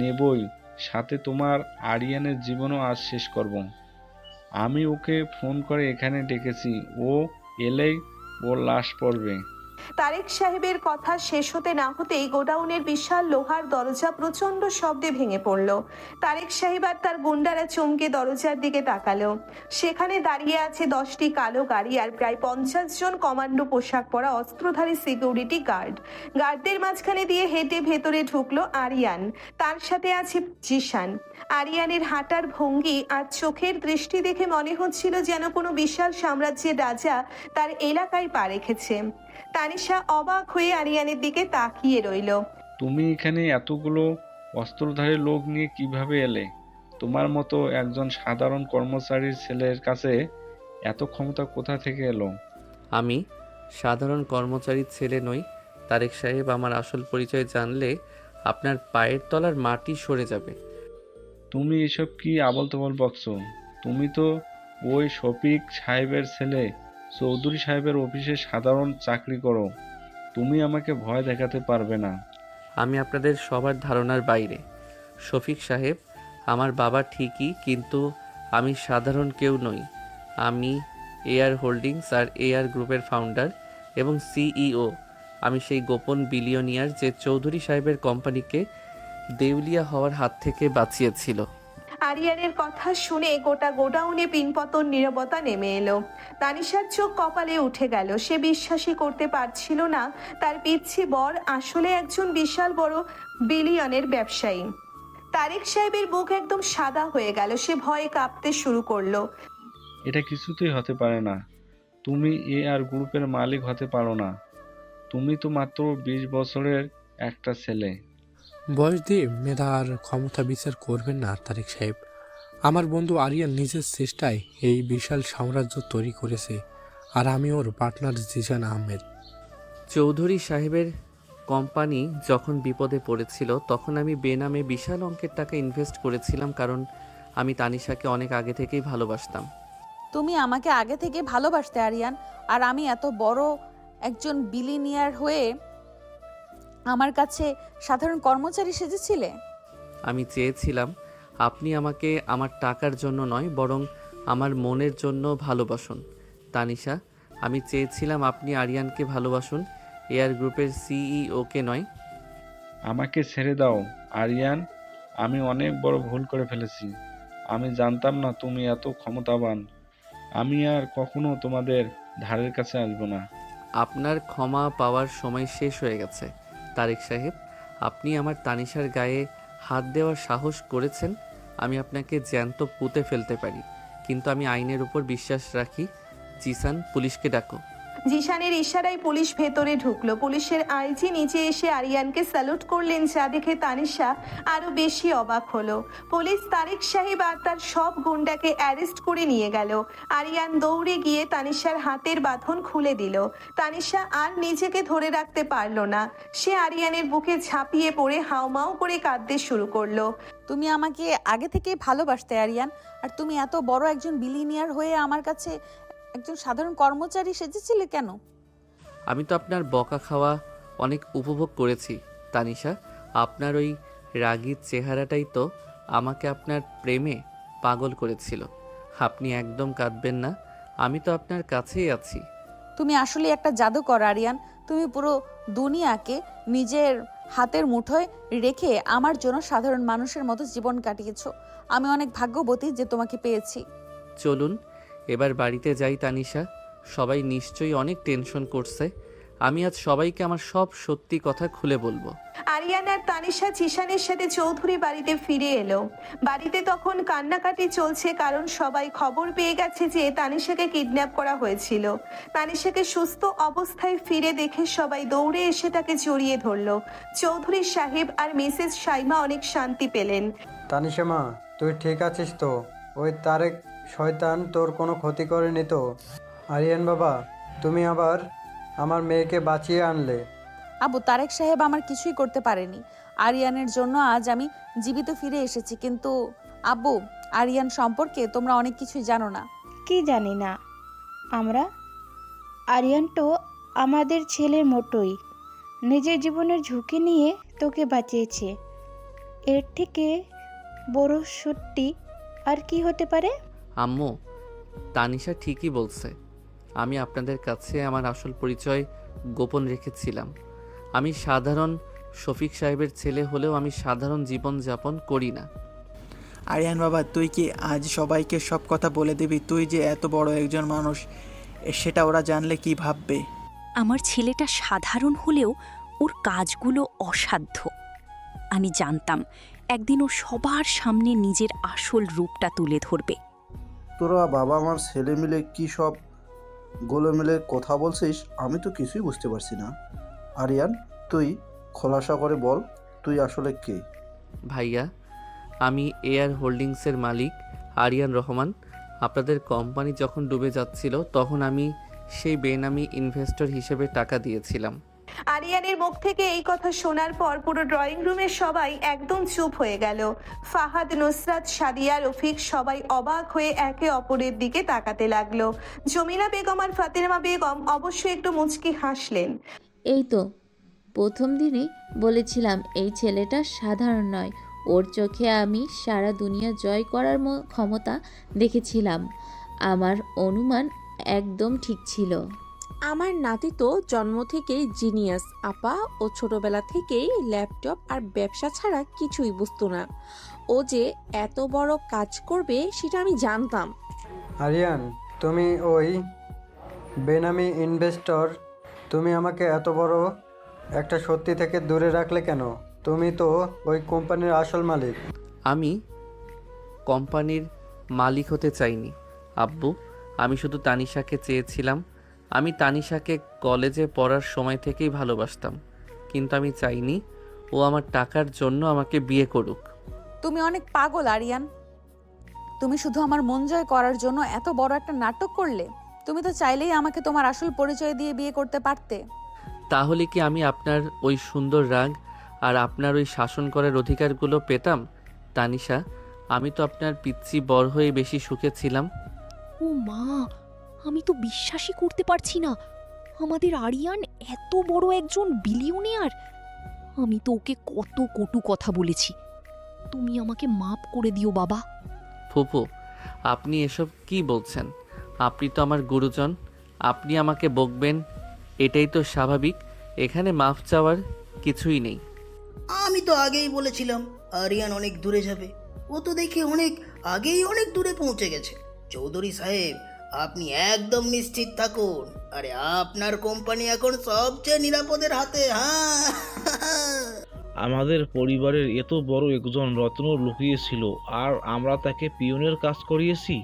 নেবই, সাথে তোমার আরিয়ানের জীবনও আজ শেষ করব। আমি ওকে ফোন করে এখানে ডেকেছি, ও এলেই ওর লাশ পড়বে। তারেক সাহেবের কথা শেষ হতে না হতেই গোডাউনের বিশাল লোহার দরজা প্রচন্ড শব্দে ভেঙে পড়ল। তারেক সাহেব আর তার গুন্ডারা চমকে দরজার দিকে তাকালো। সেখানে দাঁড়িয়ে আছে 10টি কালো গাড়ি আর প্রায় 50 জন কমান্ডো পোশাক পরা অস্ত্রধারী সিকিউরিটি গার্ড। গার্ডদের মাঝখানে দিয়ে হেঁটে ভেতরে ঢুকলো আরিয়ান, তার সাথে আছে জিসান। আরিয়ানের হাঁটার ভঙ্গি আর চোখের দৃষ্টি দেখে মনে হচ্ছিল যেন কোনো বিশাল সাম্রাজ্যের রাজা তার এলাকায় পা রেখেছে। তানিশা অবাক হয়ে আরিয়ানের দিকে তাকিয়ে রইল। তুমি এখানে এতগুলো অস্ত্রধারী লোক নিয়ে কিভাবে এলে? তোমার মতো একজন সাধারণ কর্মচারীর ছেলের কাছে এত ক্ষমতা কোথা থেকে এলো? আমি সাধারণ কর্মচারীর ছেলে নই তারেক সাহেব। আমার আসল পরিচয় জানলে আপনার পায়ের তলার মাটি সরে যাবে। তুমি এসব কি আবল তাবল বকছো? তুমি তো ওই শফিক সাহেবের ছেলে, চৌধুরী সাহেবের অফিসে সাধারণ চাকরি করো। তুমি আমাকে ভয় দেখাতে পারবে না। আমি আপনাদের সবার ধারণার বাইরে। শফিক সাহেব আমার বাবা ঠিকই, কিন্তু আমি সাধারণ কেউ নই। আমি এআর হোল্ডিংস আর এআর গ্রুপের ফাউন্ডার এবং সিইও। আমি সেই গোপন বিলিয়নিয়ার যে চৌধুরী সাহেবের কোম্পানিকে দেউলিয়া হওয়ার হাত থেকে বাঁচিয়েছিল। আরিয়ানের কথা শুনে গোটা গোডাউনে পিনপতন নীরবতা নেমে এলো। তানিশার চোখ কপালে উঠে গেল। সে বিশ্বাসই করতে পারছিল না তার পিচ্ছি বর আসলে একজন বিশাল বড় বিলিয়নের ব্যবসায়ী। তারেক সাহেবের বুক একদম সাদা হয়ে গেল। সে ভয়ে কাঁপতে শুরু করলো। এটা কিছুতেই হতে পারে না। তুমি এআর গ্রুপের মালিক হতে পারো না। তুমি তো মাত্র 20 বছরের একটা ছেলে। বয়স দিয়ে মেধা আর ক্ষমতা বিচার করবেন না তারেক সাহেব। আমার বন্ধু আরিয়ান নিজের চেষ্টায় এই বিশাল সাম্রাজ্য তৈরি করেছে, আর আমি ওর পার্টনার জিসান আহমেদ। চৌধুরী সাহেবের কোম্পানি যখন বিপদে পড়েছিল তখন আমি বেনামে বিশাল অঙ্কের টাকা ইনভেস্ট করেছিলাম, কারণ আমি তানিশাকে অনেক আগে থেকেই ভালোবাসতাম। তুমি আমাকে আগে থেকে ভালোবাসতে আরিয়ান, আর আমি এত বড় একজন বিলিনিয়ার হয়ে আমার কাছে সাধারণ কর্মচারী সেজেছিলে। আমি চেয়েছিলাম আপনি আমাকে আমার টাকার জন্য নয়, বরং আমার মনের জন্য ভালোবাসুন তানিশা। আমি চেয়েছিলাম আপনি আরিয়ানকে ভালোবাসুন, এআর গ্রুপের সিইওকে নয়। আমাকে ছেড়ে দাও আরিয়ান, আমি অনেক বড় ভুল করে ফেলেছি। আমি জানতাম না তুমি এত ক্ষমতাবান। আমি আর কখনো তোমাদের ধারের কাছে আসবো না। আপনার ক্ষমা পাওয়ার সময় শেষ হয়ে গেছে তারেক সাহেব। আপনি আমার তানিশার গায়ে হাত দেওয়ার সাহস করেছেন। আমি আপনাকে জ্যান্ত পুঁতে ফেলতে পারি, কিন্তু আমি আইনের উপর বিশ্বাস রাখি। জিসান, পুলিশকে ডাকো। জিশানের ইশারায় পুলিশ ভেতরে ঢুকলো। পুলিশের আইজি নিচে এসে আরিয়ানকে স্যালুট করলেন, যা দেখে তানিশা আরো বেশি অবাক হলো। পুলিশ তারেক সাহেব আর তার সব গুন্ডাকে অ্যারেস্ট করে নিয়ে গেল। আরিয়ান দৌড়ে গিয়ে তানিশার হাতের বাঁধন খুলে দিল। তানিশা আর নিজেকে ধরে রাখতে পারল না। সে আরিয়ানের বুকে ঝাঁপিয়ে পড়ে হাউমাউ করে কাঁদতে শুরু করলো। তুমি আমাকে আগে থেকেই ভালোবাসতে আরিয়ান, আর তুমি এত বড় একজন বিলিনিয়ার হয়ে আমার কাছে একজন সাধারণ কর্মচারী সেজেছিলে কেন? আমি তো আপনার বকা খাওয়া অনেক উপভোগ করেছি তানিশা। আপনার ওই রাগীর চেহারাটাই তো আমাকে আপনার প্রেমে পাগল করেছিল। আপনি একদম কাঁদবেন না, আমি তো আপনার কাছেই আছি। তুমি আসলে একটা জাদুকর আরিয়ান। তুমি পুরো দুনিয়াকে নিজের হাতের মুঠোয় রেখে আমার জন্য সাধারণ মানুষের মতো জীবন কাটিয়েছো। আমি অনেক ভাগ্যবতী যে তোমাকে পেয়েছি। চলুন এবার বাড়িতে যাই তানিশা। সবাই নিশ্চয়ই অনেক টেনশন করছে। আমি আজ সবাইকে আমার সব সত্যি কথা খুলে বলবো। আরিয়ান আর তানিশা জিশানের সাথে চৌধুরী বাড়িতে ফিরে এলো। বাড়িতে তখন কান্নাকাটি চলছে, কারণ সবাই খবর পেয়ে গেছে যে তানিশাকে কিডন্যাপ করা হয়েছিল। তানিশাকে সুস্থ অবস্থায় ফিরে দেখে সবাই দৌড়ে এসে তাকে জড়িয়ে ধরলো। চৌধুরী সাহেব আর মিসেস শাইমা অনেক শান্তি পেলেন। তানিশা মা, তুই ঠিক আছিস তো? ওই তারেক শয়তান তোর কোনো ক্ষতি করেনি তো? আরিয়ান বাবা, তুমি আবার আমার মেয়েকে বাঁচিয়ে আনলে। আবু, তারেক সাহেব আমার কিছুই করতে পারেনি। আরিয়ানের জন্য আজ আমি জীবিত ফিরে এসেছি। কিন্তু আব্বু, আরিয়ান সম্পর্কে তোমরা অনেক কিছুই জানো না। কি জানি না আমরা? আরিয়ান তো আমাদের ছেলের মতোই, নিজের জীবনের ঝুঁকি নিয়ে তোকে বাঁচিয়েছে। এর থেকে বড় সত্যি আর কি হতে পারে? আম্মু, তানিশা ঠিকই বলছে। আমি আপনাদের কাছে আমার আসল পরিচয় গোপন রেখেছিলাম। আমি সাধারণ শফিক সাহেবের ছেলে হলেও আমি সাধারণ জীবন যাপন করি না। আরিয়ান বাবা, তুই কি আজ সবাইকে সব কথা বলে দিবি? তুই যে এত বড় একজন মানুষ, সেটা ওরা জানলে কি ভাববে? আমার ছেলেটা সাধারণ হলেও ওর কাজগুলো অসাধ্য। আমি জানতাম একদিন ও সবার সামনে নিজের আসল রূপটা তুলে ধরবে। তোরা বাবা আমার ছেলে মিলে কি সব গোলমেলে কথা বলছিস? আমি তো কিছুই বুঝতে পারছি না। আরিয়ান, তুই খোলাসা করে বল, তুই আসলে কে? ভাইয়া, আমি এয়ার হোল্ডিংসের মালিক আরিয়ান রহমান। আপনাদের কোম্পানি যখন ডুবে যাচ্ছিল তখন আমি সেই বেনামি ইনভেস্টর হিসেবে টাকা দিয়েছিলাম। আরিয়ানের মুখ থেকে এই কথা শোনার পর পুরো ড্রয়িং রুমের সবাই একদম চুপ হয়ে গেল। ফাহাদ, নুসরাত, সাদিয়া, রফিক সবাই অবাক হয়ে একে অপরের দিকে তাকাতে লাগলো। জমিলা বেগম আর ফাতেমা বেগম অবশ্যই একটু মুচকি হাসলেন। এই তো প্রথম দিনই বলেছিলাম এই ছেলেটা সাধারণ নয়। ওর চোখে আমি সারা দুনিয়া জয় করার ক্ষমতা দেখেছিলাম। আমার অনুমান একদম ঠিক ছিল। আমার নাতি তো জন্ম থেকেই জিনিয়াস আপা। ও ছোটবেলা থেকেই ল্যাপটপ আর ব্যবসা ছাড়া কিছুই বুঝতো না। ও যে এত বড় কাজ করবে সেটা আমি জানতাম। আরিয়ান, তুমি ওই বেনামি ইনভেস্টর, তুমি আমাকে এত বড় একটা সত্যি থেকে দূরে রাখলে কেন? তুমি তো ওই কোম্পানির আসল মালিক। আমি কোম্পানির মালিক হতে চাইনি আব্বু। আমি শুধু তানিশাকে চেয়েছিলাম। আমি তানিশাকে কলেজে পড়ার সময় থেকেই ভালোবাসতাম, কিন্তু আমি চাইনি ও আমার টাকার জন্য আমাকে বিয়ে করুক। তুমি অনেক পাগল আরিয়ান। তুমি শুধু আমার মন জয় করার জন্য এত বড় একটা নাটক করলে। তুমি তো চাইলেই আমাকে তোমার আসল পরিচয় দিয়ে বিয়ে করতে পারতে। তাহলে কি আমি আপনার ওই সুন্দর রাগ আর আপনার ওই শাসন করার অধিকারগুলো পেতাম? তানিশা, আমি তো আপনার পিচ্ছি বড় হয়ে বেশি সুখে ছিলাম। ও মা, আমি তো বিশ্বাসই করতে পারছি না আমাদের আরিয়ান এত বড় একজন বিলিয়নিয়ার। আমি তো ওকে কত কটু কথা বলেছি। তুমি আমাকে মাপ করে দিও বাবা। ফুপু, আপনি এসব কি বলছেন? আপনি তো আমার গুরুজন, আপনি আমাকে বকবেন, এটাই তো স্বাভাবিক। এখানে মাফ চাওয়ার কিছুই নেই। আমি তো আগেই বলেছিলাম আরিয়ান অনেক দূরে যাবে। ও তো দেখে অনেক আগেই অনেক দূরে পৌঁছে গেছে। চৌধুরী সাহেব, আপনি একদম নিশ্চিত থাকুন। আরে আপনার কোম্পানি এখন সবচেয়ে নিরাপদের হাতে। হ্যাঁ, আমাদের পরিবারের এত বড় একজন রত্ন লুকিয়েছিল আর আমরা তাকে পিয়নের কাজ করিয়েছি।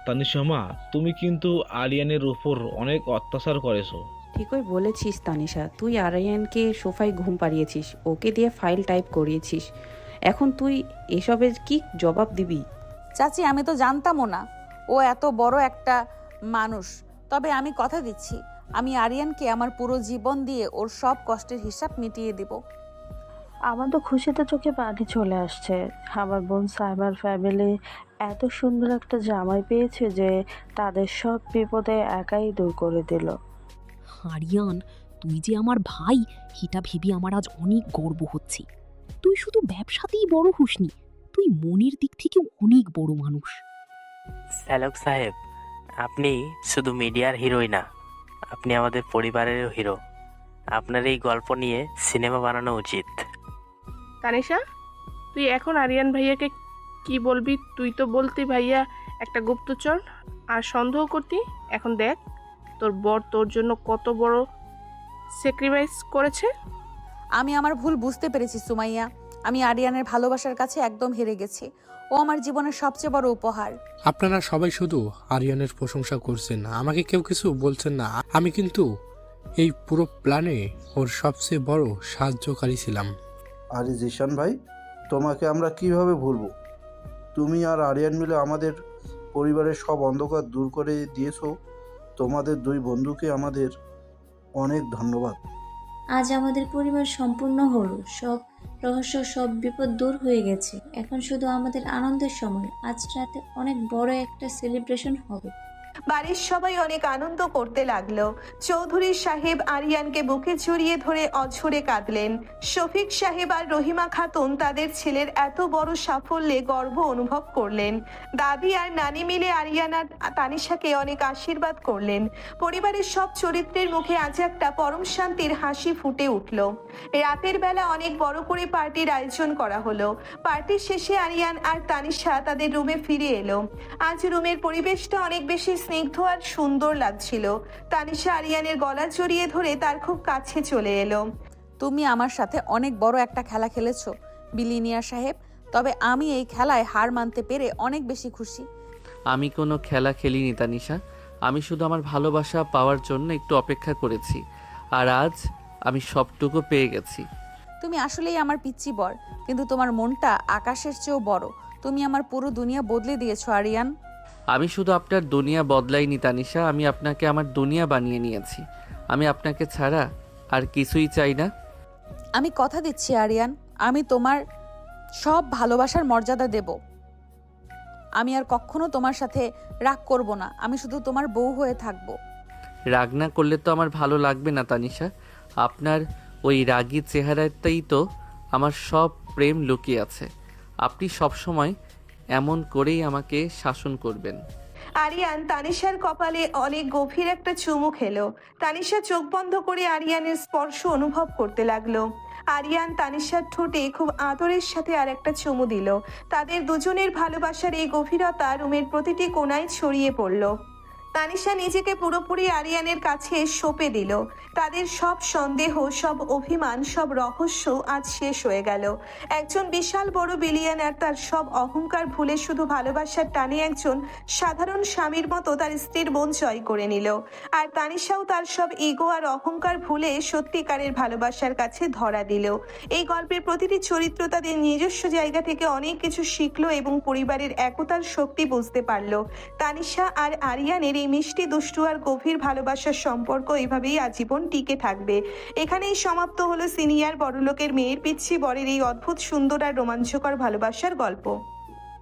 তানিশা মা, তুমি কিন্তু আরিয়ানের উপর অনেক অত্যাচার করেছো। ঠিকই বলেছিস তানিশা, তুই আরিয়ানকে সোফায় ঘুম পাড়িয়েছিস, ওকে দিয়ে ফাইল টাইপ করিয়েছিস। এখন তুই এসবের কি জবাব দিবি? চাচি, আমি তো জানতামও না ও এত বড় একটা মানুষ। তবে আমি কথা দিচ্ছি, আমি আরিয়ানকে আমার পুরো জীবন দিয়ে ওর সব কষ্টের হিসাব মিটিয়ে দেব। আমার তো খুশিতে চোখে পানি চলে আসছে। আমার বোন সাইমার ফ্যামিলি এত সুন্দর একটা জামাই পেয়েছে যে তাদের সব বিপদে একাই দূর করে দিল। আরিয়ান, তুই যে আমার ভাই, এটা ভেবে আমার আজ অনেক গর্ব হচ্ছে। তুই শুধু ব্যবসাতেই বড় হোসনি, তুই মনের দিক থেকে অনেক বড় মানুষ। শ্যালক সাহেব, আপনি শুধু মিডিয়ার হিরোই না, আপনি আমাদের পরিবারেরও হিরো। আপনার এই গল্প নিয়ে সিনেমা বানানো উচিত। তানিশা, তুই এখন আরিয়ান ভাইয়াকে কি বলবি? তুই তো বলতি ভাইয়া একটা গুপ্তচর আর সন্দেহ করতি। এখন দেখ তোর বর তোর জন্য কত বড় স্যাক্রিফাইস করেছে। আমি আমার ভুল বুঝতে পেরেছি সুমাইয়া। আমি আরিয়ানের ভালোবাসার কাছে একদম হেরে গেছি। ও আমার জীবনের সবচেয়ে বড় উপহার। আপনারা সবাই শুধু আরিয়ানের প্রশংসা করছেন, আমাকে কেউ কিছু বলছেন না। আমি কিন্তু এই পুরো প্ল্যানে ওর সবচেয়ে বড় সাহায্যকারী ছিলাম। আরে জিশান ভাই, তোমাকে আমরা কিভাবে ভুলবো? তুমি আর আরিয়ান মিলে আমাদের পরিবারের সব অন্ধকার দূর করে দিয়েছো। তোমাদের দুই বন্ধুকে আমাদের অনেক ধন্যবাদ। আজ আমাদের পরিবার সম্পূর্ণ হলো, সব রহস্য, সব বিপদ দূর হয়ে গেছে। এখন শুধু আমাদের আনন্দের সময়। আজ রাতে অনেক বড় একটা সেলিব্রেশন হবে। বাড়ির সবাই অনেক আনন্দ করতে লাগলো। চৌধুরী সাহেব আরিয়ানকে বুকে জড়িয়ে ধরে অঝরে কাঁদলেন। শফিক সাহেব আর রহিমা খাতুন তাদের ছেলের এত বড় সাফল্যে গর্ব অনুভব করলেন। দাদি আর নানি মিলে আরিয়ান আর তানিশাকে অনেক আশীর্বাদ করলেন। পরিবারের সব চরিত্রের মুখে আজ একটা পরম শান্তির হাসি ফুটে উঠল। রাতের বেলা অনেক বড় করে পার্টির আয়োজন করা হলো। পার্টির শেষে আরিয়ান আর তানিশা তাদের রুমে ফিরে এলো। আজ রুমের পরিবেশটা অনেক বেশি স্নিগ্ধ আর সুন্দর লাগছিল। তানিশা আরিয়ানের গলা জড়িয়ে ধরে তার খুব কাছে চলে এলো। তুমি আমার সাথে অনেক বড় একটা খেলা খেলেছো বিলিনিয়ার সাহেব, তবে আমি এই খেলায় হার মানতে পেরে অনেক বেশি খুশি। আমি কোনো খেলা খেলিনি তানিশা, আমি শুধু আমার ভালোবাসা পাওয়ার জন্য একটু অপেক্ষা করেছি, আর আজ আমি সবটুকু পেয়ে গেছি। তুমি আসলেই আমার পিচ্চি বর, কিন্তু তোমার মনটা আকাশের চেয়েও বড়। তুমি আমার পুরো দুনিয়া বদলে দিয়েছো আরিয়ান। আমি শুধু আপনার দুনিয়া বদলাইনি তানিশা, আমি আপনাকে আমার দুনিয়া বানিয়ে নিয়েছি। আমি আপনাকে ছাড়া আর কিছুই চাই না। আমি কথা দিচ্ছি আরিয়ান, আমি তোমার সব ভালোবাসার মর্যাদা দেব। আমি আর কখনো তোমার সাথে রাগ করব না। আমি শুধু তোমার বউ হয়ে থাকব। রাগ না করলে তো আমার ভালো লাগবে না তানিশা। আপনার ওই রাগী চেহারাতেই তো আমার সব প্রেম লুকিয়ে আছে। আপনি সবসময় এমন করেই আমাকে শাসন করবেন। আরিয়ান তানিশার কপালে অনেক গভীর একটা চুমু খেলো। তানিশা চোখ বন্ধ করে আরিয়ানের স্পর্শ অনুভব করতে লাগলো। আরিয়ান তানিশার ঠোঁটে খুব আদরের সাথে আর একটা চুমু দিল। তাদের দুজনের ভালোবাসার এই গভীরতা রুমের প্রতিটি কোণায় ছড়িয়ে পড়ল। তানিশা নিজেকে পুরোপুরি আরিয়ানের কাছে সঁপে দিল। তাদের সব সন্দেহ, সব অভিমান, সব রহস্য আজ শেষ হয়ে গেল। একজন বিশাল বড় বিলিয়নার তার সব অহংকার ভুলে শুধু ভালোবাসার টানে একজন সাধারণ স্বামীর মতো তার স্ত্রীর মন জয় করে নিল। আর তানিশাও তার সব ইগো আর অহংকার ভুলে সত্যিকারের ভালোবাসার কাছে ধরা দিল। এই গল্পের প্রতিটি চরিত্র তাদের নিজস্ব জায়গা থেকে অনেক কিছু শিখলো এবং পরিবারের একতার শক্তি বুঝতে পারলো। তানিশা আর আরিয়ানের এই মিষ্টি, দুষ্টু আর গভীর ভালোবাসার সম্পর্ক এইভাবেই আজীবন টিকে থাকবে। এখানেই সমাপ্ত হলো সিনিয়র বড়লোকের মেয়ের পিচ্ছি বরের এই অদ্ভুত, সুন্দর আর রোমাঞ্চকর ভালোবাসার গল্প।